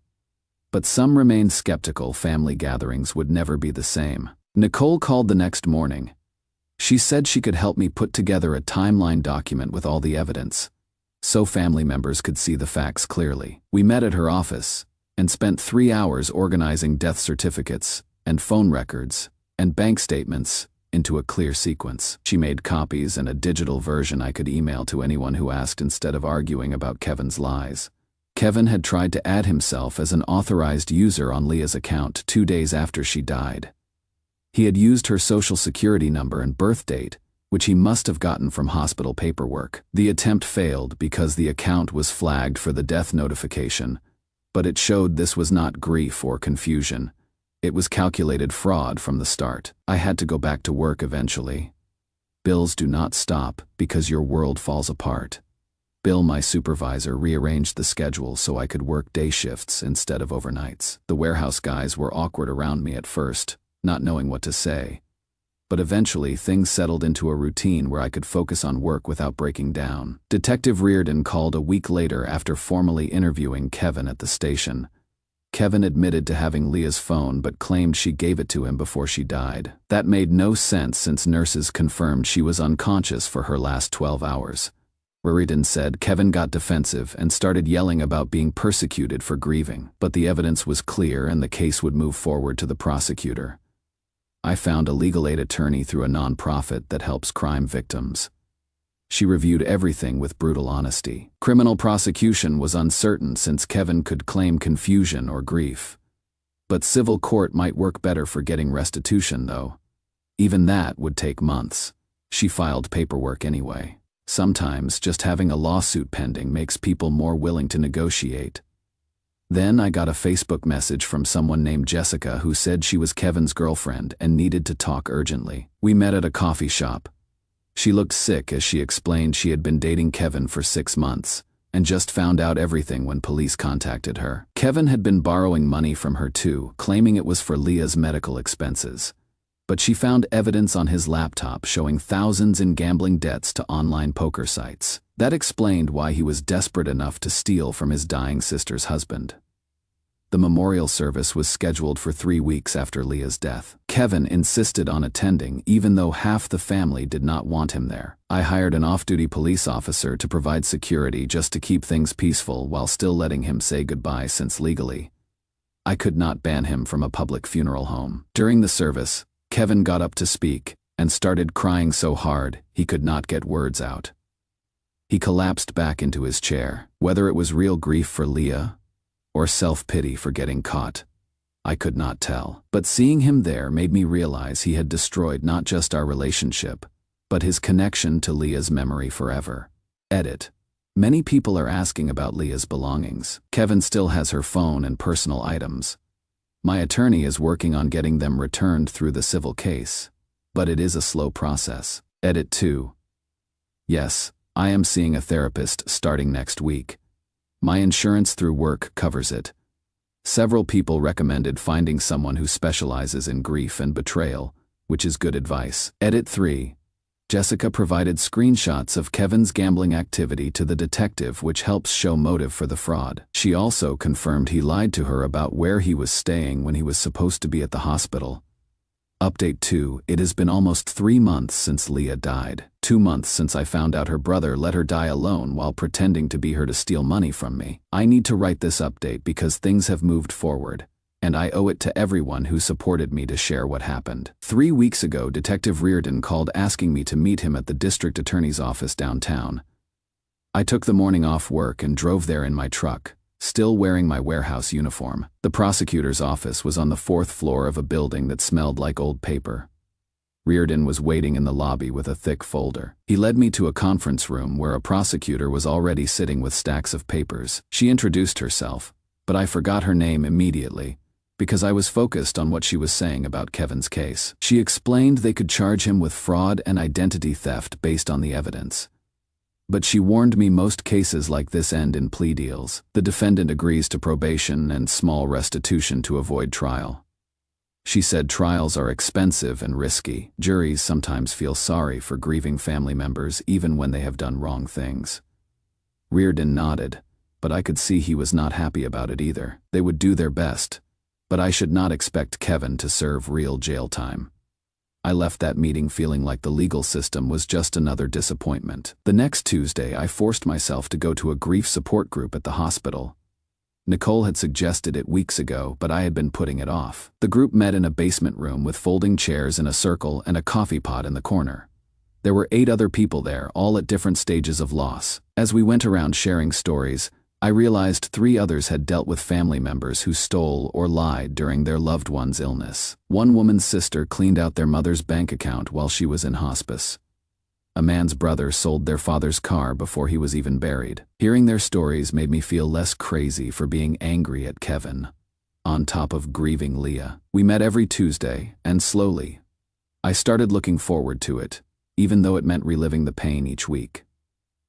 But some remained skeptical. Family gatherings would never be the same. Nicole called the next morning. She said she could help me put together a timeline document with all the evidence, so family members could see the facts clearly. We met at her office and spent 3 hours organizing death certificates and phone records and bank statements into a clear sequence. She made copies and a digital version I could email to anyone who asked instead of arguing about Kevin's lies. Kevin had tried to add himself as an authorized user on Leah's account 2 days after she died. He had used her social security number and birth date, which he must have gotten from hospital paperwork. The attempt failed because the account was flagged for the death notification, but it showed this was not grief or confusion. It was calculated fraud from the start. I had to go back to work eventually. Bills do not stop because your world falls apart. Bill, my supervisor, rearranged the schedule so I could work day shifts instead of overnights. The warehouse guys were awkward around me at first, not knowing what to say. But eventually things settled into a routine where I could focus on work without breaking down. Detective Reardon called a week later after formally interviewing Kevin at the station. Kevin admitted to having Leah's phone but claimed she gave it to him before she died. That made no sense since nurses confirmed she was unconscious for her last 12 hours. Riordan said Kevin got defensive and started yelling about being persecuted for grieving, but the evidence was clear and the case would move forward to the prosecutor. I found a legal aid attorney through a nonprofit that helps crime victims. She reviewed everything with brutal honesty. Criminal prosecution was uncertain since Kevin could claim confusion or grief. But civil court might work better for getting restitution, though. Even that would take months. She filed paperwork anyway. Sometimes just having a lawsuit pending makes people more willing to negotiate. Then I got a Facebook message from someone named Jessica who said she was Kevin's girlfriend and needed to talk urgently. We met at a coffee shop. She looked sick as she explained she had been dating Kevin for 6 months and just found out everything when police contacted her. Kevin had been borrowing money from her too, claiming it was for Leah's medical expenses. But she found evidence on his laptop showing thousands in gambling debts to online poker sites. That explained why he was desperate enough to steal from his dying sister's husband. The memorial service was scheduled for 3 weeks after Leah's death. Kevin insisted on attending even though half the family did not want him there. I hired an off-duty police officer to provide security just to keep things peaceful while still letting him say goodbye since legally I could not ban him from a public funeral home. During the service, Kevin got up to speak and started crying so hard he could not get words out. He collapsed back into his chair. Whether it was real grief for Leah or self-pity for getting caught, I could not tell. But seeing him there made me realize he had destroyed not just our relationship, but his connection to Leah's memory forever. Edit. Many people are asking about Leah's belongings. Kevin still has her phone and personal items. My attorney is working on getting them returned through the civil case, but it is a slow process. Edit 2. Yes, I am seeing a therapist starting next week. My insurance through work covers it. Several people recommended finding someone who specializes in grief and betrayal, which is good advice. Edit 3. Jessica provided screenshots of Kevin's gambling activity to the detective, which helps show motive for the fraud. She also confirmed he lied to her about where he was staying when he was supposed to be at the hospital. Update 2. It has been almost 3 months since Leah died. 2 months since I found out her brother let her die alone while pretending to be her to steal money from me. I need to write this update because things have moved forward, and I owe it to everyone who supported me to share what happened. 3 weeks ago, Detective Riordan called asking me to meet him at the district attorney's office downtown. I took the morning off work and drove there in my truck, still wearing my warehouse uniform. The prosecutor's office was on the 4th floor of a building that smelled like old paper. Riordan was waiting in the lobby with a thick folder. He led me to a conference room where a prosecutor was already sitting with stacks of papers. She introduced herself, but I forgot her name immediately because I was focused on what she was saying about Kevin's case. She explained they could charge him with fraud and identity theft based on the evidence. But she warned me most cases like this end in plea deals. The defendant agrees to probation and small restitution to avoid trial. She said trials are expensive and risky. Juries sometimes feel sorry for grieving family members even when they have done wrong things. Riordan nodded, but I could see he was not happy about it either. They would do their best, but I should not expect Kevin to serve real jail time. I left that meeting feeling like the legal system was just another disappointment. The next Tuesday, I forced myself to go to a grief support group at the hospital. Nicole had suggested it weeks ago, but I had been putting it off. The group met in a basement room with folding chairs in a circle and a coffee pot in the corner. There were 8 other people there, all at different stages of loss. As we went around sharing stories, I realized 3 others had dealt with family members who stole or lied during their loved one's illness. One woman's sister cleaned out their mother's bank account while she was in hospice. A man's brother sold their father's car before he was even buried. Hearing their stories made me feel less crazy for being angry at Kevin, on top of grieving Leah. We met every Tuesday, and slowly, I started looking forward to it, even though it meant reliving the pain each week.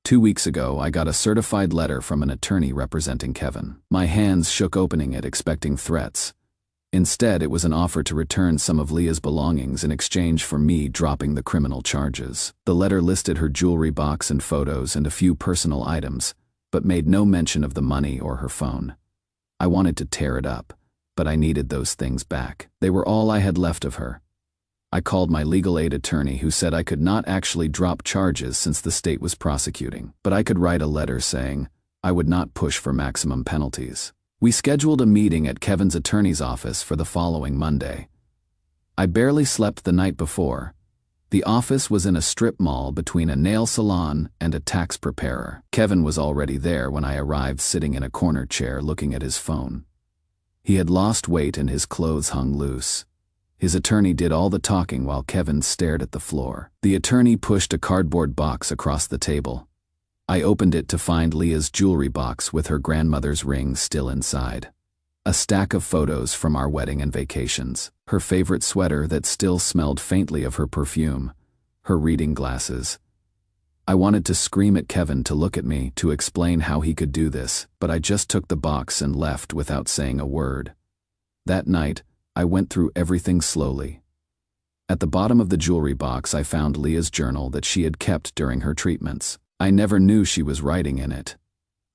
2 weeks ago, I got a certified letter from an attorney representing Kevin. My hands shook opening it, expecting threats. Instead, it was an offer to return some of Leah's belongings in exchange for me dropping the criminal charges. The letter listed her jewelry box and photos and a few personal items, but made no mention of the money or her phone. I wanted to tear it up, but I needed those things back. They were all I had left of her. I called my legal aid attorney, who said I could not actually drop charges since the state was prosecuting, but I could write a letter saying I would not push for maximum penalties. We scheduled a meeting at Kevin's attorney's office for the following Monday. I barely slept the night before. The office was in a strip mall between a nail salon and a tax preparer. Kevin was already there when I arrived, sitting in a corner chair looking at his phone. He had lost weight and his clothes hung loose. His attorney did all the talking while Kevin stared at the floor. The attorney pushed a cardboard box across the table. I opened it to find Leah's jewelry box with her grandmother's ring still inside. A stack of photos from our wedding and vacations. Her favorite sweater that still smelled faintly of her perfume. Her reading glasses. I wanted to scream at Kevin to look at me, to explain how he could do this, but I just took the box and left without saying a word. That night, I went through everything slowly. At the bottom of the jewelry box I found Leah's journal that she had kept during her treatments. I never knew she was writing in it.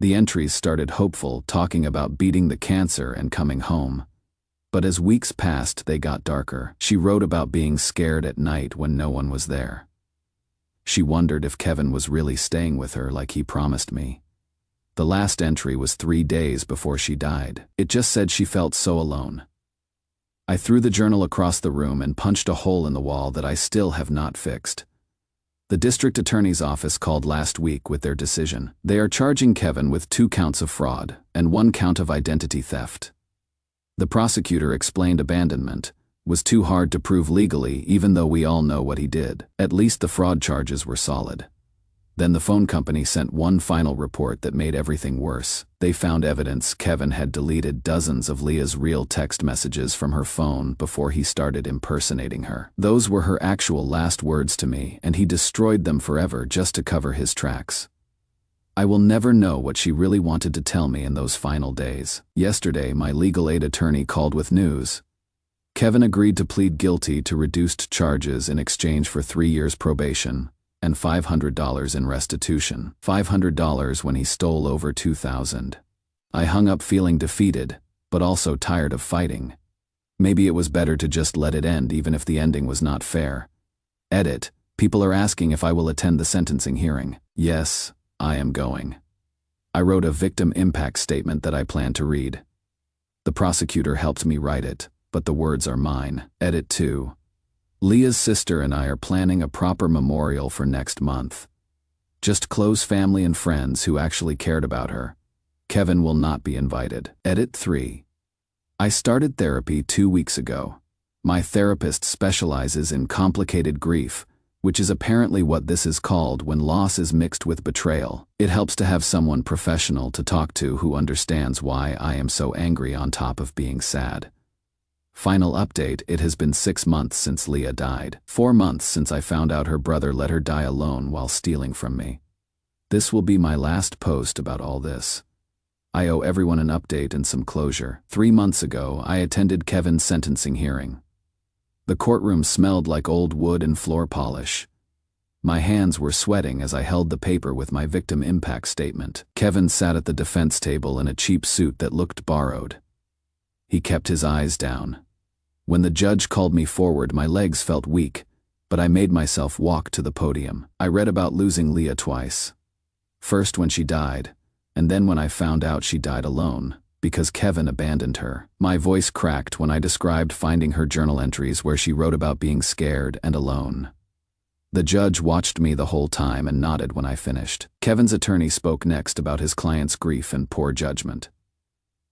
The entries started hopeful, talking about beating the cancer and coming home. But as weeks passed, they got darker. She wrote about being scared at night when no one was there. She wondered if Kevin was really staying with her like he promised me. The last entry was 3 days before she died. It just said she felt so alone. I threw the journal across the room and punched a hole in the wall that I still have not fixed. The district attorney's office called last week with their decision. They are charging Kevin with 2 counts of fraud and 1 count of identity theft. The prosecutor explained abandonment was too hard to prove legally, even though we all know what he did. At least the fraud charges were solid. Then the phone company sent one final report that made everything worse. They found evidence Kevin had deleted dozens of Leah's real text messages from her phone before he started impersonating her. Those were her actual last words to me, and he destroyed them forever just to cover his tracks. I will never know what she really wanted to tell me in those final days. Yesterday, my legal aid attorney called with news. Kevin agreed to plead guilty to reduced charges in exchange for 3 years probation and $500 in restitution. $500 when he stole over $2,000. I hung up feeling defeated, but also tired of fighting. Maybe it was better to just let it end, even if the ending was not fair. Edit. People are asking if I will attend the sentencing hearing. Yes, I am going. I wrote a victim impact statement that I plan to read. The prosecutor helped me write it, but the words are mine. Edit 2. Leah's sister and I are planning a proper memorial for next month. Just close family and friends who actually cared about her. Kevin will not be invited. Edit 3. I started therapy 2 weeks ago. My therapist specializes in complicated grief, which is apparently what this is called when loss is mixed with betrayal. It helps to have someone professional to talk to who understands why I am so angry on top of being sad. Final update: it has been 6 months since Leah died. 4 months since I found out her brother let her die alone while stealing from me. This will be my last post about all this. I owe everyone an update and some closure. 3 months ago, I attended Kevin's sentencing hearing. The courtroom smelled like old wood and floor polish. My hands were sweating as I held the paper with my victim impact statement. Kevin sat at the defense table in a cheap suit that looked borrowed. He kept his eyes down. When the judge called me forward, my legs felt weak, but I made myself walk to the podium. I read about losing Leah twice. First when she died, and then when I found out she died alone, because Kevin abandoned her. My voice cracked when I described finding her journal entries where she wrote about being scared and alone. The judge watched me the whole time and nodded when I finished. Kevin's attorney spoke next about his client's grief and poor judgment.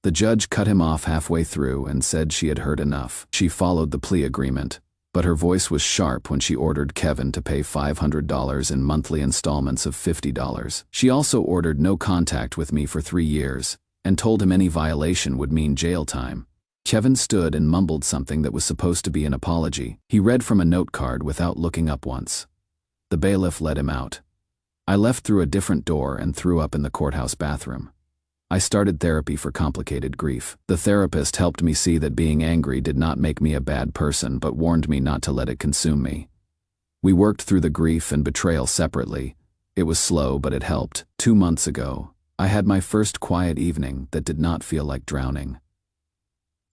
The judge cut him off halfway through and said she had heard enough. She followed the plea agreement, but her voice was sharp when she ordered Kevin to pay $500 in monthly installments of $50. She also ordered no contact with me for 3 years, and told him any violation would mean jail time. Kevin stood and mumbled something that was supposed to be an apology. He read from a note card without looking up once. The bailiff let him out. I left through a different door and threw up in the courthouse bathroom. I started therapy for complicated grief. The therapist helped me see that being angry did not make me a bad person, but warned me not to let it consume me. We worked through the grief and betrayal separately. It was slow, but it helped. 2 months ago, I had my first quiet evening that did not feel like drowning.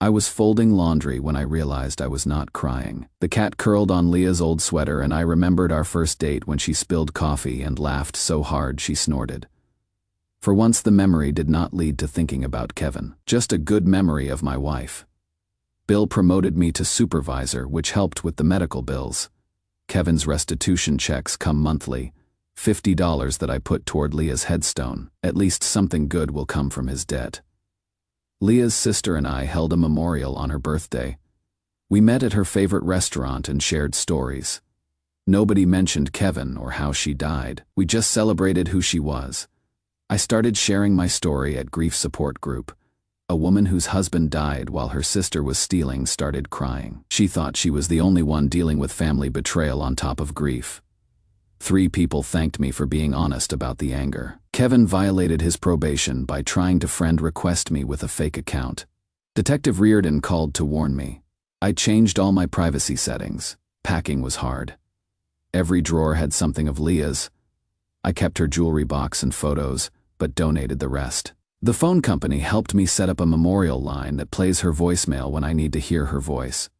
I was folding laundry when I realized I was not crying. The cat curled on Leah's old sweater, and I remembered our first date when she spilled coffee and laughed so hard she snorted. For once, the memory did not lead to thinking about Kevin, just a good memory of my wife. Bill promoted me to supervisor, which helped with the medical bills. Kevin's restitution checks come monthly, $50 that I put toward Leah's headstone. At least something good will come from his debt. Leah's sister and I held a memorial on her birthday. We met at her favorite restaurant and shared stories. Nobody mentioned Kevin or how she died. We just celebrated who she was. I started sharing my story at grief support group. A woman whose husband died while her sister was stealing started crying. She thought she was the only one dealing with family betrayal on top of grief. 3 people thanked me for being honest about the anger. Kevin violated his probation by trying to friend request me with a fake account. Detective Reardon called to warn me. I changed all my privacy settings. Packing was hard. Every drawer had something of Leah's. I kept her jewelry box and photos, but donated the rest. The phone company helped me set up a memorial line that plays her voicemail when I need to hear her voice.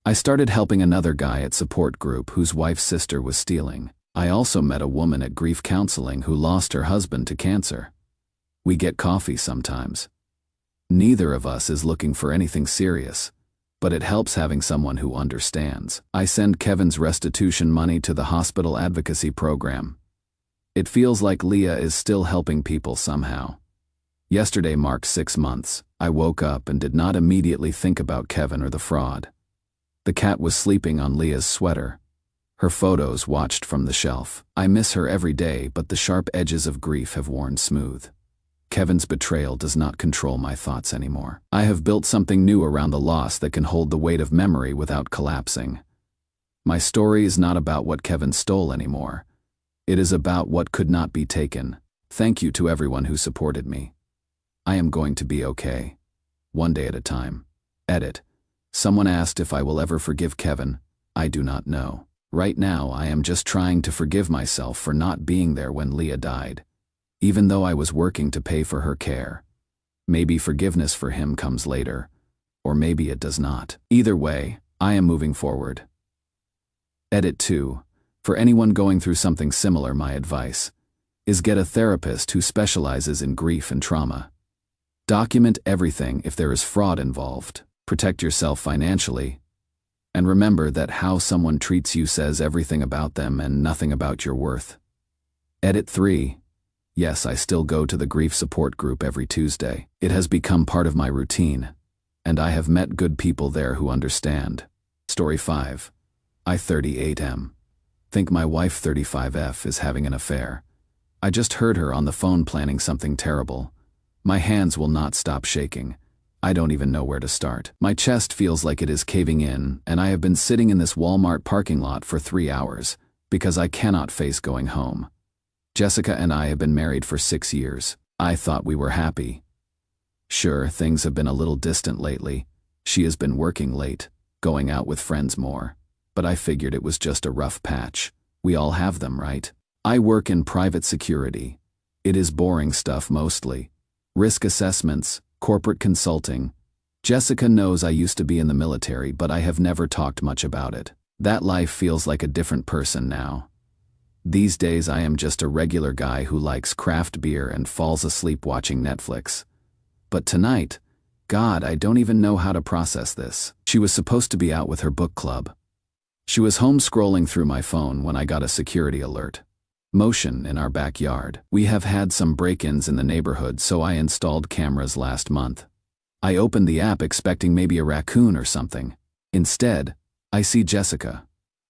I started helping another guy at support group whose wife's sister was stealing. I also met a woman at grief counseling who lost her husband to cancer. We get coffee sometimes. Neither of us is looking for anything serious, but it helps having someone who understands. I send Kevin's restitution money to the hospital advocacy program. It feels like Leah is still helping people somehow. Yesterday marked 6 months. I woke up and did not immediately think about Kevin or the fraud. The cat was sleeping on Leah's sweater. Her photos watched from the shelf. I miss her every day, but the sharp edges of grief have worn smooth. Kevin's betrayal does not control my thoughts anymore. I have built something new around the loss that can hold the weight of memory without collapsing. My story is not about what Kevin stole anymore. It is about what could not be taken. Thank you to everyone who supported me. I am going to be okay. One day at a time. Edit. Someone asked if I will ever forgive Kevin. I do not know. Right now, I am just trying to forgive myself for not being there when Leah died, even though I was working to pay for her care. Maybe forgiveness for him comes later, or maybe it does not. Either way, I am moving forward. Edit 2. For anyone going through something similar, my advice is get a therapist who specializes in grief and trauma. Document everything if there is fraud involved. Protect yourself financially. And remember that how someone treats you says everything about them and nothing about your worth. Edit 3. Yes, I still go to the grief support group every Tuesday. It has become part of my routine, and I have met good people there who understand. Story 5. I 38M. Think my wife 35F is having an affair. I just heard her on the phone planning something terrible. My hands will not stop shaking. I don't even know where to start. My chest feels like it is caving in, and I have been sitting in this Walmart parking lot for 3 hours because I cannot face going home. Jessica and I have been married for 6 years. I thought we were happy. Sure, things have been a little distant lately. She has been working late, going out with friends more. But I figured it was just a rough patch. We all have them, right? I work in private security. It is boring stuff mostly. Risk assessments, corporate consulting. Jessica knows I used to be in the military, but I have never talked much about it. That life feels like a different person now. These days I am just a regular guy who likes craft beer and falls asleep watching Netflix. But tonight, God, I don't even know how to process this. She was supposed to be out with her book club. She was home scrolling through my phone when I got a security alert. Motion in our backyard. We have had some break-ins in the neighborhood, so I installed cameras last month. I opened the app expecting maybe a raccoon or something. Instead, I see Jessica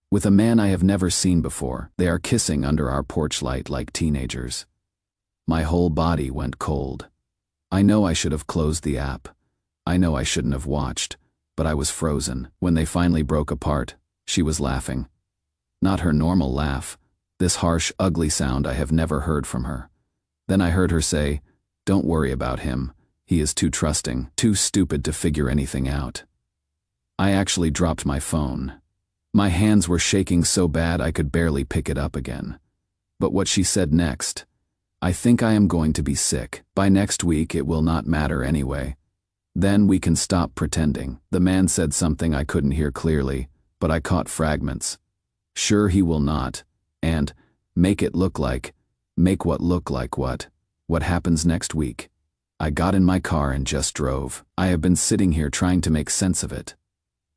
with a man I have never seen before. They are kissing under our porch light like teenagers. My whole body went cold. I know I should have closed the app. I know I shouldn't have watched, but I was frozen. When they finally broke apart, she was laughing. Not her normal laugh. This harsh, ugly sound I have never heard from her. Then I heard her say, "Don't worry about him. He is too trusting, too stupid to figure anything out." I actually dropped my phone. My hands were shaking so bad I could barely pick it up again. But what she said next, "I think I am going to be sick. By next week it will not matter anyway. Then we can stop pretending. The man said something I couldn't hear clearly, but I caught fragments. Sure, he will not. And make what look like what? What happens next week? I got in my car and just drove. I have been sitting here trying to make sense of it.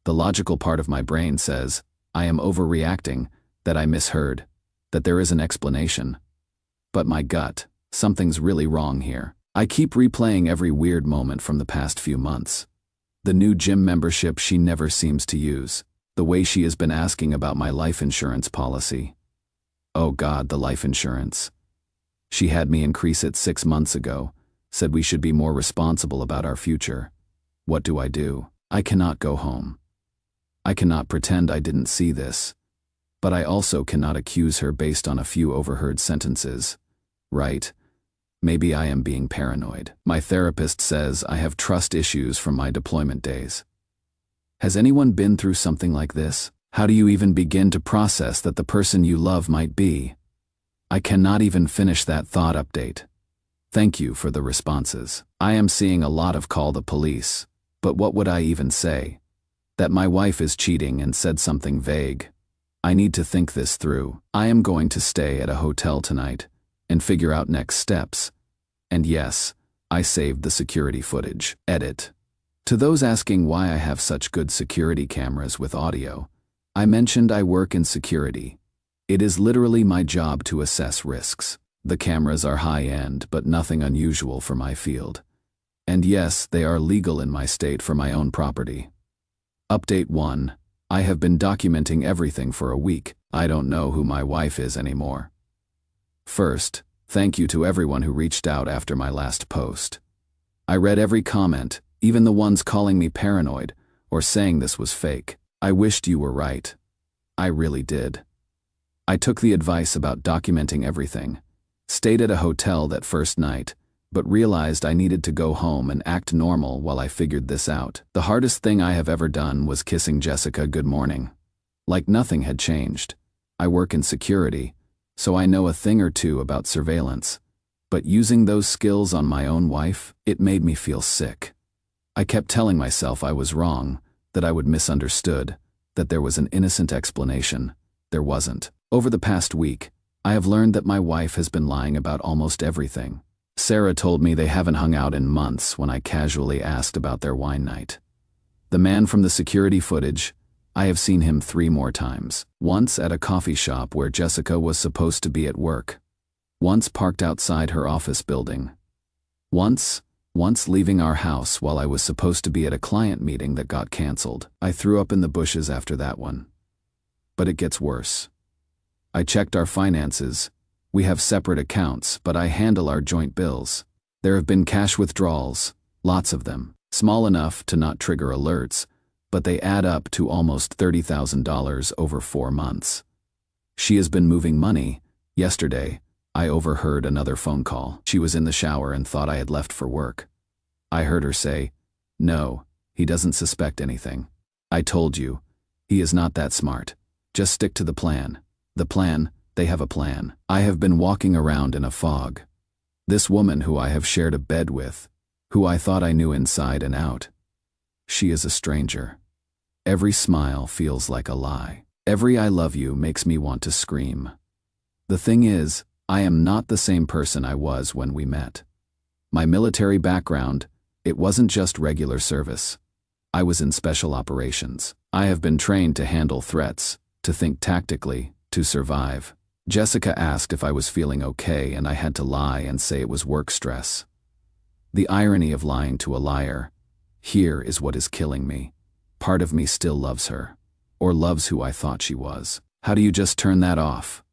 The logical part of my brain says, I am overreacting, that I misheard, that there is an explanation. But my gut, something's really wrong here. I keep replaying every weird moment from the past few months. The new gym membership she never seems to use. The way she has been asking about my life insurance policy. Oh God, the life insurance. She had me increase it 6 months ago, said we should be more responsible about our future. What do? I cannot go home. I cannot pretend I didn't see this. But I also cannot accuse her based on a few overheard sentences. Right? Maybe I am being paranoid. My therapist says I have trust issues from my deployment days. Has anyone been through something like this? How do you even begin to process that the person you love might be? I cannot even finish that thought update. Thank you for the responses. I am seeing a lot of call the police, but what would I even say? That my wife is cheating and said something vague. I need to think this through. I am going to stay at a hotel tonight and figure out next steps. And yes, I saved the security footage. Edit. To those asking why I have such good security cameras with audio, I mentioned I work in security. It is literally my job to assess risks. The cameras are high-end, but nothing unusual for my field. And yes, they are legal in my state for my own property. Update 1. I have been documenting everything for a week. I don't know who my wife is anymore. First, thank you to everyone who reached out after my last post. I read every comment, even the ones calling me paranoid or saying this was fake. I wished you were right. I really did. I took the advice about documenting everything, stayed at a hotel that first night, but realized I needed to go home and act normal while I figured this out. The hardest thing I have ever done was kissing Jessica good morning. Like nothing had changed. I work in security, so I know a thing or two about surveillance. But using those skills on my own wife, it made me feel sick. I kept telling myself I was wrong, that I would misunderstood, that there was an innocent explanation. There wasn't. Over the past week, I have learned that my wife has been lying about almost everything. Sarah told me they haven't hung out in months when I casually asked about their wine night. The man from the security footage, I have seen him 3 more times. Once at a coffee shop where Jessica was supposed to be at work. Once parked outside her office building. Once leaving our house while I was supposed to be at a client meeting that got canceled. I threw up in the bushes after that one. But it gets worse. I checked our finances. We have separate accounts, but I handle our joint bills. There have been cash withdrawals, lots of them, small enough to not trigger alerts, but they add up to almost $30,000 over 4 months. She has been moving money. Yesterday, I overheard another phone call. She was in the shower and thought I had left for work. I heard her say, "No, he doesn't suspect anything. I told you, he is not that smart. Just stick to the plan." The plan, they have a plan. I have been walking around in a fog. This woman who I have shared a bed with, who I thought I knew inside and out. She is a stranger. Every smile feels like a lie. Every "I love you" makes me want to scream. The thing is, I am not the same person I was when we met. My military background, it wasn't just regular service. I was in special operations. I have been trained to handle threats, to think tactically, to survive. Jessica asked if I was feeling okay and I had to lie and say it was work stress. The irony of lying to a liar. Here is what is killing me. Part of me still loves her, or loves who I thought she was. How do you just turn that off?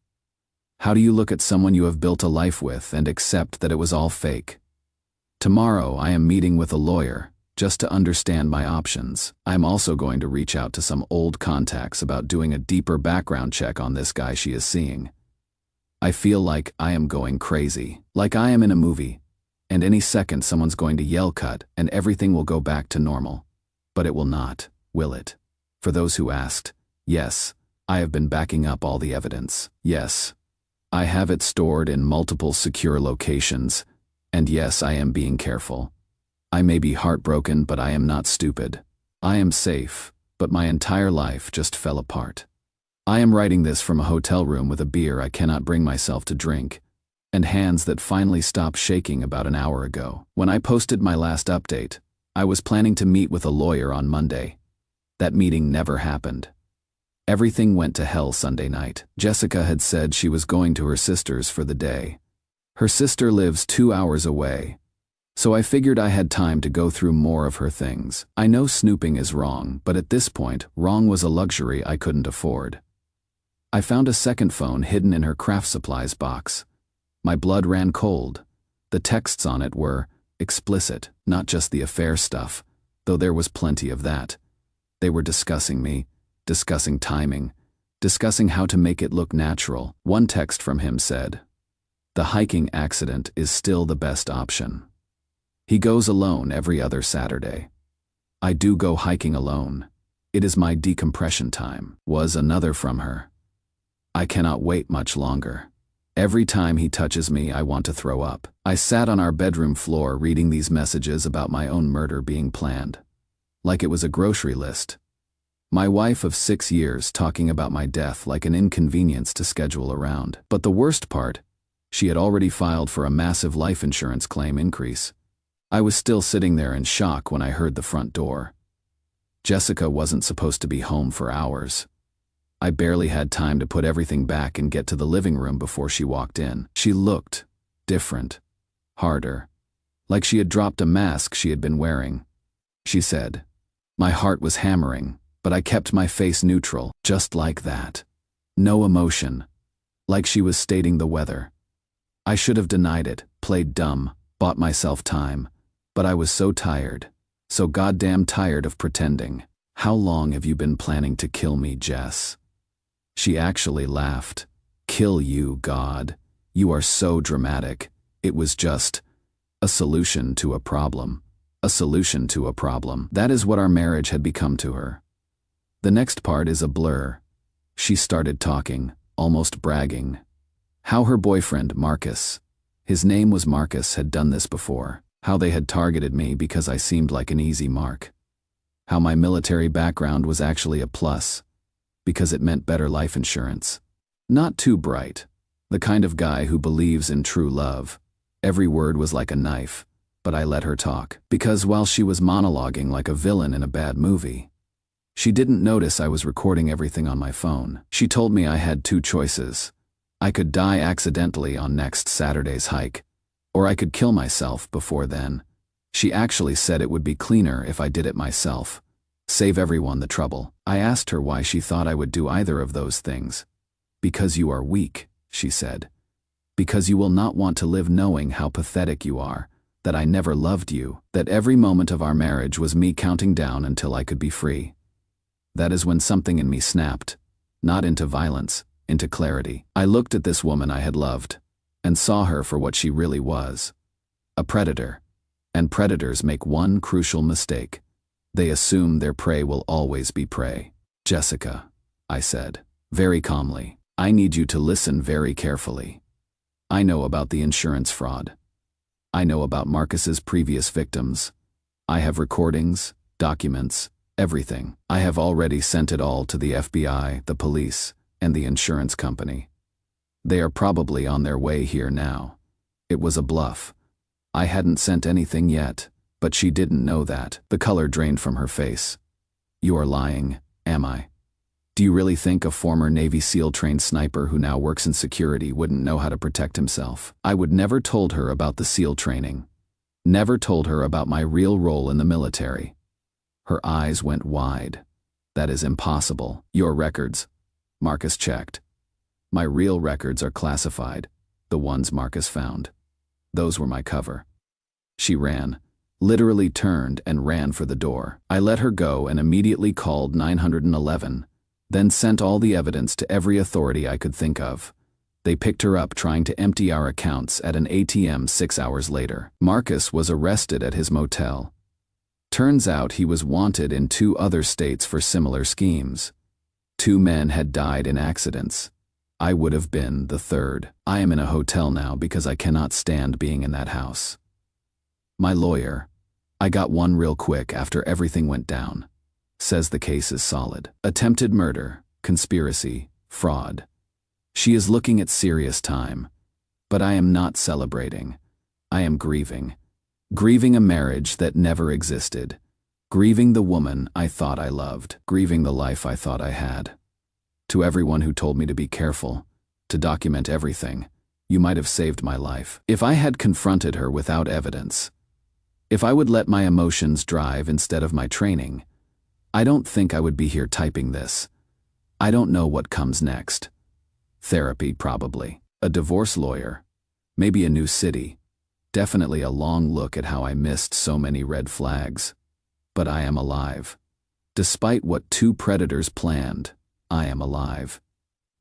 How do you look at someone you have built a life with and accept that it was all fake? Tomorrow I am meeting with a lawyer, just to understand my options. I'm also going to reach out to some old contacts about doing a deeper background check on this guy she is seeing. I feel like I am going crazy, like I am in a movie, and any second someone's going to yell cut and everything will go back to normal. But it will not, will it? For those who asked, yes, I have been backing up all the evidence. Yes, I have it stored in multiple secure locations, and yes, I am being careful. I may be heartbroken, but I am not stupid. I am safe, but my entire life just fell apart. I am writing this from a hotel room with a beer I cannot bring myself to drink, and hands that finally stopped shaking about an hour ago. When I posted my last update, I was planning to meet with a lawyer on Monday. That meeting never happened. Everything went to hell Sunday night. Jessica had said she was going to her sister's for the day. Her sister lives 2 hours away, so I figured I had time to go through more of her things. I know snooping is wrong, but at this point, wrong was a luxury I couldn't afford. I found a second phone hidden in her craft supplies box. My blood ran cold. The texts on it were explicit, not just the affair stuff, though there was plenty of that. They were discussing me, discussing timing, discussing how to make it look natural. One text from him said, "The hiking accident is still the best option. He goes alone every other Saturday. I do go hiking alone. It is my decompression time," was another from her. "I cannot wait much longer. Every time he touches me, I want to throw up." I sat on our bedroom floor reading these messages about my own murder being planned. Like it was a grocery list. My wife of 6 years talking about my death like an inconvenience to schedule around. But the worst part, she had already filed for a massive life insurance claim increase. I was still sitting there in shock when I heard the front door. Jessica wasn't supposed to be home for hours. I barely had time to put everything back and get to the living room before she walked in. She looked different, harder, like she had dropped a mask she had been wearing. She said, "My heart was hammering, but I kept my face neutral," just like that. No emotion, like she was stating the weather. I should have denied it, played dumb, bought myself time, but I was so tired, so goddamn tired of pretending. "How long have you been planning to kill me, Jess?" She actually laughed. "Kill you, God. You are so dramatic. It was just a solution to a problem. A solution to a problem." That is what our marriage had become to her. The next part is a blur. She started talking, almost bragging. How her boyfriend, Marcus, his name was Marcus, had done this before. How they had targeted me because I seemed like an easy mark. How my military background was actually a plus, because it meant better life insurance. Not too bright, the kind of guy who believes in true love. Every word was like a knife, but I let her talk. Because while she was monologuing like a villain in a bad movie, she didn't notice I was recording everything on my phone. She told me I had 2 choices. I could die accidentally on next Saturday's hike, or I could kill myself before then. She actually said it would be cleaner if I did it myself. Save everyone the trouble. I asked her why she thought I would do either of those things. "Because you are weak," she said. "Because you will not want to live knowing how pathetic you are, that I never loved you, that every moment of our marriage was me counting down until I could be free." That is when something in me snapped, not into violence, into clarity. I looked at this woman I had loved, and saw her for what she really was. A predator. And predators make one crucial mistake. They assume their prey will always be prey. "Jessica," I said, very calmly, "I need you to listen very carefully. I know about the insurance fraud. I know about Marcus's previous victims. I have recordings, documents, everything. I have already sent it all to the FBI, the police, and the insurance company. They are probably on their way here now. It was a bluff. I hadn't sent anything yet, but she didn't know that." The color drained from her face. "You are lying, am I? Do you really think a former Navy SEAL-trained sniper who now works in security wouldn't know how to protect himself?" I would never told her about the SEAL training. Never told her about my real role in the military. Her eyes went wide. "That is impossible. Your records." Marcus checked. "My real records are classified, the ones Marcus found. Those were my cover." She ran, literally turned and ran for the door. I let her go and immediately called 911, then sent all the evidence to every authority I could think of. They picked her up trying to empty our accounts at an ATM 6 hours later. Marcus was arrested at his motel. Turns out he was wanted in 2 other states for similar schemes. 2 men had died in accidents. I would have been the 3rd. I am in a hotel now because I cannot stand being in that house. My lawyer, I got one real quick after everything went down. Says the case is solid. Attempted murder, conspiracy, fraud. She is looking at serious time. But I am not celebrating. I am grieving. Grieving a marriage that never existed. Grieving the woman I thought I loved. Grieving the life I thought I had. To everyone who told me to be careful, to document everything, you might have saved my life. If I had confronted her without evidence, if I would let my emotions drive instead of my training, I don't think I would be here typing this. I don't know what comes next. Therapy, probably. A divorce lawyer. Maybe a new city. Definitely a long look at how I missed so many red flags. But I am alive. Despite what two predators planned, I am alive.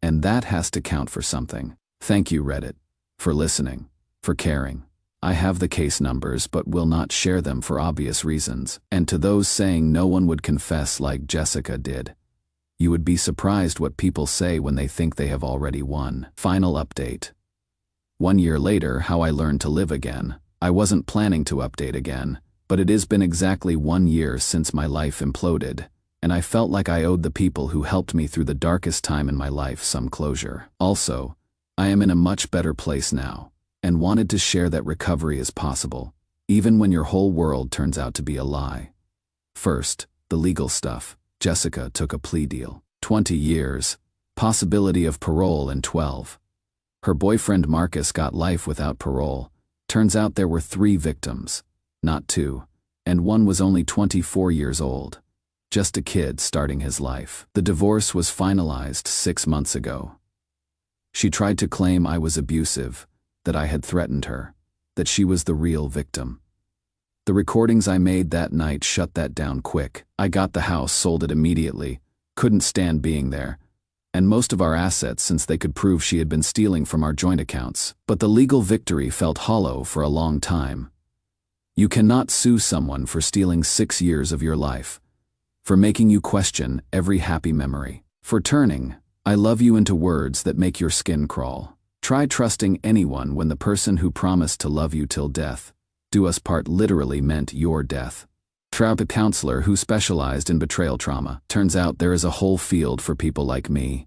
And that has to count for something. Thank you, Reddit, for listening, for caring. I have the case numbers but will not share them for obvious reasons. And to those saying no one would confess like Jessica did, you would be surprised what people say when they think they have already won. Final update. 1 year later, how I learned to live again. I wasn't planning to update again, but it has been exactly 1 year since my life imploded, and I felt like I owed the people who helped me through the darkest time in my life some closure. Also, I am in a much better place now, and wanted to share that recovery is possible, even when your whole world turns out to be a lie. First, the legal stuff. Jessica took a plea deal. 20 years, possibility of parole in 12. Her boyfriend Marcus got life without parole. Turns out there were 3 victims, not 2, and one was only 24 years old. Just a kid starting his life. The divorce was finalized 6 months ago. She tried to claim I was abusive, that I had threatened her, that she was the real victim. The recordings I made that night shut that down quick. I got the house, sold it immediately, couldn't stand being there, and most of our assets since they could prove she had been stealing from our joint accounts. But the legal victory felt hollow for a long time. You cannot sue someone for stealing 6 years of your life, for making you question every happy memory, for turning "I love you" into words that make your skin crawl. Try trusting anyone when the person who promised to love you till death, do us part literally meant your death. Trapped a counselor who specialized in betrayal trauma. Turns out there is a whole field for people like me,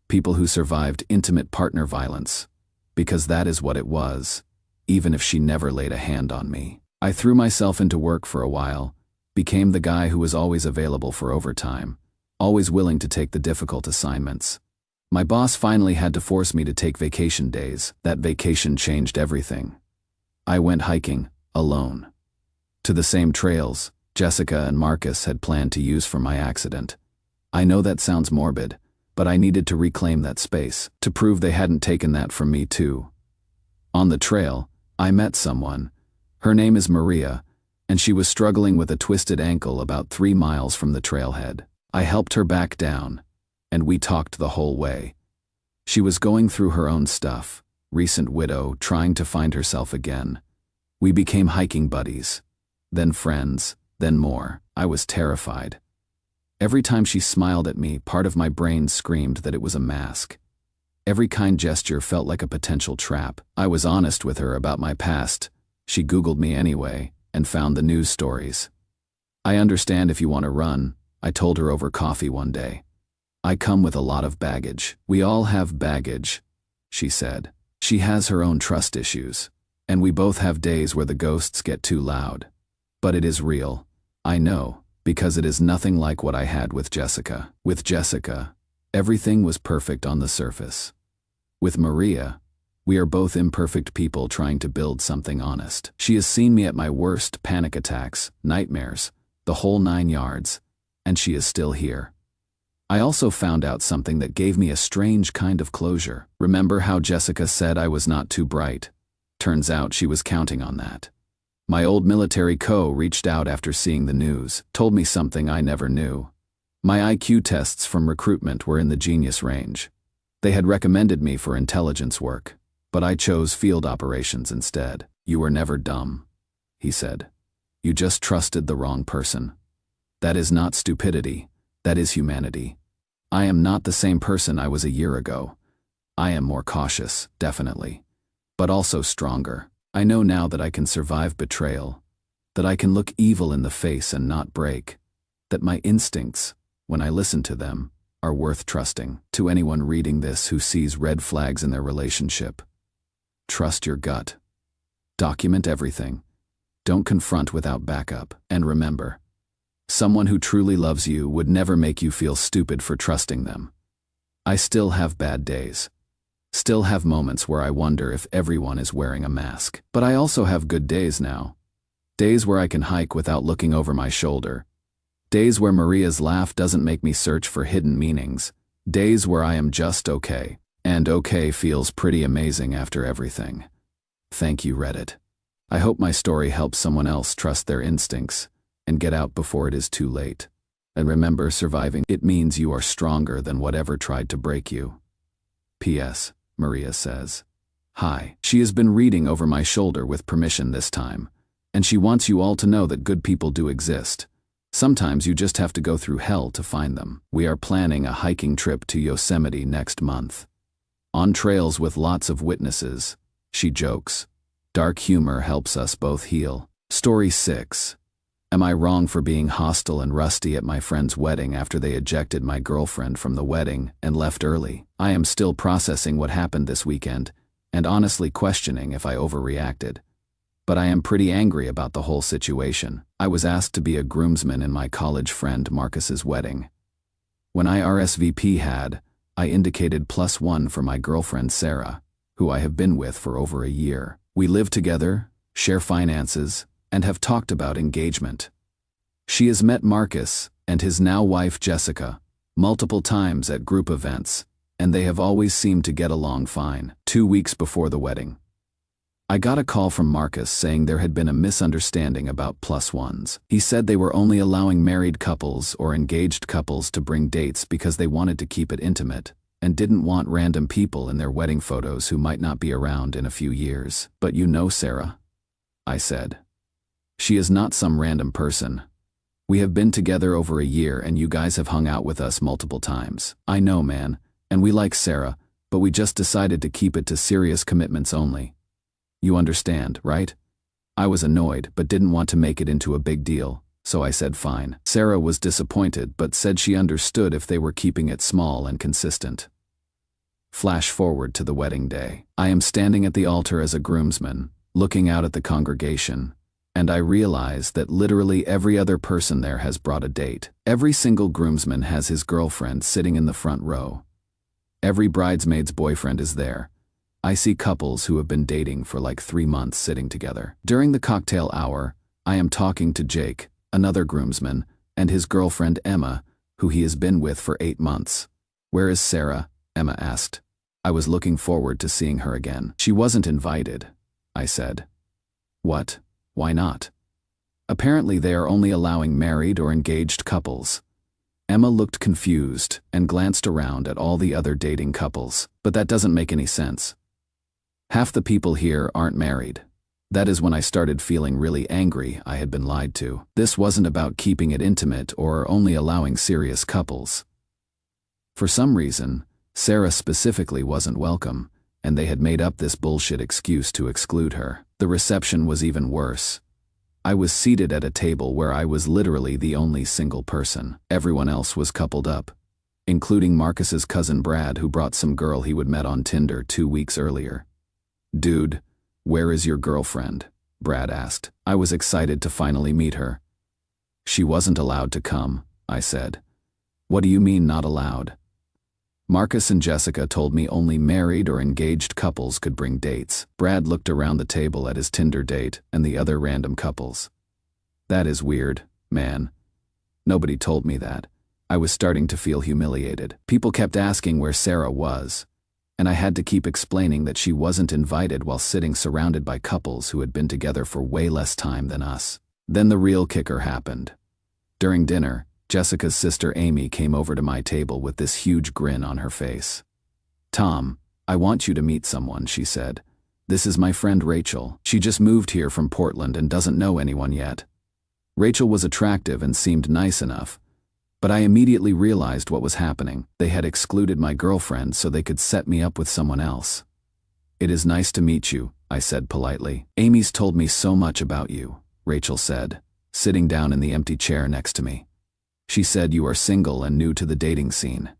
people who survived intimate partner violence, because that is what it was, even if she never laid a hand on me. I threw myself into work for a while, became the guy who was always available for overtime, always willing to take the difficult assignments. My boss finally had to force me to take vacation days. That vacation changed everything. I went hiking, alone, to the same trails Jessica and Marcus had planned to use for my accident. I know that sounds morbid, but I needed to reclaim that space, to prove they hadn't taken that from me too. On the trail, I met someone. Her name is Maria, and she was struggling with a twisted ankle about 3 miles from the trailhead. I helped her back down, and we talked the whole way. She was going through her own stuff, recent widow, trying to find herself again. We became hiking buddies, then friends, then more. I was terrified. Every time she smiled at me, part of my brain screamed that it was a mask. Every kind gesture felt like a potential trap. I was honest with her about my past. She Googled me anyway, and found the news stories. I understand if you want to run, I told her over coffee one day. I come with a lot of baggage. We all have baggage, she said. She has her own trust issues, and we both have days where the ghosts get too loud. But it is real. I know, because it is nothing like what I had with Jessica. With Jessica, everything was perfect on the surface. With Maria, we are both imperfect people trying to build something honest. She has seen me at my worst, panic attacks, nightmares, the whole 9 yards, and she is still here. I also found out something that gave me a strange kind of closure. Remember how Jessica said I was not too bright? Turns out she was counting on that. My old military reached out after seeing the news, told me something I never knew. My IQ tests from recruitment were in the genius range. They had recommended me for intelligence work, but I chose field operations instead. You were never dumb, he said. You just trusted the wrong person. That is not stupidity, that is humanity. I am not the same person I was a year ago. I am more cautious, definitely, but also stronger. I know now that I can survive betrayal, that I can look evil in the face and not break, that my instincts, when I listen to them, are worth trusting. To anyone reading this who sees red flags in their relationship, trust your gut. Document everything. Don't confront without backup. And remember, someone who truly loves you would never make you feel stupid for trusting them. I still have bad days. Still have moments where I wonder if everyone is wearing a mask. But I also have good days now. Days where I can hike without looking over my shoulder. Days where Maria's laugh doesn't make me search for hidden meanings. Days where I am just okay. And okay feels pretty amazing after everything. Thank you, Reddit. I hope my story helps someone else trust their instincts and get out before it is too late. And remember, surviving, it means you are stronger than whatever tried to break you. P.S. Maria says, "Hi." She has been reading over my shoulder with permission this time, and she wants you all to know that good people do exist. Sometimes you just have to go through hell to find them. We are planning a hiking trip to Yosemite next month. On trails with lots of witnesses, she jokes. Dark humor helps us both heal. Story 6. Am I wrong for being hostile and rusty at my friend's wedding after they ejected my girlfriend from the wedding and left early? I am still processing what happened this weekend and honestly questioning if I overreacted. But I am pretty angry about the whole situation. I was asked to be a groomsman in my college friend Marcus's wedding. When I RSVP'd, I indicated +1 for my girlfriend Sarah, who I have been with for over a year. We live together, share finances, and have talked about engagement. She has met Marcus and his now wife Jessica multiple times at group events, and they have always seemed to get along fine. 2 weeks before the wedding, I got a call from Marcus saying there had been a misunderstanding about +1s. He said they were only allowing married couples or engaged couples to bring dates because they wanted to keep it intimate and didn't want random people in their wedding photos who might not be around in a few years. But you know Sarah, I said. She is not some random person. We have been together over a year and you guys have hung out with us multiple times. I know, man, and we like Sarah, but we just decided to keep it to serious commitments only. You understand, right? I was annoyed but didn't want to make it into a big deal, so I said fine. Sarah was disappointed but said she understood if they were keeping it small and consistent. Flash forward to the wedding day. I am standing at the altar as a groomsman, looking out at the congregation, and I realize that literally every other person there has brought a date. Every single groomsman has his girlfriend sitting in the front row. Every bridesmaid's boyfriend is there. I see couples who have been dating for like 3 months sitting together. During the cocktail hour, I am talking to Jake, another groomsman, and his girlfriend Emma, who he has been with for 8 months. "Where is Sarah?" Emma asked. I was looking forward to seeing her again. "She wasn't invited," I said. "What? Why not?" "Apparently they are only allowing married or engaged couples." Emma looked confused and glanced around at all the other dating couples. "But that doesn't make any sense. Half the people here aren't married." That is when I started feeling really angry I had been lied to. This wasn't about keeping it intimate or only allowing serious couples. For some reason, Sarah specifically wasn't welcome, and they had made up this bullshit excuse to exclude her. The reception was even worse. I was seated at a table where I was literally the only single person. Everyone else was coupled up, including Marcus's cousin Brad, who brought some girl he would met on Tinder 2 weeks earlier. "Dude, where is your girlfriend?" Brad asked. I was excited to finally meet her. "She wasn't allowed to come," I said. "What do you mean not allowed?" "Marcus and Jessica told me only married or engaged couples could bring dates." Brad looked around the table at his Tinder date and the other random couples. "That is weird, man. Nobody told me that." I was starting to feel humiliated. People kept asking where Sarah was, and I had to keep explaining that she wasn't invited while sitting surrounded by couples who had been together for way less time than us. Then the real kicker happened. During dinner, Jessica's sister Amy came over to my table with this huge grin on her face. "Tom, I want you to meet someone," she said. "This is my friend Rachel. She just moved here from Portland and doesn't know anyone yet." Rachel was attractive and seemed nice enough, but I immediately realized what was happening. They had excluded my girlfriend so they could set me up with someone else. "It is nice to meet you," I said politely. "Amy's told me so much about you. Rachel said, sitting down in the empty chair next to me. She said you are single and new to the dating scene.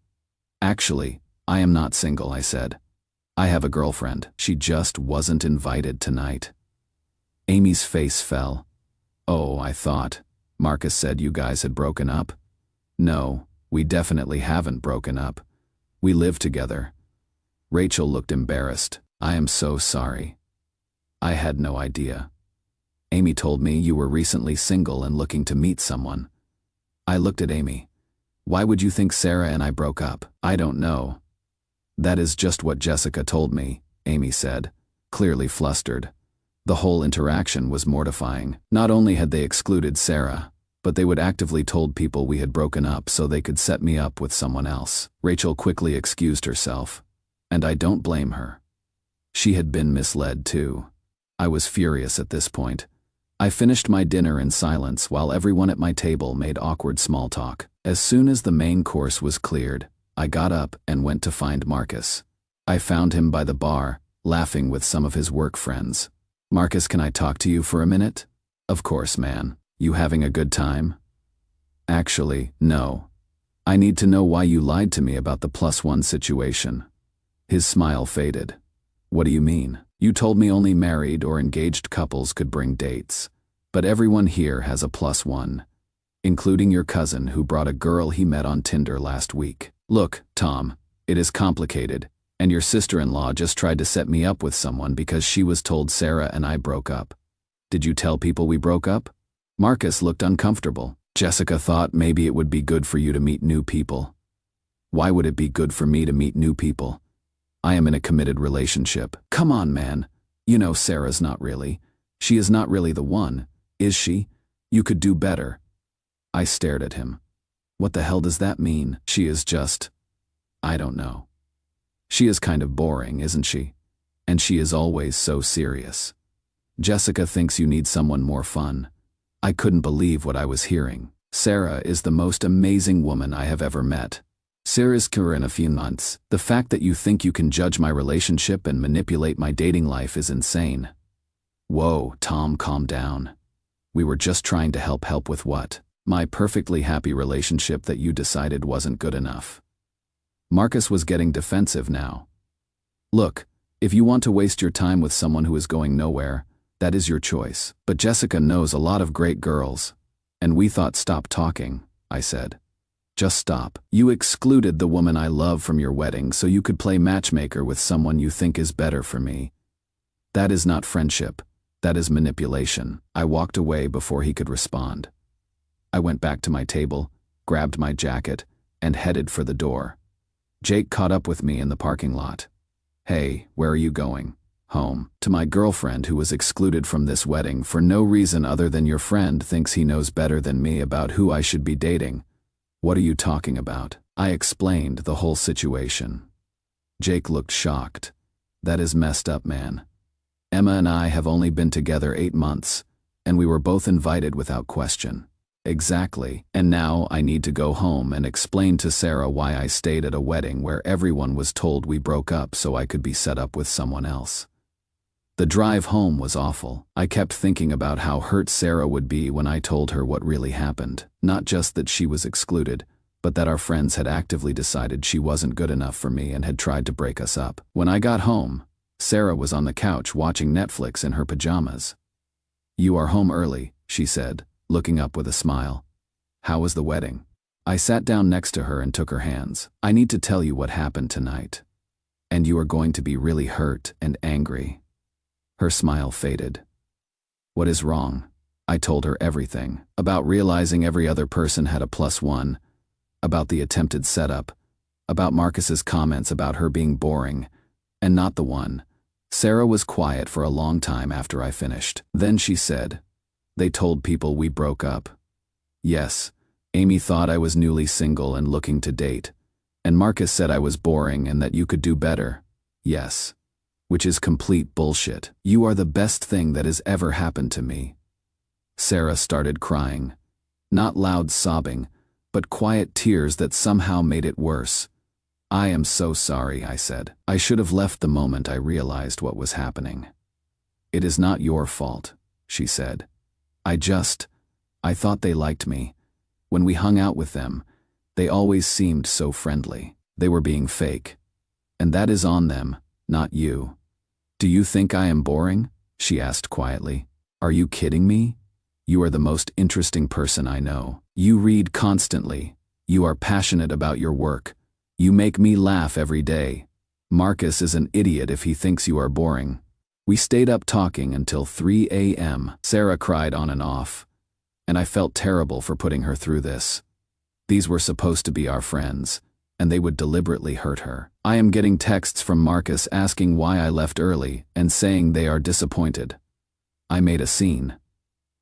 Actually, I am not single, I said. I have a girlfriend. She just wasn't invited tonight. Amy's face fell. Oh, I thought. Marcus said you guys had broken up? No, we definitely haven't broken up. We live together. Rachel looked embarrassed. I am so sorry. I had no idea. Amy told me you were recently single and looking to meet someone. I looked at Amy. Why would you think Sarah and I broke up? I don't know. That is just what Jessica told me, Amy said, clearly flustered. The whole interaction was mortifying. Not only had they excluded Sarah, but they would actively told people we had broken up so they could set me up with someone else. Rachel quickly excused herself, and I don't blame her. She had been misled too. I was furious at this point. I finished my dinner in silence while everyone at my table made awkward small talk. As soon as the main course was cleared, I got up and went to find Marcus. I found him by the bar, laughing with some of his work friends. Marcus, can I talk to you for a minute? Of course, man. You having a good time? Actually, no. I need to know why you lied to me about the +1 situation. His smile faded. What do you mean? You told me only married or engaged couples could bring dates. But everyone here has a +1. Including your cousin who brought a girl he met on Tinder last week. Look, Tom, it is complicated, and your sister-in-law just tried to set me up with someone because she was told Sarah and I broke up. Did you tell people we broke up? Marcus looked uncomfortable. Jessica thought maybe it would be good for you to meet new people. Why would it be good for me to meet new people? I am in a committed relationship. Come on, man. You know Sarah's not really. She is not really the one, is she? You could do better. I stared at him. What the hell does that mean? She is just... I don't know. She is kind of boring, isn't she? And she is always so serious. Jessica thinks you need someone more fun. I couldn't believe what I was hearing. Sarah is the most amazing woman I have ever met. Sarah's career in a few months. The fact that you think you can judge my relationship and manipulate my dating life is insane. Whoa, Tom, calm down. We were just trying to help with what? My perfectly happy relationship that you decided wasn't good enough. Marcus was getting defensive now. Look, if you want to waste your time with someone who is going nowhere, that is your choice. But Jessica knows a lot of great girls. And we thought stop talking, I said. Just stop. You excluded the woman I love from your wedding so you could play matchmaker with someone you think is better for me. That is not friendship. That is manipulation. I walked away before he could respond. I went back to my table, grabbed my jacket, and headed for the door. Jake caught up with me in the parking lot. Hey, where are you going? Home. To my girlfriend who was excluded from this wedding for no reason other than your friend thinks he knows better than me about who I should be dating. What are you talking about? I explained the whole situation. Jake looked shocked. That is messed up, man. Emma and I have only been together 8 months, and we were both invited without question. Exactly, and now I need to go home and explain to Sarah why I stayed at a wedding where everyone was told we broke up so I could be set up with someone else. The drive home was awful. I kept thinking about how hurt Sarah would be when I told her what really happened. Not just that she was excluded, but that our friends had actively decided she wasn't good enough for me and had tried to break us up. When I got home, Sarah was on the couch watching Netflix in her pajamas. You are home early, she said, looking up with a smile. How was the wedding? I sat down next to her and took her hands. I need to tell you what happened tonight. And you are going to be really hurt and angry. Her smile faded. What is wrong? I told her everything. About realizing every other person had a +1. About the attempted setup. About Marcus's comments about her being boring. And not the one. Sarah was quiet for a long time after I finished. Then she said, they told people we broke up. Yes, Amy thought I was newly single and looking to date. And Marcus said I was boring and that you could do better. Yes. Which is complete bullshit. You are the best thing that has ever happened to me. Sarah started crying. Not loud sobbing, but quiet tears that somehow made it worse. I am so sorry, I said. I should have left the moment I realized what was happening. It is not your fault, she said. I thought they liked me. When we hung out with them, they always seemed so friendly. They were being fake. And that is on them, not you. Do you think I am boring? She asked quietly. Are you kidding me? You are the most interesting person I know. You read constantly. You are passionate about your work. You make me laugh every day. Marcus is an idiot if he thinks you are boring. We stayed up talking until 3 a.m. Sarah cried on and off, and I felt terrible for putting her through this. These were supposed to be our friends, and they would deliberately hurt her. I am getting texts from Marcus asking why I left early and saying they are disappointed. I made a scene.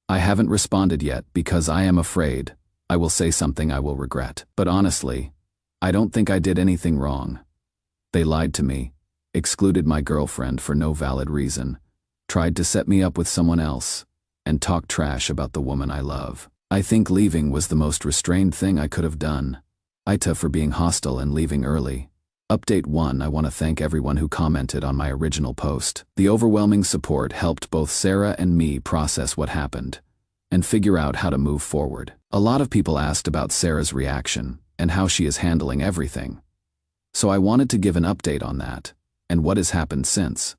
I haven't responded yet because I am afraid I will say something I will regret. But honestly, I don't think I did anything wrong. They lied to me, excluded my girlfriend for no valid reason, tried to set me up with someone else, and talked trash about the woman I love. I think leaving was the most restrained thing I could have done. AITA for being hostile and leaving early. Update 1. I want to thank everyone who commented on my original post. The overwhelming support helped both Sarah and me process what happened and figure out how to move forward. A lot of people asked about Sarah's reaction and how she is handling everything. So I wanted to give an update on that and what has happened since.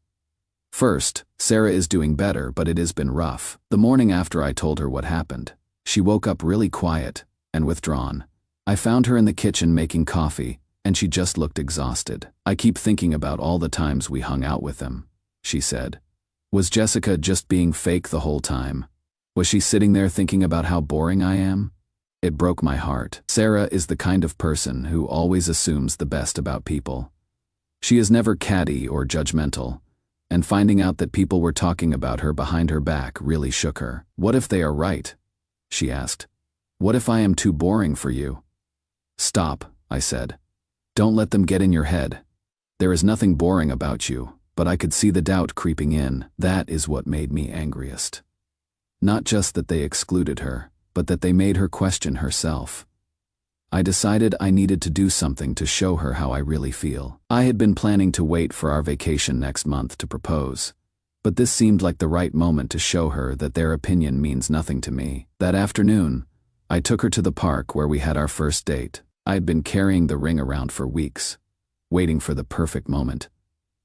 First, Sarah is doing better, but it has been rough. The morning after I told her what happened, she woke up really quiet and withdrawn. I found her in the kitchen making coffee, and she just looked exhausted. I keep thinking about all the times we hung out with them, she said. Was Jessica just being fake the whole time? Was she sitting there thinking about how boring I am? It broke my heart. Sarah is the kind of person who always assumes the best about people. She is never catty or judgmental, and finding out that people were talking about her behind her back really shook her. What if they are right? She asked. What if I am too boring for you? Stop, I said. Don't let them get in your head. There is nothing boring about you, but I could see the doubt creeping in. That is what made me angriest. Not just that they excluded her, but that they made her question herself. I decided I needed to do something to show her how I really feel. I had been planning to wait for our vacation next month to propose, but this seemed like the right moment to show her that their opinion means nothing to me. That afternoon, I took her to the park where we had our first date. I had been carrying the ring around for weeks, waiting for the perfect moment,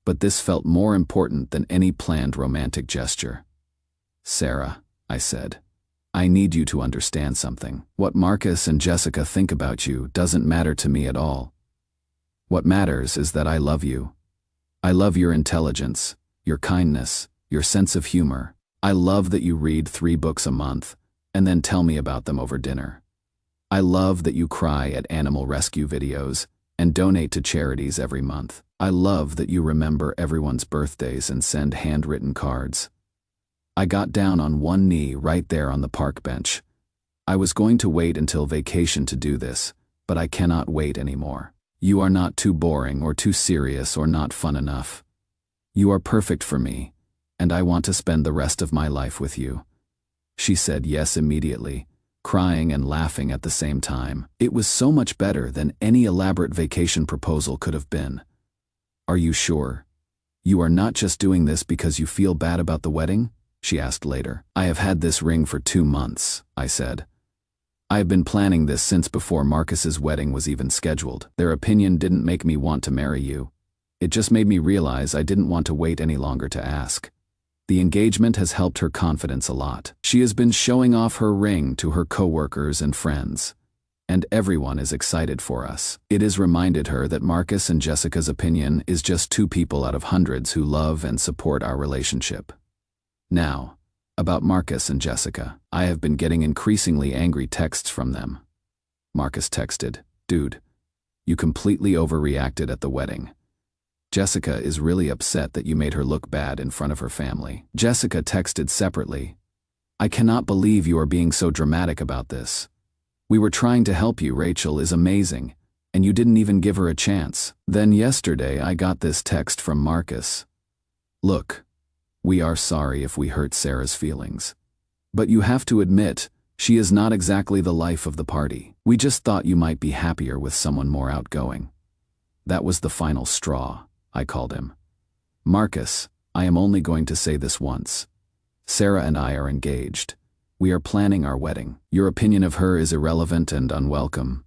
but this felt more important than any planned romantic gesture. Sarah, I said, I need you to understand something. What Marcus and Jessica think about you doesn't matter to me at all. What matters is that I love you. I love your intelligence, your kindness, your sense of humor. I love that you read 3 books a month and then tell me about them over dinner. I love that you cry at animal rescue videos and donate to charities every month. I love that you remember everyone's birthdays and send handwritten cards. I got down on one knee right there on the park bench. I was going to wait until vacation to do this, but I cannot wait anymore. You are not too boring or too serious or not fun enough. You are perfect for me, and I want to spend the rest of my life with you. She said yes immediately, crying and laughing at the same time. It was so much better than any elaborate vacation proposal could have been. Are you sure? You are not just doing this because you feel bad about the wedding? She asked later. I have had this ring for 2 months, I said. I have been planning this since before Marcus's wedding was even scheduled. Their opinion didn't make me want to marry you. It just made me realize I didn't want to wait any longer to ask. The engagement has helped her confidence a lot. She has been showing off her ring to her coworkers and friends, and everyone is excited for us. It has reminded her that Marcus and Jessica's opinion is just 2 people out of hundreds who love and support our relationship. Now, about Marcus and Jessica. I have been getting increasingly angry texts from them. Marcus texted, "Dude, you completely overreacted at the wedding. Jessica is really upset that you made her look bad in front of her family." Jessica texted separately, "I cannot believe you are being so dramatic about this. We were trying to help you. Rachel is amazing, and you didn't even give her a chance." Then yesterday I got this text from Marcus. "Look, we are sorry if we hurt Sarah's feelings. But you have to admit, she is not exactly the life of the party. We just thought you might be happier with someone more outgoing." That was the final straw, I called him. "Marcus, I am only going to say this once. Sarah and I are engaged. We are planning our wedding. Your opinion of her is irrelevant and unwelcome.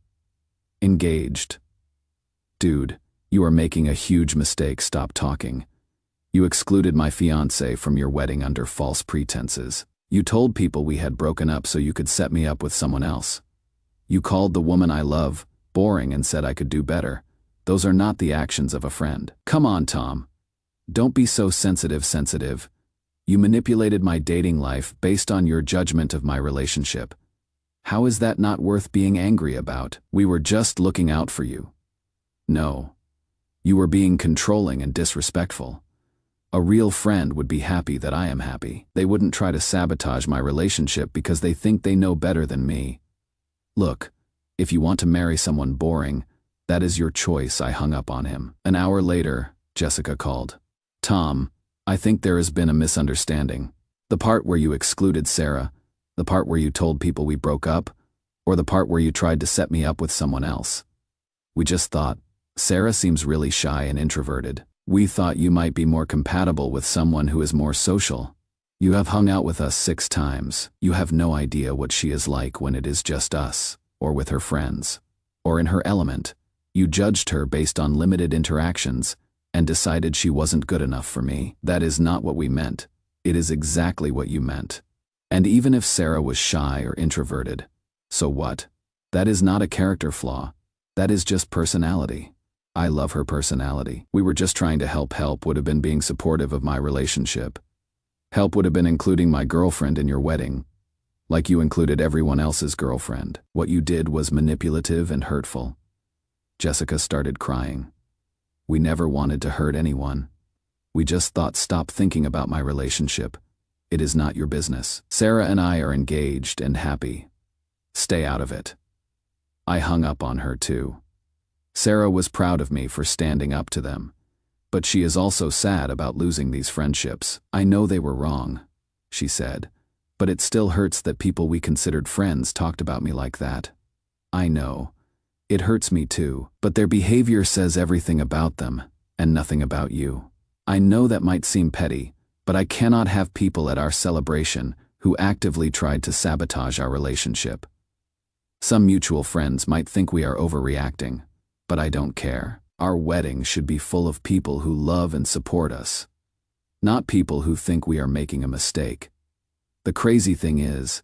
Engaged. Dude, you are making a huge mistake. Stop talking. You excluded my fiancé from your wedding under false pretenses. You told people we had broken up so you could set me up with someone else. You called the woman I love boring and said I could do better. Those are not the actions of a friend. Come on, Tom. Don't be so sensitive. You manipulated my dating life based on your judgment of my relationship. How is that not worth being angry about? We were just looking out for you. No. You were being controlling and disrespectful. A real friend would be happy that I am happy. They wouldn't try to sabotage my relationship because they think they know better than me. Look, if you want to marry someone boring, that is your choice. I hung up on him. An hour later, Jessica called. Tom, I think there has been a misunderstanding. The part where you excluded Sarah, the part where you told people we broke up, or the part where you tried to set me up with someone else. We just thought, Sarah seems really shy and introverted. We thought you might be more compatible with someone who is more social. You have hung out with us 6 times. You have no idea what she is like when it is just us, or with her friends, or in her element. You judged her based on limited interactions and decided she wasn't good enough for me. That is not what we meant. It is exactly what you meant. And even if Sarah was shy or introverted, so what? That is not a character flaw. That is just personality. I love her personality. We were just trying to help. Help would have been being supportive of my relationship. Help would have been including my girlfriend in your wedding, like you included everyone else's girlfriend. What you did was manipulative and hurtful. Jessica started crying. We never wanted to hurt anyone. We just thought, stop thinking about my relationship. It is not your business. Sarah and I are engaged and happy. Stay out of it. I hung up on her too. Sarah was proud of me for standing up to them, but she is also sad about losing these friendships. I know they were wrong, she said, but it still hurts that people we considered friends talked about me like that. I know. It hurts me too, but their behavior says everything about them and nothing about you. I know that might seem petty, but I cannot have people at our celebration who actively tried to sabotage our relationship. Some mutual friends might think we are overreacting, but I don't care. Our wedding should be full of people who love and support us, not people who think we are making a mistake. The crazy thing is,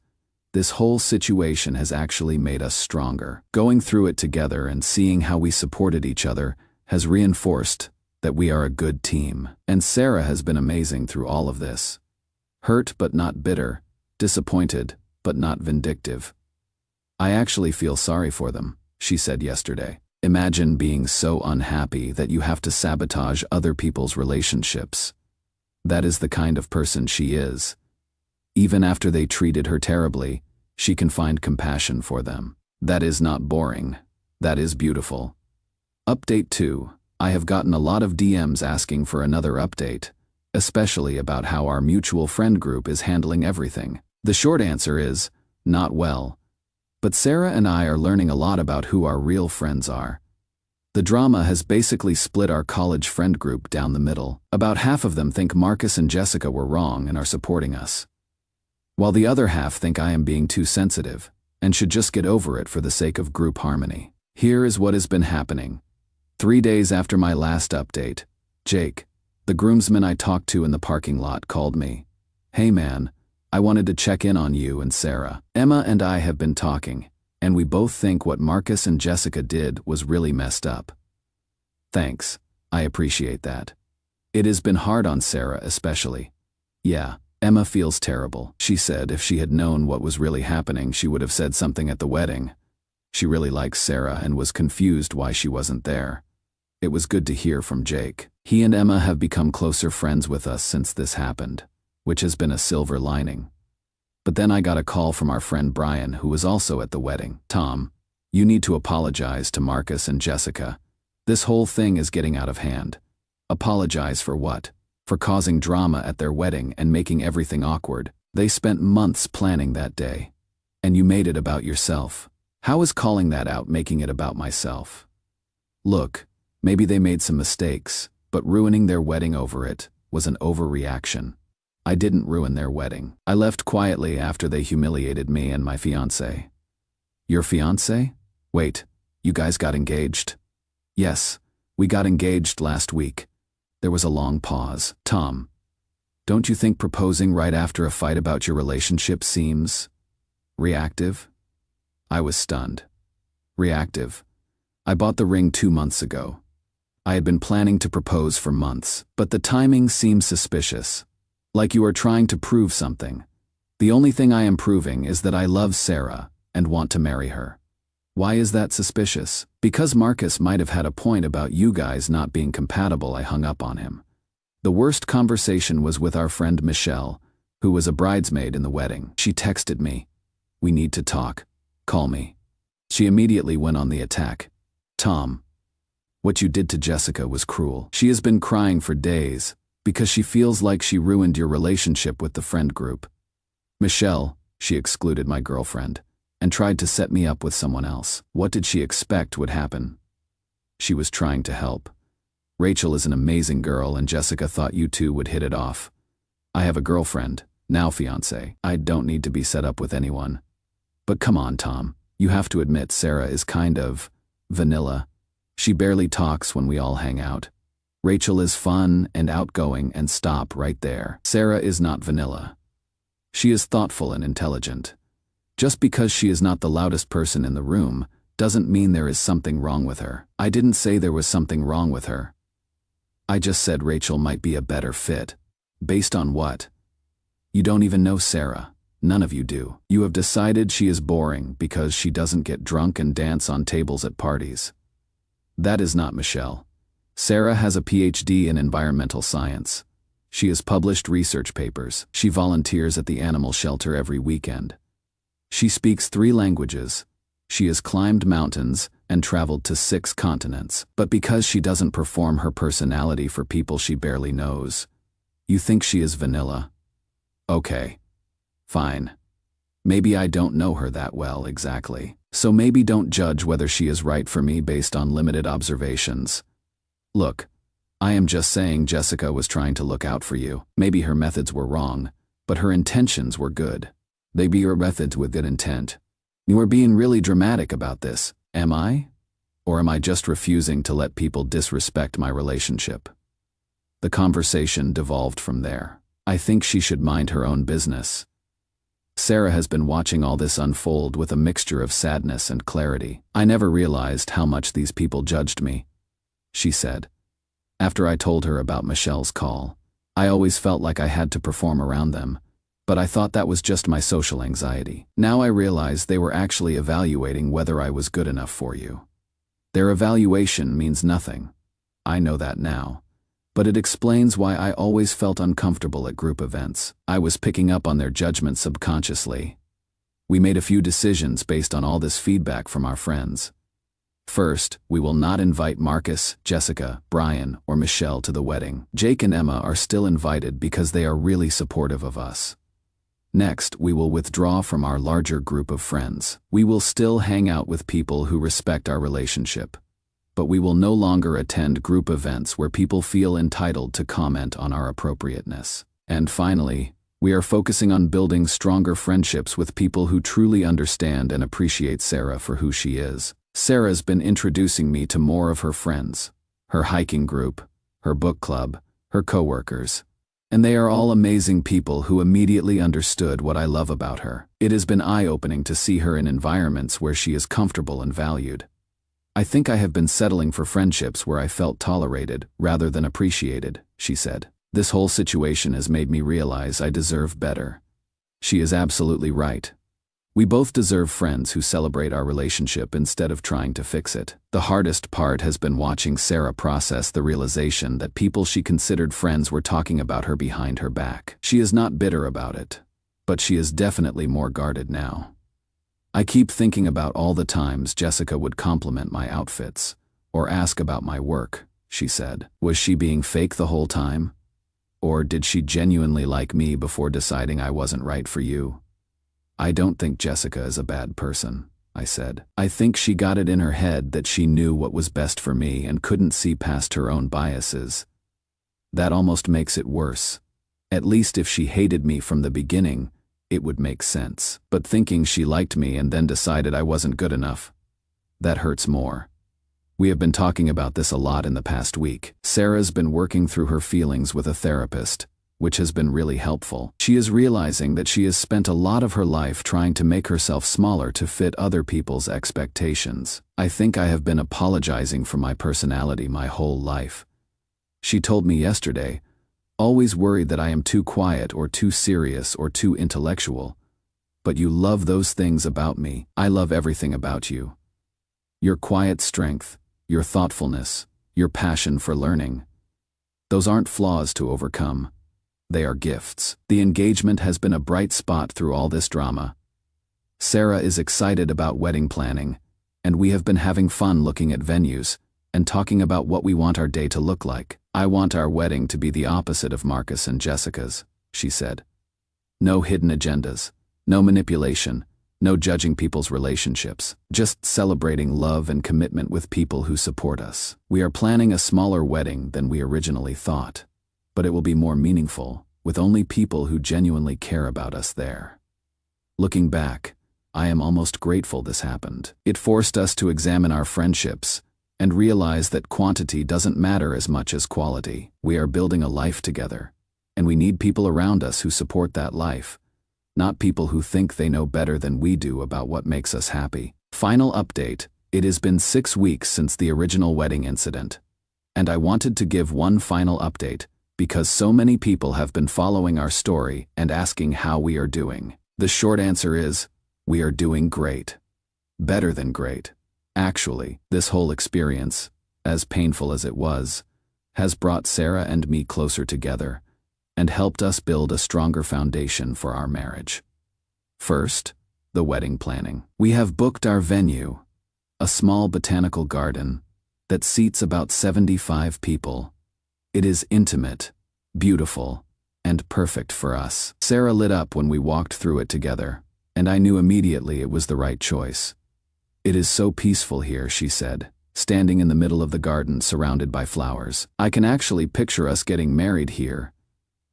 this whole situation has actually made us stronger. Going through it together and seeing how we supported each other has reinforced that we are a good team. And Sarah has been amazing through all of this. Hurt but not bitter, disappointed but not vindictive. I actually feel sorry for them, she said yesterday. Imagine being so unhappy that you have to sabotage other people's relationships. That is the kind of person she is. Even after they treated her terribly, she can find compassion for them. That is not boring. That is beautiful. Update 2. I have gotten a lot of DMs asking for another update, especially about how our mutual friend group is handling everything. The short answer is, not well. But Sarah and I are learning a lot about who our real friends are. The drama has basically split our college friend group down the middle. About half of them think Marcus and Jessica were wrong and are supporting us, while the other half think I am being too sensitive and should just get over it for the sake of group harmony. Here is what has been happening. 3 days after my last update, Jake, the groomsman I talked to in the parking lot, called me. Hey man, I wanted to check in on you and Sarah. Emma and I have been talking, and we both think what Marcus and Jessica did was really messed up. Thanks, I appreciate that. It has been hard on Sarah especially. Yeah. Emma feels terrible. She said if she had known what was really happening, she would have said something at the wedding. She really likes Sarah and was confused why she wasn't there. It was good to hear from Jake. He and Emma have become closer friends with us since this happened, which has been a silver lining. But then I got a call from our friend Brian, who was also at the wedding. Tom, you need to apologize to Marcus and Jessica. This whole thing is getting out of hand. Apologize for what? For causing drama at their wedding and making everything awkward. They spent months planning that day. And you made it about yourself. How is calling that out making it about myself? Look, maybe they made some mistakes, but ruining their wedding over it was an overreaction. I didn't ruin their wedding. I left quietly after they humiliated me and my fiancé. Your fiancé? Wait, you guys got engaged? Yes, we got engaged last week. There was a long pause. Tom, don't you think proposing right after a fight about your relationship seems reactive? I was stunned. Reactive. I bought the ring 2 months ago. I had been planning to propose for months, but the timing seemed suspicious. Like you are trying to prove something. The only thing I am proving is that I love Sarah and want to marry her. Why is that suspicious? Because Marcus might have had a point about you guys not being compatible. I hung up on him. The worst conversation was with our friend Michelle, who was a bridesmaid in the wedding. She texted me, "We need to talk. Call me." She immediately went on the attack. Tom, what you did to Jessica was cruel. She has been crying for days because she feels like she ruined your relationship with the friend group. Michelle, she excluded my girlfriend and tried to set me up with someone else. What did she expect would happen? She was trying to help. Rachel is an amazing girl and Jessica thought you two would hit it off. I have a girlfriend, now fiancé. I don't need to be set up with anyone. But come on, Tom, you have to admit Sarah is kind of vanilla. She barely talks when we all hang out. Rachel is fun and outgoing and stop right there. Sarah is not vanilla. She is thoughtful and intelligent. Just because she is not the loudest person in the room doesn't mean there is something wrong with her. I didn't say there was something wrong with her. I just said Rachel might be a better fit. Based on what? You don't even know Sarah. None of you do. You have decided she is boring because she doesn't get drunk and dance on tables at parties. That is not Michelle. Sarah has a PhD in environmental science. She has published research papers. She volunteers at the animal shelter every weekend. She speaks 3 languages. She has climbed mountains and traveled to 6 continents. But because she doesn't perform her personality for people she barely knows, you think she is vanilla. Okay. Fine. Maybe I don't know her that well exactly. So maybe don't judge whether she is right for me based on limited observations. Look, I am just saying Jessica was trying to look out for you. Maybe her methods were wrong, but her intentions were good. They be your methods with good intent. You are being really dramatic about this, am I? Or am I just refusing to let people disrespect my relationship? The conversation devolved from there. I think she should mind her own business. Sarah has been watching all this unfold with a mixture of sadness and clarity. I never realized how much these people judged me, she said. After I told her about Michelle's call, I always felt like I had to perform around them, but I thought that was just my social anxiety. Now I realize they were actually evaluating whether I was good enough for you. Their evaluation means nothing. I know that now. But it explains why I always felt uncomfortable at group events. I was picking up on their judgment subconsciously. We made a few decisions based on all this feedback from our friends. First, we will not invite Marcus, Jessica, Brian, or Michelle to the wedding. Jake and Emma are still invited because they are really supportive of us. Next, we will withdraw from our larger group of friends. We will still hang out with people who respect our relationship. But we will no longer attend group events where people feel entitled to comment on our appropriateness. And finally, we are focusing on building stronger friendships with people who truly understand and appreciate Sarah for who she is. Sarah's been introducing me to more of her friends, her hiking group, her book club, her coworkers. And they are all amazing people who immediately understood what I love about her. It has been eye-opening to see her in environments where she is comfortable and valued. I think I have been settling for friendships where I felt tolerated rather than appreciated, she said. This whole situation has made me realize I deserve better. She is absolutely right. We both deserve friends who celebrate our relationship instead of trying to fix it. The hardest part has been watching Sarah process the realization that people she considered friends were talking about her behind her back. She is not bitter about it, but she is definitely more guarded now. I keep thinking about all the times Jessica would compliment my outfits or ask about my work, she said. Was she being fake the whole time? Or did she genuinely like me before deciding I wasn't right for you? I don't think Jessica is a bad person, I said. I think she got it in her head that she knew what was best for me and couldn't see past her own biases. That almost makes it worse. At least if she hated me from the beginning, it would make sense. But thinking she liked me and then decided I wasn't good enough, that hurts more. We have been talking about this a lot in the past week. Sarah's been working through her feelings with a therapist, which has been really helpful. She is realizing that she has spent a lot of her life trying to make herself smaller to fit other people's expectations. I think I have been apologizing for my personality my whole life. She told me yesterday, always worried that I am too quiet or too serious or too intellectual. But you love those things about me. I love everything about you. Your quiet strength, your thoughtfulness, your passion for learning. Those aren't flaws to overcome. They are gifts. The engagement has been a bright spot through all this drama. Sarah is excited about wedding planning, and we have been having fun looking at venues and talking about what we want our day to look like. I want our wedding to be the opposite of Marcus and Jessica's, she said. No hidden agendas, no manipulation, no judging people's relationships, just celebrating love and commitment with people who support us. We are planning a smaller wedding than we originally thought, but it will be more meaningful, with only people who genuinely care about us there. Looking back, I am almost grateful this happened. It forced us to examine our friendships and realize that quantity doesn't matter as much as quality. We are building a life together, and we need people around us who support that life, not people who think they know better than we do about what makes us happy. Final update: it has been 6 weeks since the original wedding incident, and I wanted to give one final update because so many people have been following our story and asking how we are doing. The short answer is, we are doing great. Better than great. Actually, this whole experience, as painful as it was, has brought Sarah and me closer together and helped us build a stronger foundation for our marriage. First, the wedding planning. We have booked our venue, a small botanical garden that seats about 75 people. It is intimate, beautiful, and perfect for us. Sarah lit up when we walked through it together, and I knew immediately it was the right choice. It is so peaceful here, she said, standing in the middle of the garden surrounded by flowers. I can actually picture us getting married here.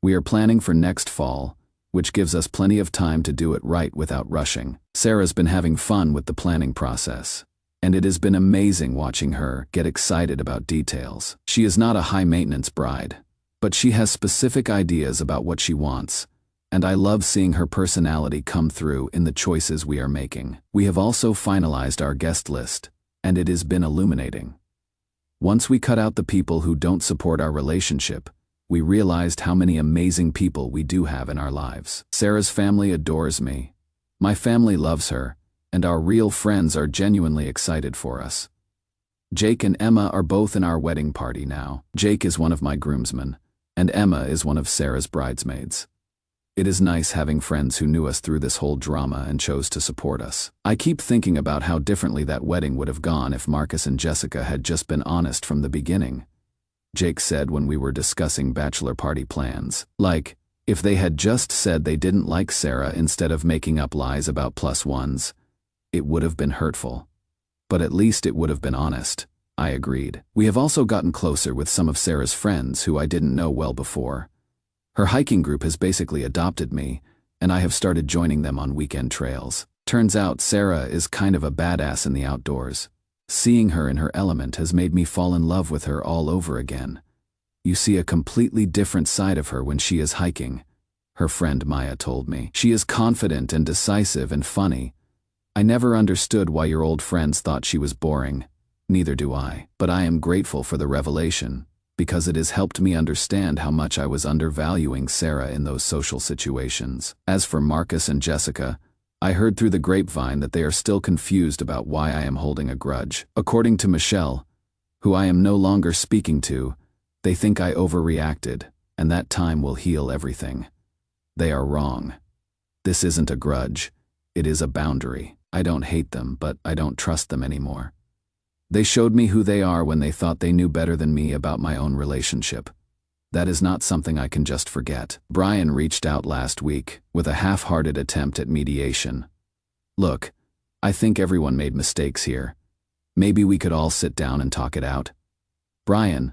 We are planning for next fall, which gives us plenty of time to do it right without rushing. Sarah's been having fun with the planning process, and it has been amazing watching her get excited about details. She is not a high-maintenance bride, but she has specific ideas about what she wants, and I love seeing her personality come through in the choices we are making. We have also finalized our guest list, and it has been illuminating. Once we cut out the people who don't support our relationship, we realized how many amazing people we do have in our lives. Sarah's family adores me. My family loves her, and our real friends are genuinely excited for us. Jake and Emma are both in our wedding party now. Jake is one of my groomsmen, and Emma is one of Sarah's bridesmaids. It is nice having friends who knew us through this whole drama and chose to support us. I keep thinking about how differently that wedding would have gone if Marcus and Jessica had just been honest from the beginning. Jake said when we were discussing bachelor party plans. Like, if they had just said they didn't like Sarah instead of making up lies about +1s, it would have been hurtful. But at least it would have been honest. I agreed. We have also gotten closer with some of Sarah's friends who I didn't know well before. Her hiking group has basically adopted me, and I have started joining them on weekend trails. Turns out Sarah is kind of a badass in the outdoors. Seeing her in her element has made me fall in love with her all over again. You see a completely different side of her when she is hiking, her friend Maya told me. She is confident and decisive and funny. I never understood why your old friends thought she was boring. Neither do I. But I am grateful for the revelation, because it has helped me understand how much I was undervaluing Sarah in those social situations. As for Marcus and Jessica, I heard through the grapevine that they are still confused about why I am holding a grudge. According to Michelle, who I am no longer speaking to, they think I overreacted, and that time will heal everything. They are wrong. This isn't a grudge. It is a boundary. I don't hate them, but I don't trust them anymore. They showed me who they are when they thought they knew better than me about my own relationship. That is not something I can just forget. Brian reached out last week with a half-hearted attempt at mediation. Look, I think everyone made mistakes here. Maybe we could all sit down and talk it out. Brian,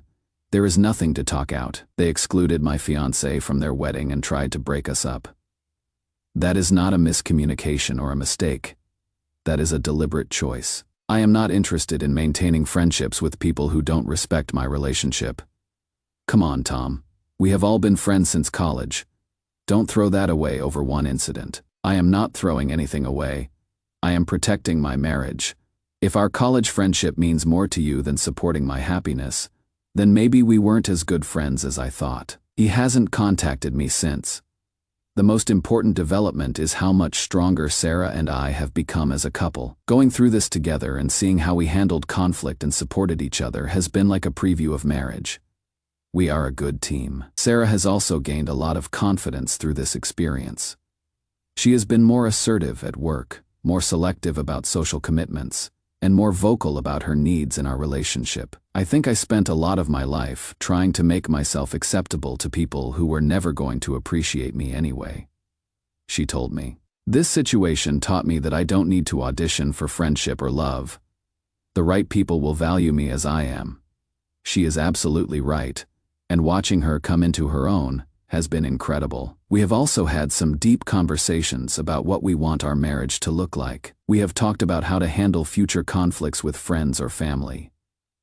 There is nothing to talk out. They excluded my fiancé from their wedding and tried to break us up. That is not a miscommunication or a mistake. That is a deliberate choice. I am not interested in maintaining friendships with people who don't respect my relationship. Come on, Tom. We have all been friends since college. Don't throw that away over one incident. I am not throwing anything away. I am protecting my marriage. If our college friendship means more to you than supporting my happiness, then maybe we weren't as good friends as I thought. He hasn't contacted me since. The most important development is how much stronger Sarah and I have become as a couple. Going through this together and seeing how we handled conflict and supported each other has been like a preview of marriage. We are a good team. Sarah has also gained a lot of confidence through this experience. She has been more assertive at work, more selective about social commitments, and more vocal about her needs in our relationship. I think I spent a lot of my life trying to make myself acceptable to people who were never going to appreciate me anyway. She told me. This situation taught me that I don't need to audition for friendship or love. The right people will value me as I am. She is absolutely right, and watching her come into her own has been incredible. We have also had some deep conversations about what we want our marriage to look like. We have talked about how to handle future conflicts with friends or family,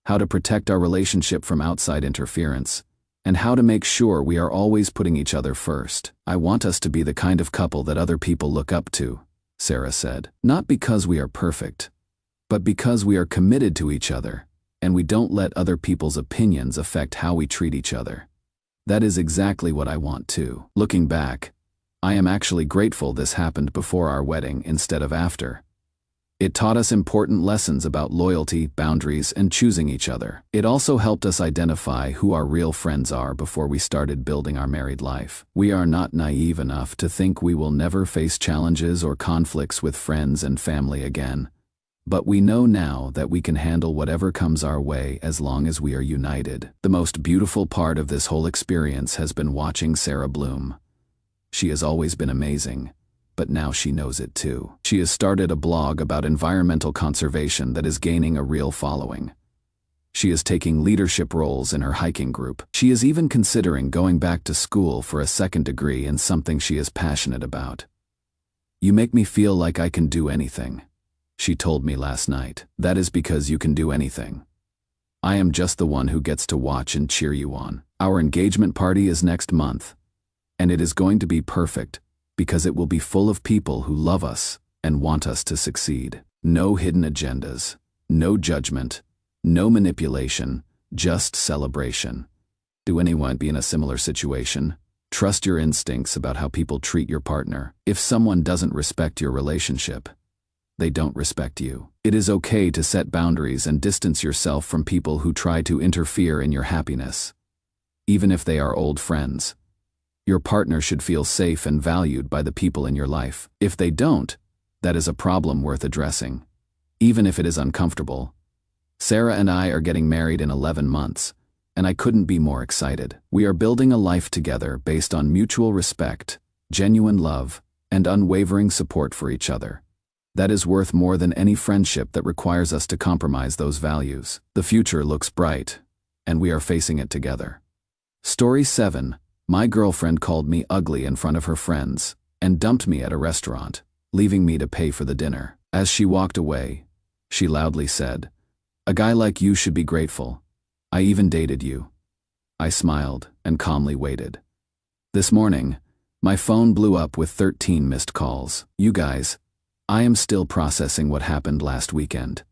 how to protect our relationship from outside interference, and how to make sure we are always putting each other first. I want us to be the kind of couple that other people look up to, Sarah said. Not because we are perfect, but because we are committed to each other, and we don't let other people's opinions affect how we treat each other. That is exactly what I want too. Looking back, I am actually grateful this happened before our wedding instead of after. It taught us important lessons about loyalty, boundaries, and choosing each other. It also helped us identify who our real friends are before we started building our married life. We are not naive enough to think we will never face challenges or conflicts with friends and family again. But we know now that we can handle whatever comes our way as long as we are united. The most beautiful part of this whole experience has been watching Sarah bloom. She has always been amazing, but now she knows it too. She has started a blog about environmental conservation that is gaining a real following. She is taking leadership roles in her hiking group. She is even considering going back to school for a second degree in something she is passionate about. You make me feel like I can do anything, she told me last night. That is because you can do anything. I am just the one who gets to watch and cheer you on. Our engagement party is next month, and it is going to be perfect because it will be full of people who love us and want us to succeed. No hidden agendas, no judgment, no manipulation, just celebration. Do anyone be in a similar situation? Trust your instincts about how people treat your partner. If someone doesn't respect your relationship, they don't respect you. It is okay to set boundaries and distance yourself from people who try to interfere in your happiness. Even if they are old friends, your partner should feel safe and valued by the people in your life. If they don't, that is a problem worth addressing, even if it is uncomfortable. Sarah and I are getting married in 11 months, and I couldn't be more excited. We are building a life together based on mutual respect, genuine love, and unwavering support for each other. That is worth more than any friendship that requires us to compromise those values. The future looks bright, and we are facing it together. Story 7. My girlfriend called me ugly in front of her friends and dumped me at a restaurant, leaving me to pay for the dinner. As she walked away, she loudly said, "A guy like you should be grateful. I even dated you." I smiled and calmly waited. This morning, my phone blew up with 13 missed calls. You guys, I am still processing what happened last weekend.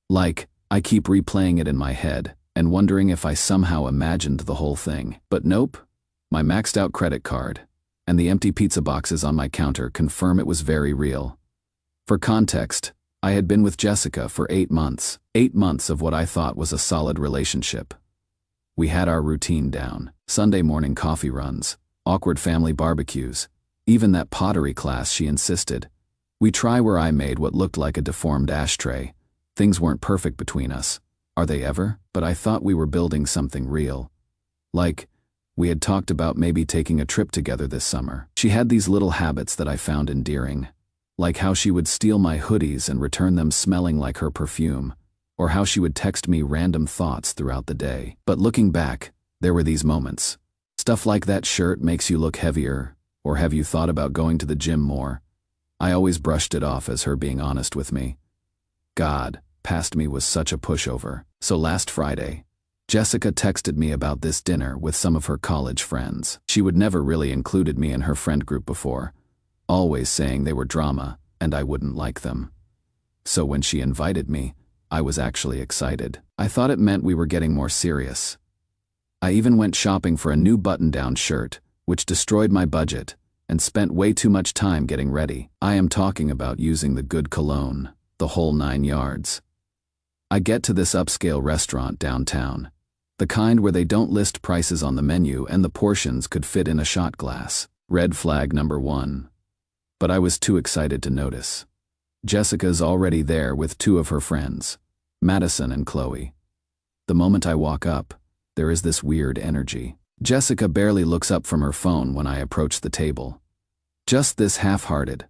I keep replaying it in my head and wondering if I somehow imagined the whole thing. But nope, my maxed out credit card and the empty pizza boxes on my counter confirm it was very real. For context, I had been with Jessica for 8 months. 8 months of what I thought was a solid relationship. We had our routine down. Sunday morning coffee runs, awkward family barbecues, even that pottery class she insisted. We try where I made what looked like a deformed ashtray. Things weren't perfect between us. Are they ever? But I thought we were building something real. We had talked about maybe taking a trip together this summer. She had these little habits that I found endearing, like how she would steal my hoodies and return them smelling like her perfume, or how she would text me random thoughts throughout the day. But looking back, There were these moments. Stuff like that shirt makes you look heavier, or have you thought about going to the gym more? I always brushed it off as her being honest with me. God, past me was such a pushover. So last Friday, Jessica texted me about this dinner with some of her college friends. She would never really included me in her friend group before, always saying they were drama and I wouldn't like them. So when she invited me, I was actually excited. I thought it meant we were getting more serious. I even went shopping for a new button-down shirt, which destroyed my budget, and spent way too much time getting ready. I am talking about using the good cologne, the whole 9 yards. I get to this upscale restaurant downtown, the kind where they don't list prices on the menu and the portions could fit in a shot glass. Red flag number 1. But I was too excited to notice. Jessica's already there with 2 of her friends, Madison and Chloe. The moment I walk up, there is this weird energy. Jessica barely looks up from her phone when I approach the table. Just this half-hearted,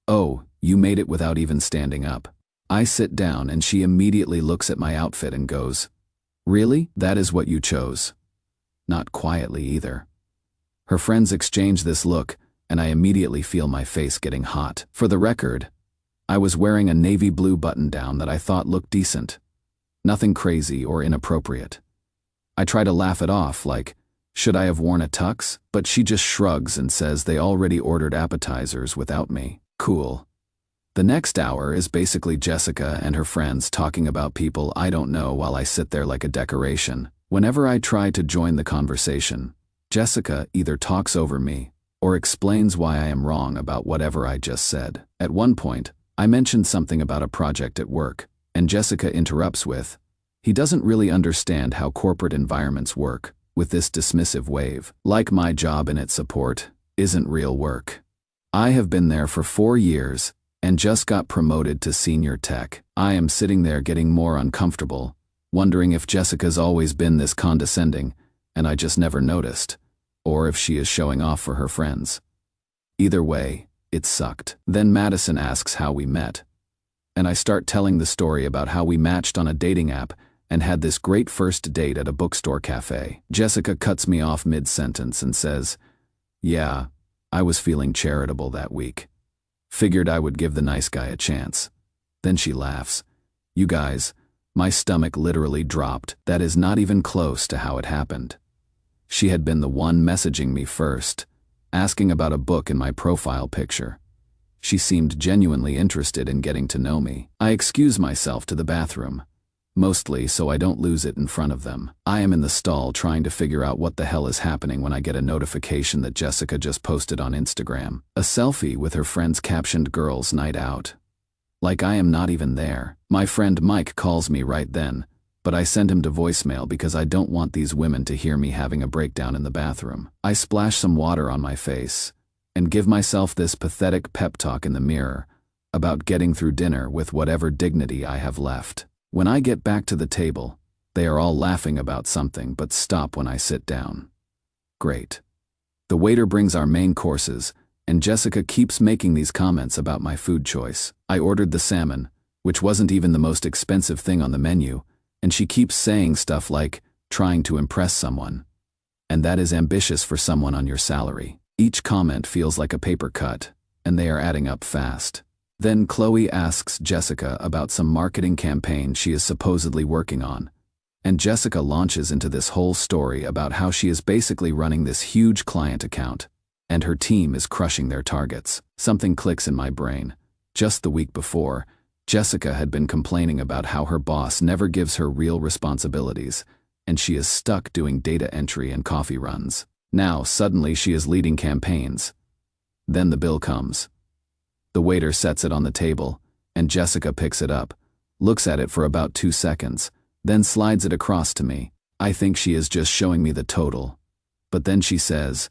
"Oh, you made it without even standing up." I sit down and she immediately looks at my outfit and goes, "Really? That is what you chose?" Not quietly either. Her friends exchange this look, and I immediately feel my face getting hot. For the record, I was wearing a navy blue button-down that I thought looked decent. Nothing crazy or inappropriate. I try to laugh it off like, should I have worn a tux? But she just shrugs and says they already ordered appetizers without me. Cool. The next hour is basically Jessica and her friends talking about people I don't know while I sit there like a decoration. Whenever I try to join the conversation, Jessica either talks over me or explains why I am wrong about whatever I just said. At one point, I mentioned something about a project at work, and Jessica interrupts with, "He doesn't really understand how corporate environments work," with this dismissive wave. Like my job in its support isn't real work. I have been there for 4 years and just got promoted to senior tech. I am sitting there getting more uncomfortable, wondering if Jessica's always been this condescending and I just never noticed, or if she is showing off for her friends. Either way, it sucked. Then Madison asks how we met, and I start telling the story about how we matched on a dating app and had this great first date at a bookstore cafe. Jessica cuts me off mid-sentence and says, "Yeah, I was feeling charitable that week. Figured I would give the nice guy a chance." Then she laughs. You guys, my stomach literally dropped. That is not even close to how it happened. She had been the one messaging me first, asking about a book in my profile picture. She seemed genuinely interested in getting to know me. I excuse myself to the bathroom, mostly so I don't lose it in front of them. I am in the stall trying to figure out what the hell is happening when I get a notification that Jessica just posted on Instagram. A selfie with her friends captioned "Girls' Night Out." Like I am not even there. My friend Mike calls me right then, but I send him to voicemail because I don't want these women to hear me having a breakdown in the bathroom. I splash some water on my face and give myself this pathetic pep talk in the mirror about getting through dinner with whatever dignity I have left. When I get back to the table, they are all laughing about something but stop when I sit down. Great. The waiter brings our main courses, and Jessica keeps making these comments about my food choice. I ordered the salmon, which wasn't even the most expensive thing on the menu, and she keeps saying stuff like, trying to impress someone. And that is ambitious for someone on your salary. Each comment feels like a paper cut, and they are adding up fast. Then Chloe asks Jessica about some marketing campaign she is supposedly working on, and Jessica launches into this whole story about how she is basically running this huge client account, and her team is crushing their targets. Something clicks in my brain. Just the week before, Jessica had been complaining about how her boss never gives her real responsibilities, and she is stuck doing data entry and coffee runs. Now, suddenly she is leading campaigns. Then the bill comes. The waiter sets it on the table, and Jessica picks it up, looks at it for about 2 seconds, then slides it across to me. I think she is just showing me the total. But then she says,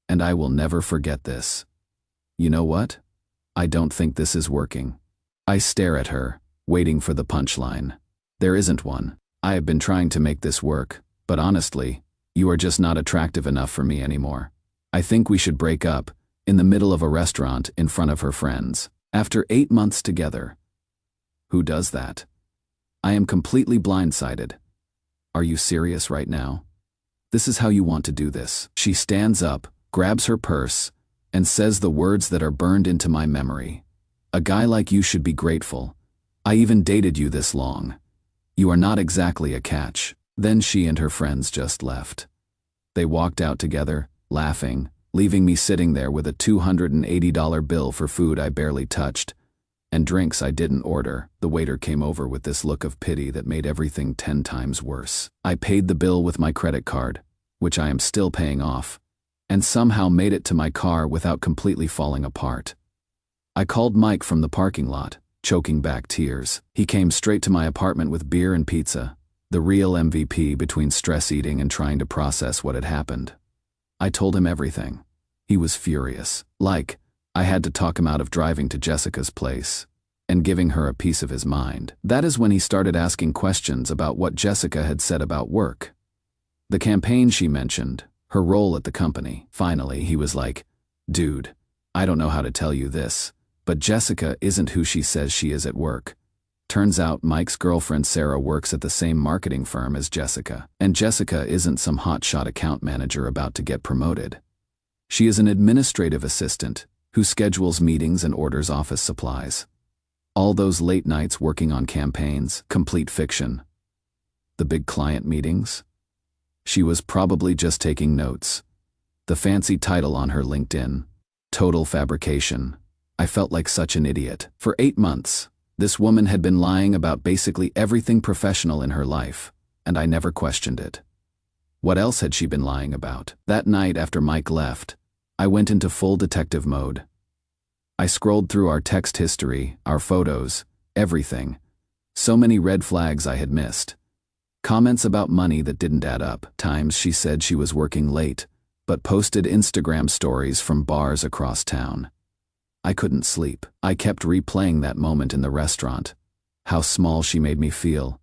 "And I will never forget this." You know what? I don't think this is working. I stare at her, waiting for the punchline. There isn't one. I have been trying to make this work, but honestly, you are just not attractive enough for me anymore. I think we should break up, in the middle of a restaurant in front of her friends. After 8 months together. Who does that? I am completely blindsided. Are you serious right now? This is how you want to do this." She stands up, grabs her purse, and says the words that are burned into my memory. "A guy like you should be grateful. I even dated you this long. You are not exactly a catch." Then she and her friends just left. They walked out together, laughing, leaving me sitting there with a $280 bill for food I barely touched, and drinks I didn't order. The waiter came over with this look of pity that made everything 10 times worse. I paid the bill with my credit card, which I am still paying off, and somehow made it to my car without completely falling apart. I called Mike from the parking lot, choking back tears. He came straight to my apartment with beer and pizza, the real MVP between stress eating and trying to process what had happened. I told him everything. He was furious. I had to talk him out of driving to Jessica's place and giving her a piece of his mind. That is when he started asking questions about what Jessica had said about work, the campaign she mentioned, her role at the company. Finally, he was like, "Dude, I don't know how to tell you this, but Jessica isn't who she says she is at work. Turns out Mike's girlfriend Sarah works at the same marketing firm as Jessica, and Jessica isn't some hotshot account manager about to get promoted. She is an administrative assistant who schedules meetings and orders office supplies. All those late nights working on campaigns, complete fiction. The big client meetings? She was probably just taking notes. The fancy title on her LinkedIn, total fabrication. I felt like such an idiot. For 8 months, this woman had been lying about basically everything professional in her life, and I never questioned it. What else had she been lying about? That night after Mike left, I went into full detective mode. I scrolled through our text history, our photos, everything. So many red flags I had missed. Comments about money that didn't add up. Times she said she was working late, but posted Instagram stories from bars across town. I couldn't sleep. I kept replaying that moment in the restaurant. How small she made me feel.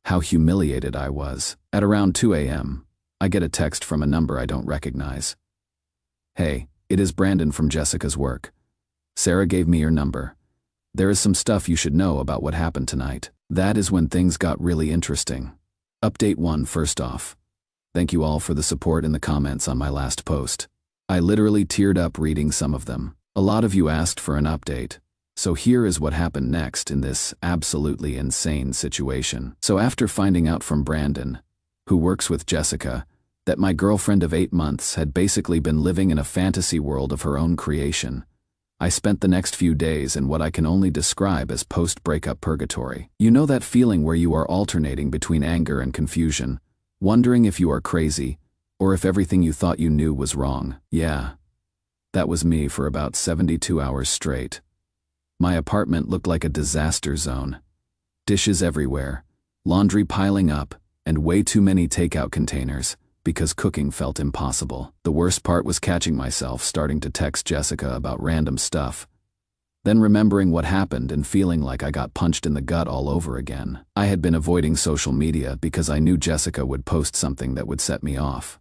How humiliated I was. At around 2 a.m., I get a text from a number I don't recognize. "Hey, it is Brandon from Jessica's work. Sarah gave me your number. There is some stuff you should know about what happened tonight." That is when things got really interesting. Update 1. First off, thank you all for the support in the comments on my last post. I literally teared up reading some of them. A lot of you asked for an update, so here is what happened next in this absolutely insane situation. So after finding out from Brandon, who works with Jessica, that my girlfriend of 8 months had basically been living in a fantasy world of her own creation, I spent the next few days in what I can only describe as post-breakup purgatory. You know that feeling where you are alternating between anger and confusion, wondering if you are crazy, or if everything you thought you knew was wrong? Yeah, that was me for about 72 hours straight. My apartment looked like a disaster zone. Dishes everywhere, laundry piling up, and way too many takeout containers, because cooking felt impossible. The worst part was catching myself starting to text Jessica about random stuff, then remembering what happened and feeling like I got punched in the gut all over again. I had been avoiding social media because I knew Jessica would post something that would set me off.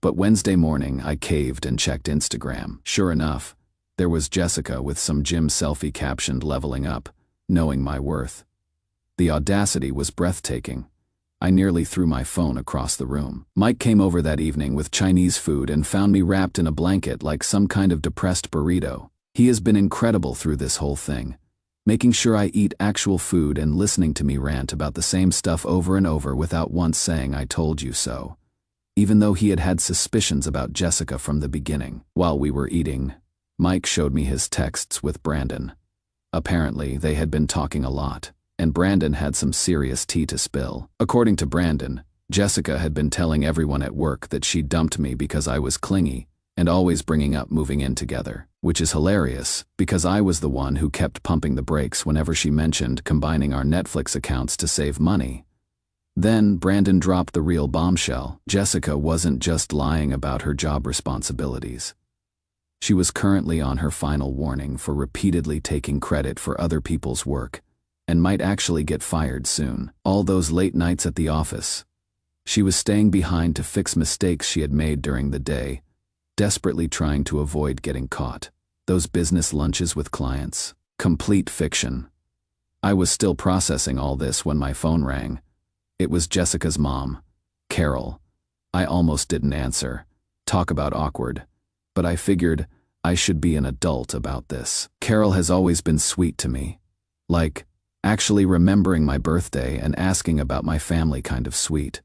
But Wednesday morning, I caved and checked Instagram. Sure enough, there was Jessica with some gym selfie captioned "leveling up, knowing my worth." The audacity was breathtaking. I nearly threw my phone across the room. Mike came over that evening with Chinese food and found me wrapped in a blanket like some kind of depressed burrito. He has been incredible through this whole thing, making sure I eat actual food and listening to me rant about the same stuff over and over without once saying "I told you so," even though he had had suspicions about Jessica from the beginning. While we were eating, Mike showed me his texts with Brandon. Apparently, they had been talking a lot, and Brandon had some serious tea to spill. According to Brandon, Jessica had been telling everyone at work that she dumped me because I was clingy and always bringing up moving in together, which is hilarious because I was the one who kept pumping the brakes whenever she mentioned combining our Netflix accounts to save money. Then Brandon dropped the real bombshell. Jessica wasn't just lying about her job responsibilities. She was currently on her final warning for repeatedly taking credit for other people's work, and might actually get fired soon. All those late nights at the office, she was staying behind to fix mistakes she had made during the day, desperately trying to avoid getting caught. Those business lunches with clients, complete fiction. I was still processing all this when my phone rang. It was Jessica's mom, Carol, I almost didn't answer. Talk about awkward. But I figured I should be an adult about this. Carol has always been sweet to me. Like, actually remembering my birthday and asking about my family kind of sweet.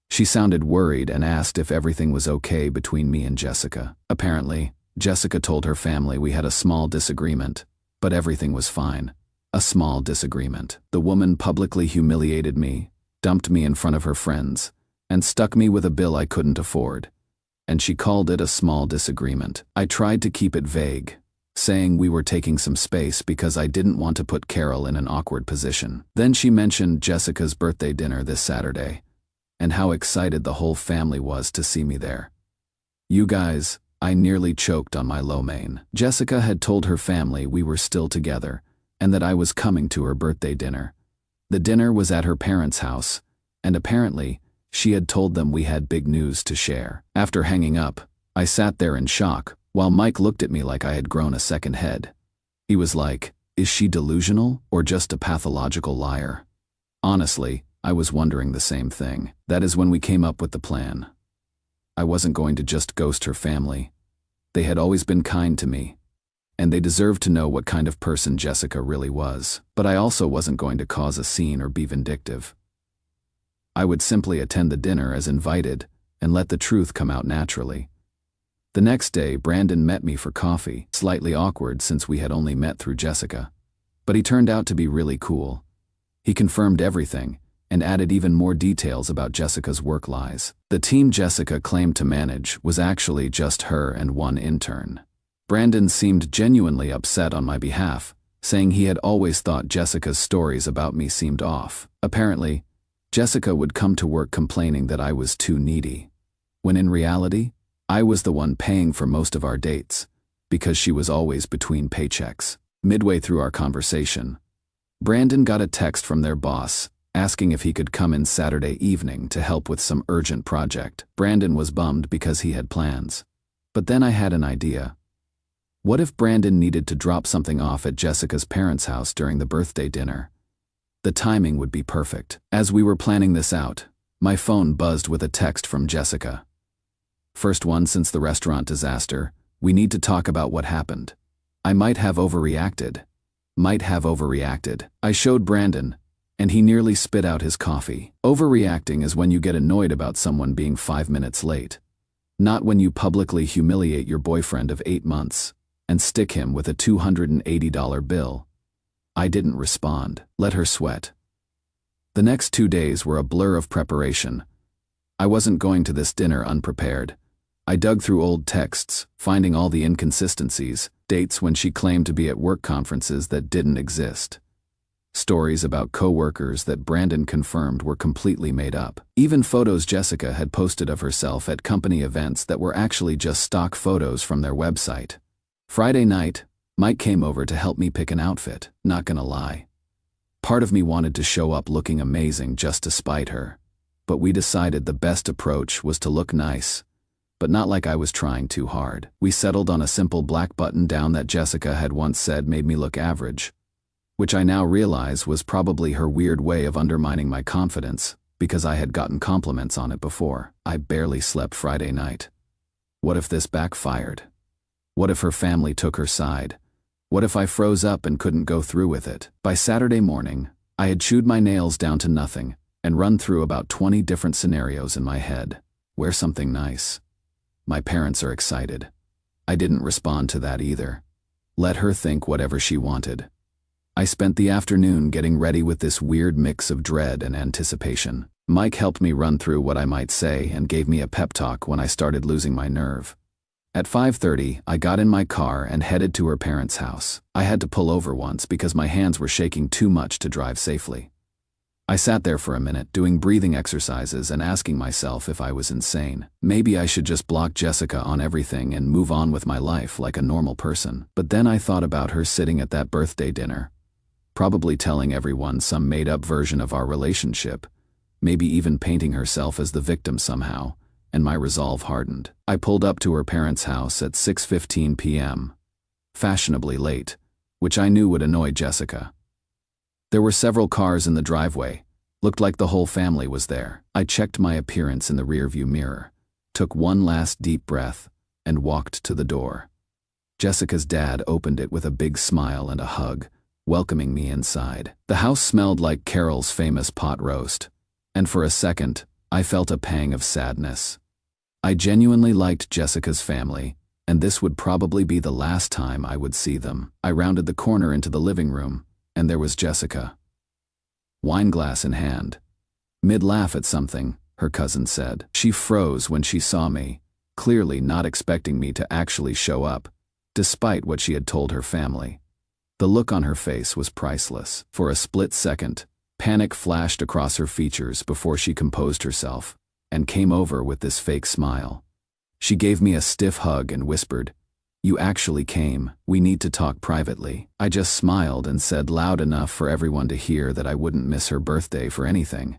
She sounded worried and asked if everything was okay between me and Jessica. Apparently, Jessica told her family we had a small disagreement, but everything was fine. A small disagreement. The woman publicly humiliated me, dumped me in front of her friends, and stuck me with a bill I couldn't afford. And she called it a small disagreement. I tried to keep it vague, saying we were taking some space because I didn't want to put Carol in an awkward position. Then she mentioned Jessica's birthday dinner this Saturday, and how excited the whole family was to see me there. You guys, I nearly choked on my lo mein. Jessica had told her family we were still together, and that I was coming to her birthday dinner. The dinner was at her parents' house, and apparently, she had told them we had big news to share. After hanging up, I sat there in shock, while Mike looked at me like I had grown a second head. He was like, is she delusional or just a pathological liar? Honestly, I was wondering the same thing. That is when we came up with the plan. I wasn't going to just ghost her family. They had always been kind to me, and they deserved to know what kind of person Jessica really was. But I also wasn't going to cause a scene or be vindictive. I would simply attend the dinner as invited and let the truth come out naturally. The next day, Brandon met me for coffee, slightly awkward since we had only met through Jessica. But he turned out to be really cool. He confirmed everything and added even more details about Jessica's work lies. The team Jessica claimed to manage was actually just her and one intern. Brandon seemed genuinely upset on my behalf, saying he had always thought Jessica's stories about me seemed off. Apparently, Jessica would come to work complaining that I was too needy, when in reality, I was the one paying for most of our dates, because she was always between paychecks. Midway through our conversation, Brandon got a text from their boss, asking if he could come in Saturday evening to help with some urgent project. Brandon was bummed because he had plans. But then I had an idea. What if Brandon needed to drop something off at Jessica's parents' house during the birthday dinner? The timing would be perfect. As we were planning this out, my phone buzzed with a text from Jessica. First one since the restaurant disaster. We need to talk about what happened. I might have overreacted. I showed Brandon, and he nearly spit out his coffee. Overreacting is when you get annoyed about someone being 5 minutes late. Not when you publicly humiliate your boyfriend of 8 months and stick him with a $280 bill. I didn't respond. Let her sweat. The next 2 days were a blur of preparation. I wasn't going to this dinner unprepared. I dug through old texts, finding all the inconsistencies, dates when she claimed to be at work conferences that didn't exist. Stories about coworkers that Brandon confirmed were completely made up. Even photos Jessica had posted of herself at company events that were actually just stock photos from their website. Friday night, Mike came over to help me pick an outfit. Not gonna lie. Part of me wanted to show up looking amazing just to spite her. But we decided the best approach was to look nice, but not like I was trying too hard. We settled on a simple black button-down that Jessica had once said made me look average, which I now realize was probably her weird way of undermining my confidence because I had gotten compliments on it before. I barely slept Friday night. What if this backfired? What if her family took her side? What if I froze up and couldn't go through with it? By Saturday morning, I had chewed my nails down to nothing and run through about 20 different scenarios in my head. Wear something nice. My parents are excited. I didn't respond to that either. Let her think whatever she wanted. I spent the afternoon getting ready with this weird mix of dread and anticipation. Mike helped me run through what I might say and gave me a pep talk when I started losing my nerve. At 5:30, I got in my car and headed to her parents' house. I had to pull over once because my hands were shaking too much to drive safely. I sat there for a minute doing breathing exercises and asking myself if I was insane. Maybe I should just block Jessica on everything and move on with my life like a normal person. But then I thought about her sitting at that birthday dinner, probably telling everyone some made-up version of our relationship, maybe even painting herself as the victim somehow, and my resolve hardened. I pulled up to her parents' house at 6:15 p.m., fashionably late, which I knew would annoy Jessica. There were several cars in the driveway, Looked like the whole family was there. I checked my appearance in the rearview mirror, took one last deep breath, and walked to the door. Jessica's dad opened it with a big smile and a hug, welcoming me inside. The house smelled like Carol's famous pot roast, and for a second, I felt a pang of sadness. I genuinely liked Jessica's family, and this would probably be the last time I would see them. I rounded the corner into the living room, and there was Jessica, wineglass in hand. Mid-laugh at something, her cousin said. She froze when she saw me, clearly not expecting me to actually show up, despite what she had told her family. The look on her face was priceless. For a split second, panic flashed across her features before she composed herself and came over with this fake smile. She gave me a stiff hug and whispered, "You actually came. We need to talk privately." I just smiled and said loud enough for everyone to hear that I wouldn't miss her birthday for anything,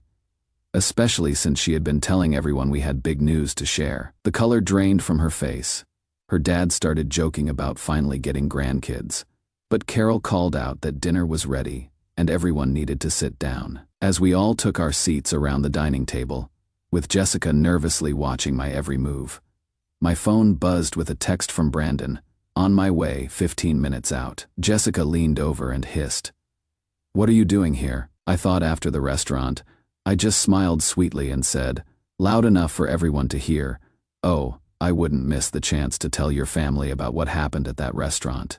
especially since she had been telling everyone we had big news to share. The color drained from her face. Her dad started joking about finally getting grandkids, but Carol called out that dinner was ready and everyone needed to sit down. As we all took our seats around the dining table, with Jessica nervously watching my every move, my phone buzzed with a text from Brandon, "On my way, 15 minutes out." Jessica leaned over and hissed, "What are you doing here?" I thought after the restaurant. I just smiled sweetly and said, loud enough for everyone to hear, "Oh, I wouldn't miss the chance to tell your family about what happened at that restaurant."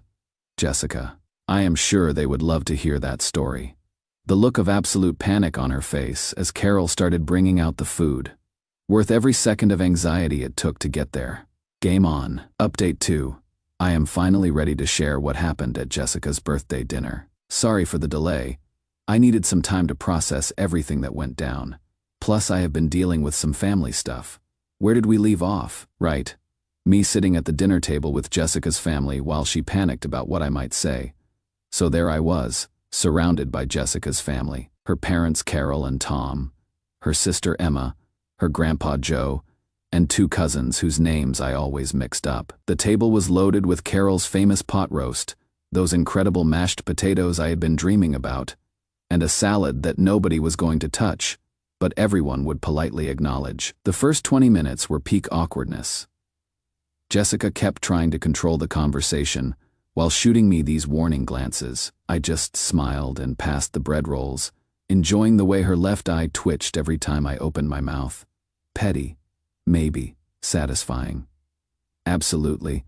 Jessica, I am sure they would love to hear that story. The look of absolute panic on her face as Carol started bringing out the food. Worth every second of anxiety it took to get there. Game on. Update 2. I am finally ready to share what happened at Jessica's birthday dinner. Sorry for the delay. I needed some time to process everything that went down. Plus, I have been dealing with some family stuff. Where did we leave off? Right. Me sitting at the dinner table with Jessica's family while she panicked about what I might say. So there I was, surrounded by Jessica's family, her parents Carol and Tom, her sister Emma, her grandpa Joe, and 2 cousins whose names I always mixed up. The table was loaded with Carol's famous pot roast, those incredible mashed potatoes I had been dreaming about, and a salad that nobody was going to touch, but everyone would politely acknowledge. The first 20 minutes were peak awkwardness. Jessica kept trying to control the conversation while shooting me these warning glances. I just smiled and passed the bread rolls, enjoying the way her left eye twitched every time I opened my mouth. Petty, maybe, satisfying. Absolutely.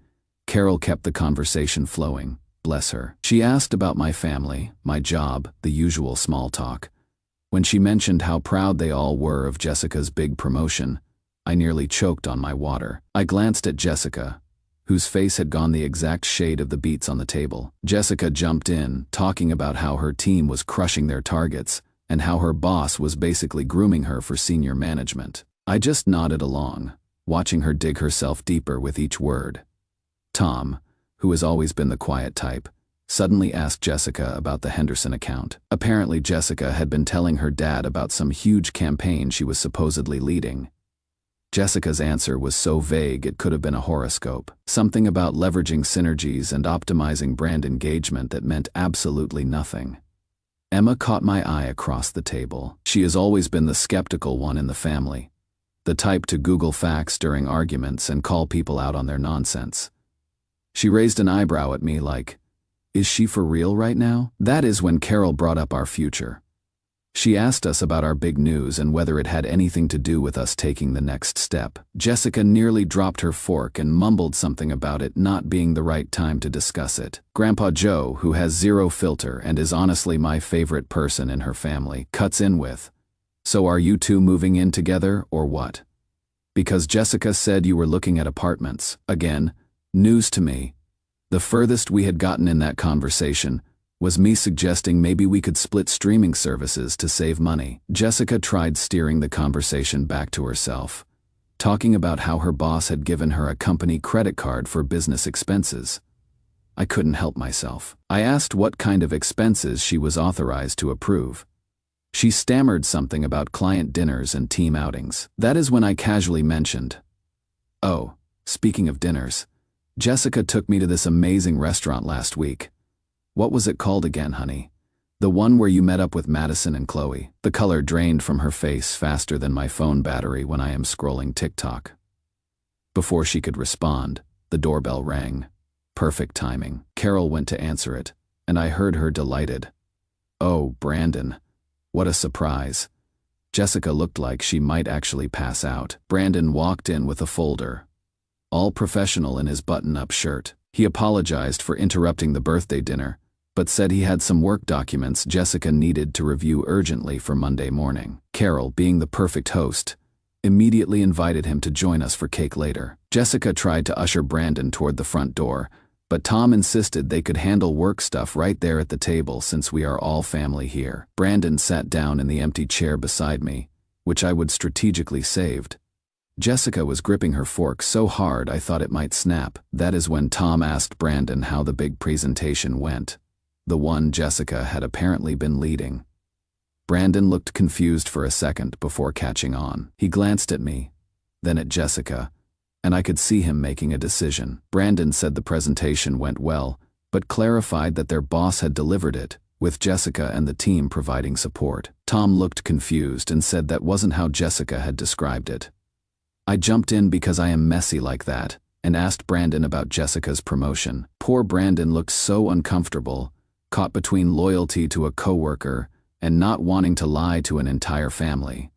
Carol kept the conversation flowing, bless her. She asked about my family, my job, the usual small talk. When she mentioned how proud they all were of Jessica's big promotion, I nearly choked on my water. I glanced at Jessica, whose face had gone the exact shade of the beets on the table. Jessica jumped in, talking about how her team was crushing their targets and how her boss was basically grooming her for senior management. I just nodded along, watching her dig herself deeper with each word. Tom, who has always been the quiet type, suddenly asked Jessica about the Henderson account. Apparently Jessica had been telling her dad about some huge campaign she was supposedly leading. Jessica's answer was so vague it could have been a horoscope. Something about leveraging synergies and optimizing brand engagement that meant absolutely nothing. Emma caught my eye across the table. She has always been the skeptical one in the family, the type to Google facts during arguments and call people out on their nonsense. She raised an eyebrow at me like, "Is she for real right now?" That is when Carol brought up our future. She asked us about our big news and whether it had anything to do with us taking the next step. Jessica nearly dropped her fork and mumbled something about it not being the right time to discuss it. Grandpa Joe, who has zero filter and is honestly my favorite person in her family, cuts in with, "So are you 2 moving in together or what? Because Jessica said you were looking at apartments." Again, news to me. The furthest we had gotten in that conversation was me suggesting maybe we could split streaming services to save money. Jessica tried steering the conversation back to herself, talking about how her boss had given her a company credit card for business expenses. I couldn't help myself. I asked what kind of expenses she was authorized to approve. She stammered something about client dinners and team outings. That is when I casually mentioned, "Oh, speaking of dinners, Jessica took me to this amazing restaurant last week. What was it called again, honey?" The one where you met up with Madison and Chloe. The color drained from her face faster than my phone battery when I am scrolling TikTok. Before she could respond, the doorbell rang. Perfect timing. Carol went to answer it, and I heard her delighted. "Oh, Brandon. What a surprise." Jessica looked like she might actually pass out. Brandon walked in with a folder, all professional in his button-up shirt. He apologized for interrupting the birthday dinner, but said he had some work documents Jessica needed to review urgently for Monday morning. Carol, being the perfect host, immediately invited him to join us for cake later. Jessica tried to usher Brandon toward the front door, but Tom insisted they could handle work stuff right there at the table since we are all family here. Brandon sat down in the empty chair beside me, which I would strategically saved. Jessica was gripping her fork so hard I thought it might snap. That is when Tom asked Brandon how the big presentation went, the one Jessica had apparently been leading. Brandon looked confused for a second before catching on. He glanced at me, then at Jessica, and I could see him making a decision. Brandon said the presentation went well, but clarified that their boss had delivered it, with Jessica and the team providing support. Tom looked confused and said that wasn't how Jessica had described it. I jumped in because I am messy like that, and asked Brandon about Jessica's promotion. Poor Brandon looked so uncomfortable, caught between loyalty to a coworker and not wanting to lie to an entire family.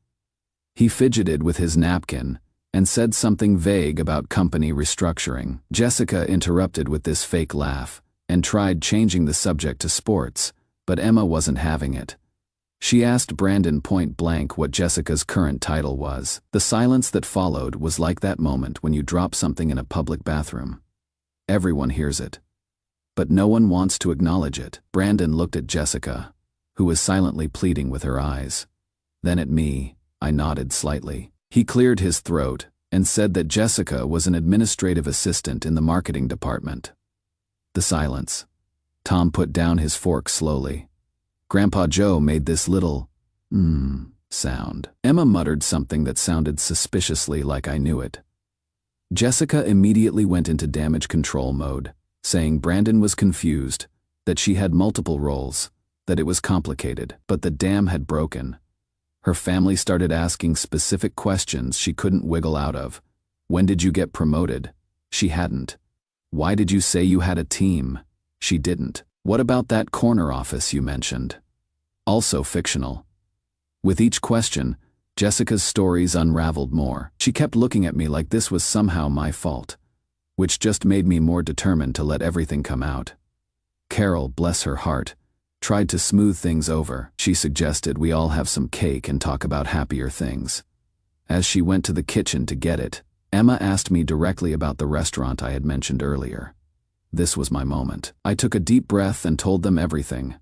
He fidgeted with his napkin and said something vague about company restructuring. Jessica interrupted with this fake laugh and tried changing the subject to sports, but Emma wasn't having it. She asked Brandon point blank what Jessica's current title was. The silence that followed was like that moment when you drop something in a public bathroom. Everyone hears it, but no one wants to acknowledge it. Brandon looked at Jessica, who was silently pleading with her eyes. Then at me. I nodded slightly. He cleared his throat and said that Jessica was an administrative assistant in the marketing department. The silence. Tom put down his fork slowly. Grandpa Joe made this little sound. Emma muttered something that sounded suspiciously like I knew it. Jessica immediately went into damage control mode, saying Brandon was confused, that she had multiple roles, that it was complicated, but the dam had broken. Her family started asking specific questions she couldn't wiggle out of. When did you get promoted? She hadn't. Why did you say you had a team? She didn't. What about that corner office you mentioned? Also fictional. With each question, Jessica's stories unraveled more. She kept looking at me like this was somehow my fault, which just made me more determined to let everything come out. Carol, bless her heart, tried to smooth things over. She suggested we all have some cake and talk about happier things. As she went to the kitchen to get it, Emma asked me directly about the restaurant I had mentioned earlier. This was my moment. I took a deep breath and told them everything.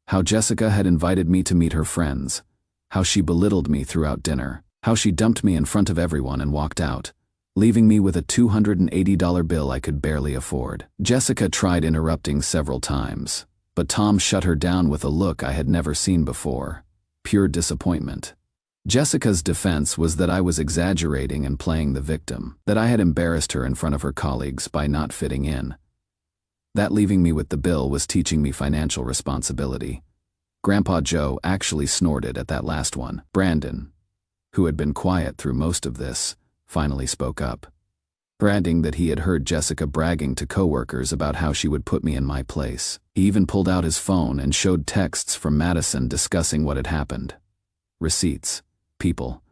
How Jessica had invited me to meet her friends, how she belittled me throughout dinner, how she dumped me in front of everyone and walked out, leaving me with a $280 bill I could barely afford. Jessica tried interrupting several times, but Tom shut her down with a look I had never seen before. Pure disappointment. Jessica's defense was that I was exaggerating and playing the victim, that I had embarrassed her in front of her colleagues by not fitting in. That leaving me with the bill was teaching me financial responsibility. Grandpa Joe actually snorted at that last one. Brandon, who had been quiet through most of this, finally spoke up, bragging that he had heard Jessica bragging to coworkers about how she would put me in my place. He even pulled out his phone and showed texts from Madison discussing what had happened. Receipts. People.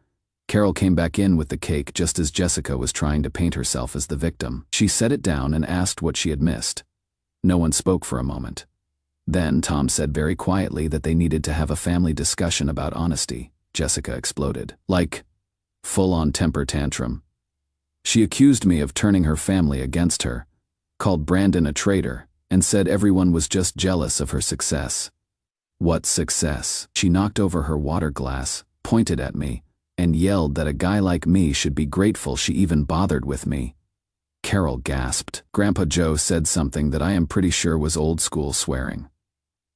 Carol came back in with the cake just as Jessica was trying to paint herself as the victim. She set it down and asked what she had missed. No one spoke for a moment. Then Tom said very quietly that they needed to have a family discussion about honesty. Jessica exploded. Like, full-on temper tantrum. She accused me of turning her family against her, called Brandon a traitor, and said everyone was just jealous of her success. What success? She knocked over her water glass, pointed at me, and yelled that a guy like me should be grateful she even bothered with me. Carol gasped. Grandpa Joe said something that I am pretty sure was old-school swearing.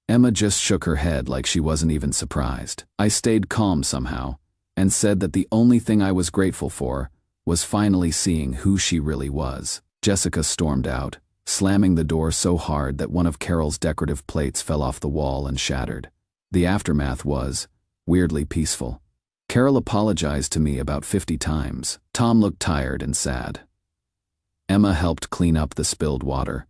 Emma just shook her head like she wasn't even surprised. I stayed calm somehow, and said that the only thing I was grateful for was finally seeing who she really was. Jessica stormed out, slamming the door so hard that one of Carol's decorative plates fell off the wall and shattered. The aftermath was, weirdly peaceful. Carol apologized to me about 50 times. Tom looked tired and sad. Emma helped clean up the spilled water.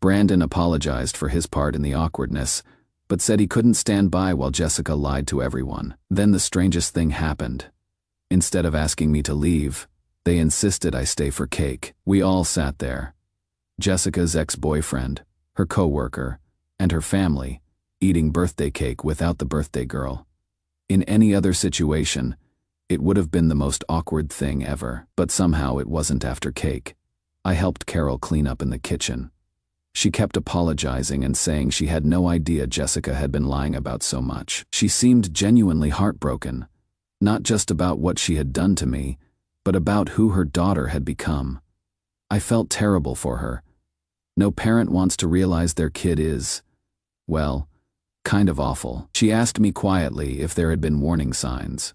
Brandon apologized for his part in the awkwardness, but said he couldn't stand by while Jessica lied to everyone. Then the strangest thing happened. Instead of asking me to leave, they insisted I stay for cake. We all sat there. Jessica's ex-boyfriend, her co-worker, and her family, eating birthday cake without the birthday girl. In any other situation, it would have been the most awkward thing ever, but somehow it wasn't after cake. I helped Carol clean up in the kitchen. She kept apologizing and saying she had no idea Jessica had been lying about so much. She seemed genuinely heartbroken, not just about what she had done to me, but about who her daughter had become. I felt terrible for her. No parent wants to realize their kid is, well, kind of awful. She asked me quietly if there had been warning signs,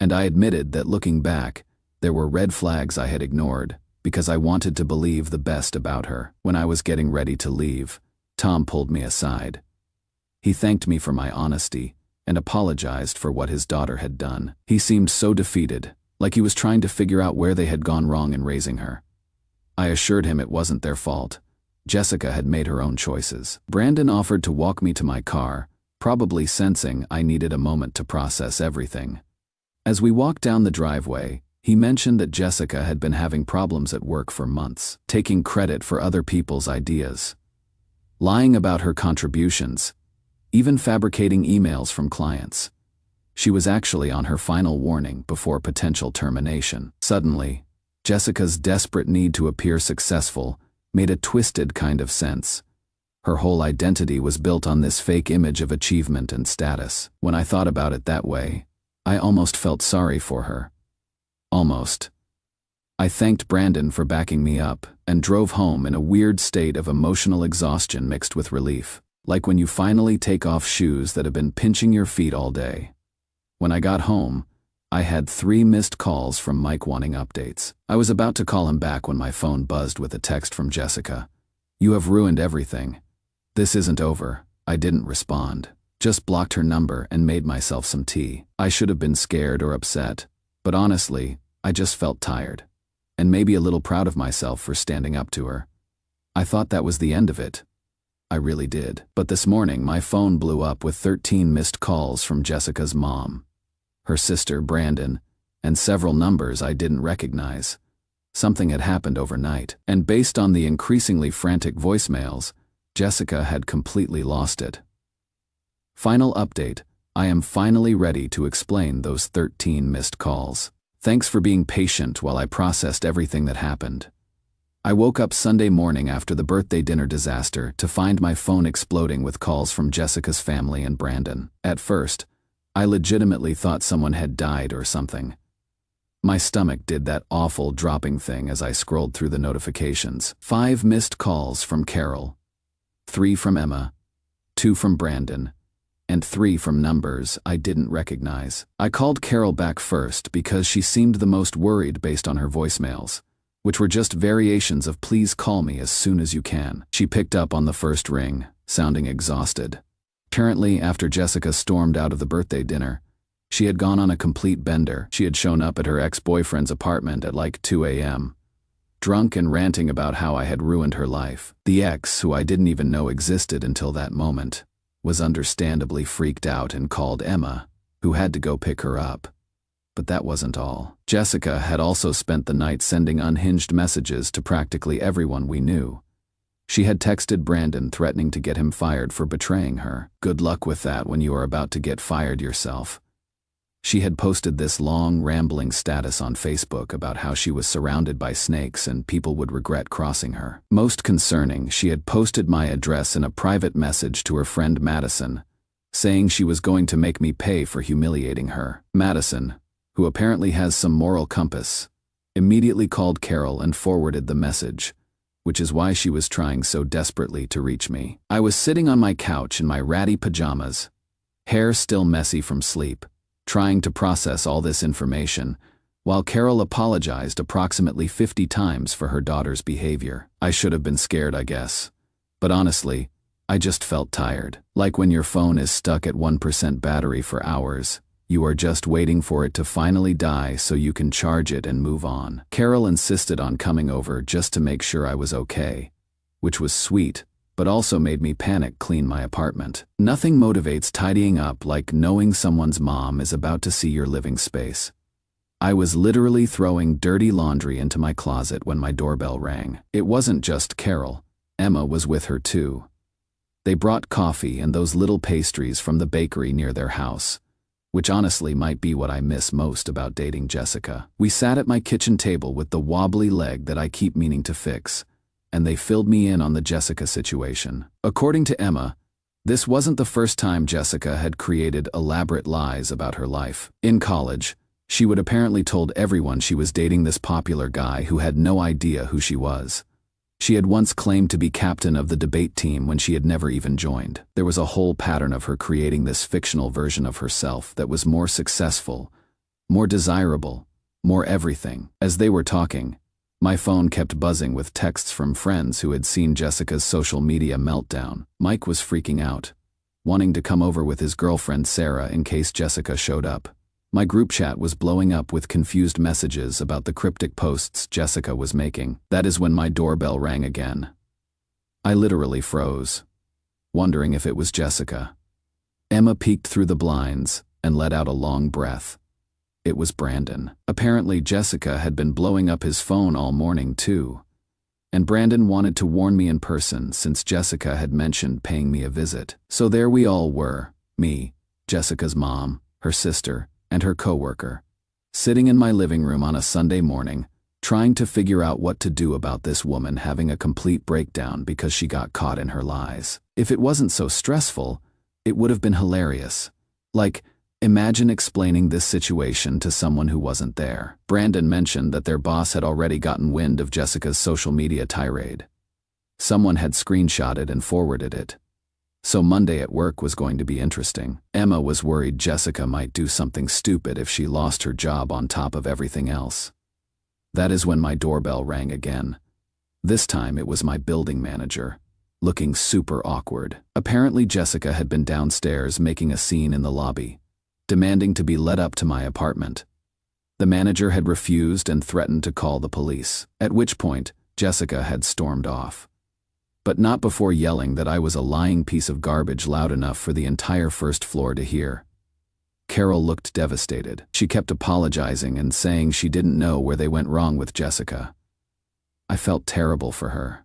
and I admitted that looking back, there were red flags I had ignored, because I wanted to believe the best about her. When I was getting ready to leave, Tom pulled me aside. He thanked me for my honesty and apologized for what his daughter had done. He seemed so defeated, like he was trying to figure out where they had gone wrong in raising her. I assured him it wasn't their fault. Jessica had made her own choices. Brandon offered to walk me to my car, probably sensing I needed a moment to process everything. As we walked down the driveway, he mentioned that Jessica had been having problems at work for months, taking credit for other people's ideas, lying about her contributions, even fabricating emails from clients. She was actually on her final warning before potential termination. Suddenly, Jessica's desperate need to appear successful made a twisted kind of sense. Her whole identity was built on this fake image of achievement and status. When I thought about it that way, I almost felt sorry for her. Almost. I thanked Brandon for backing me up and drove home in a weird state of emotional exhaustion mixed with relief, like when you finally take off shoes that have been pinching your feet all day. When I got home, I had 3 missed calls from Mike wanting updates. I was about to call him back when my phone buzzed with a text from Jessica. "You have ruined everything. This isn't over." I didn't respond, just blocked her number and made myself some tea. I should have been scared or upset, but honestly, I just felt tired, and maybe a little proud of myself for standing up to her. I thought that was the end of it. I really did. But this morning my phone blew up with 13 missed calls from Jessica's mom, her sister Brandon, and several numbers I didn't recognize. Something had happened overnight, and based on the increasingly frantic voicemails, Jessica had completely lost it. Final update: I am finally ready to explain those 13 missed calls. Thanks for being patient while I processed everything that happened. I woke up Sunday morning after the birthday dinner disaster to find my phone exploding with calls from Jessica's family and Brandon. At first, I legitimately thought someone had died or something. My stomach did that awful dropping thing as I scrolled through the notifications. 5 missed calls from Carol, 3 from Emma, 2 from Brandon, and 3 from numbers I didn't recognize. I called Carol back first because she seemed the most worried based on her voicemails, which were just variations of "please call me as soon as you can." She picked up on the first ring, sounding exhausted. Apparently, after Jessica stormed out of the birthday dinner, she had gone on a complete bender. She had shown up at her ex-boyfriend's apartment at like 2 a.m., drunk and ranting about how I had ruined her life. The ex, who I didn't even know existed until that moment, was understandably freaked out and called Emma, who had to go pick her up. But that wasn't all. Jessica had also spent the night sending unhinged messages to practically everyone we knew. She had texted Brandon threatening to get him fired for betraying her. Good luck with that when you are about to get fired yourself. She had posted this long, rambling status on Facebook about how she was surrounded by snakes and people would regret crossing her. Most concerning, she had posted my address in a private message to her friend Madison, saying she was going to make me pay for humiliating her. Madison, who apparently has some moral compass, immediately called Carol and forwarded the message, which is why she was trying so desperately to reach me. I was sitting on my couch in my ratty pajamas, hair still messy from sleep, trying to process all this information, while Carol apologized approximately 50 times for her daughter's behavior. I should have been scared, I guess. But honestly, I just felt tired. Like when your phone is stuck at 1% battery for hours. You are just waiting for it to finally die so you can charge it and move on. Carol insisted on coming over just to make sure I was okay, which was sweet, but also made me panic clean my apartment. Nothing motivates tidying up like knowing someone's mom is about to see your living space. I was literally throwing dirty laundry into my closet when my doorbell rang. It wasn't just Carol. Emma was with her too. They brought coffee and those little pastries from the bakery near their house, which honestly might be what I miss most about dating Jessica. We sat at my kitchen table with the wobbly leg that I keep meaning to fix, and they filled me in on the Jessica situation. According to Emma, this wasn't the first time Jessica had created elaborate lies about her life. In college, she would apparently told everyone she was dating this popular guy who had no idea who she was. She had once claimed to be captain of the debate team when she had never even joined. There was a whole pattern of her creating this fictional version of herself that was more successful, more desirable, more everything. As they were talking, my phone kept buzzing with texts from friends who had seen Jessica's social media meltdown. Mike was freaking out, wanting to come over with his girlfriend Sarah in case Jessica showed up. My group chat was blowing up with confused messages about the cryptic posts Jessica was making. That is when my doorbell rang again. I literally froze, wondering if it was Jessica. Emma peeked through the blinds and let out a long breath. It was Brandon. Apparently Jessica had been blowing up his phone all morning too, and Brandon wanted to warn me in person since Jessica had mentioned paying me a visit. So there we all were, me, Jessica's mom, her sister, and her coworker, sitting in my living room on a Sunday morning, trying to figure out what to do about this woman having a complete breakdown because she got caught in her lies. If it wasn't so stressful, it would have been hilarious. Like, imagine explaining this situation to someone who wasn't there. Brandon mentioned that their boss had already gotten wind of Jessica's social media tirade. Someone had screenshotted and forwarded it. So Monday at work was going to be interesting. Emma was worried Jessica might do something stupid if she lost her job on top of everything else. That is when my doorbell rang again. This time it was my building manager, looking super awkward. Apparently Jessica had been downstairs making a scene in the lobby, demanding to be let up to my apartment. The manager had refused and threatened to call the police, at which point Jessica had stormed off. But not before yelling that I was a lying piece of garbage loud enough for the entire first floor to hear. Carol looked devastated. She kept apologizing and saying she didn't know where they went wrong with Jessica. I felt terrible for her.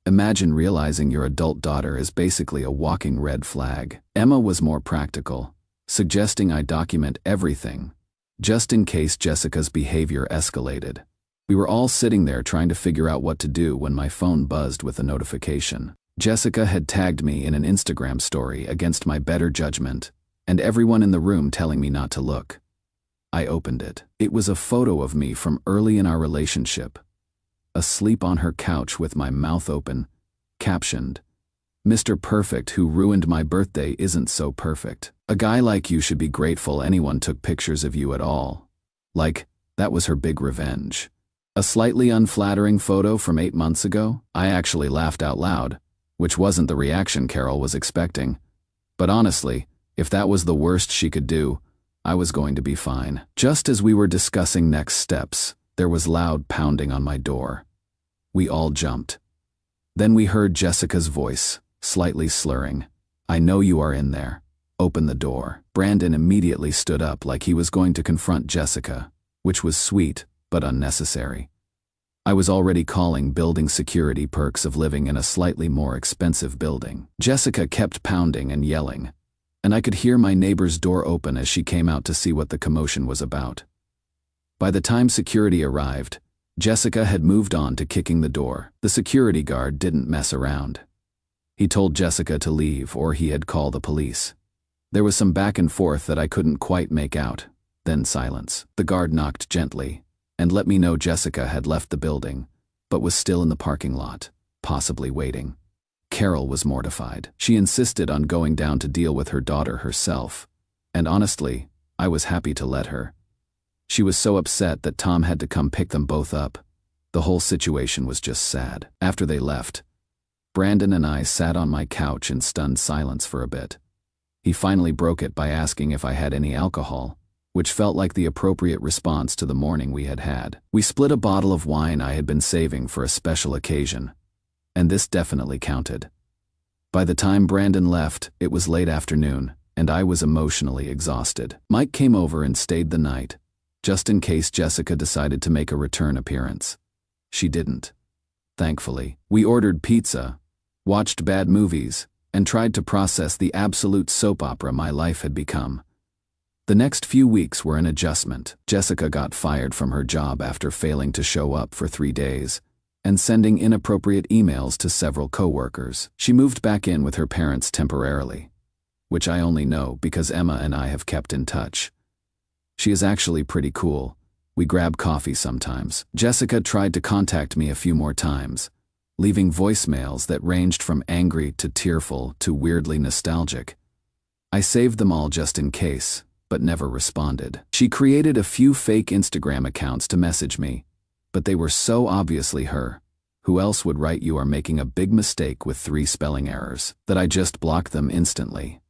Imagine realizing your adult daughter is basically a walking red flag. Emma was more practical, suggesting I document everything, just in case Jessica's behavior escalated. We were all sitting there trying to figure out what to do when my phone buzzed with a notification. Jessica had tagged me in an Instagram story against my better judgment, and everyone in the room telling me not to look. I opened it. It was a photo of me from early in our relationship, asleep on her couch with my mouth open, captioned, "Mr. Perfect who ruined my birthday isn't so perfect. A guy like you should be grateful anyone took pictures of you at all." Like, that was her big revenge. A slightly unflattering photo from 8 months ago? I actually laughed out loud, which wasn't the reaction Carol was expecting. But honestly, if that was the worst she could do, I was going to be fine. Just as we were discussing next steps, there was loud pounding on my door. We all jumped. Then we heard Jessica's voice, slightly slurring. "I know you are in there. Open the door." Brandon immediately stood up like he was going to confront Jessica, which was sweet, but unnecessary. I was already calling building security perks of living in a slightly more expensive building. Jessica kept pounding and yelling, and I could hear my neighbor's door open as she came out to see what the commotion was about. By the time security arrived, Jessica had moved on to kicking the door. The security guard didn't mess around. He told Jessica to leave or he'd call the police. There was some back and forth that I couldn't quite make out, then silence. The guard knocked gently and let me know Jessica had left the building, but was still in the parking lot, possibly waiting. Carol was mortified. She insisted on going down to deal with her daughter herself, and honestly, I was happy to let her. She was so upset that Tom had to come pick them both up. The whole situation was just sad. After they left, Brandon and I sat on my couch in stunned silence for a bit. He finally broke it by asking if I had any alcohol, which felt like the appropriate response to the morning we had had. We split a bottle of wine I had been saving for a special occasion, and this definitely counted. By the time Brandon left, it was late afternoon, and I was emotionally exhausted. Mike came over and stayed the night, just in case Jessica decided to make a return appearance. She didn't. Thankfully, we ordered pizza, watched bad movies, and tried to process the absolute soap opera my life had become. The next few weeks were an adjustment. Jessica got fired from her job after failing to show up for 3 days and sending inappropriate emails to several coworkers. She moved back in with her parents temporarily, which I only know because Emma and I have kept in touch. She is actually pretty cool. We grab coffee sometimes. Jessica tried to contact me a few more times, leaving voicemails that ranged from angry to tearful to weirdly nostalgic. I saved them all just in case, but never responded. She created a few fake Instagram accounts to message me, but they were so obviously her. Who else would write "you are making a big mistake with 3 spelling errors" that I just blocked them instantly.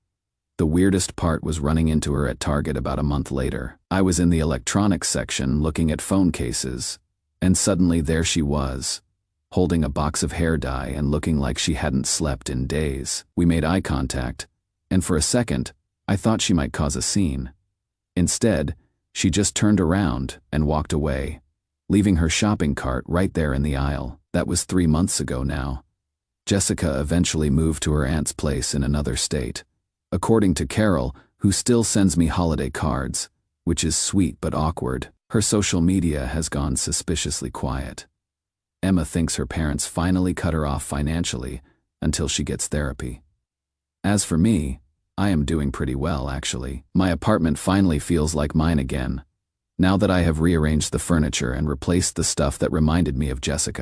The weirdest part was running into her at Target about a month later. I was in the electronics section looking at phone cases, and suddenly there she was, holding a box of hair dye and looking like she hadn't slept in days. We made eye contact, and for a second, I thought she might cause a scene. Instead, she just turned around and walked away, leaving her shopping cart right there in the aisle. That was 3 months ago now. Jessica eventually moved to her aunt's place in another state. According to Carol, who still sends me holiday cards, which is sweet but awkward, her social media has gone suspiciously quiet. Emma thinks her parents finally cut her off financially until she gets therapy. As for me, I am doing pretty well, actually. My apartment finally feels like mine again, now that I have rearranged the furniture and replaced the stuff that reminded me of Jessica.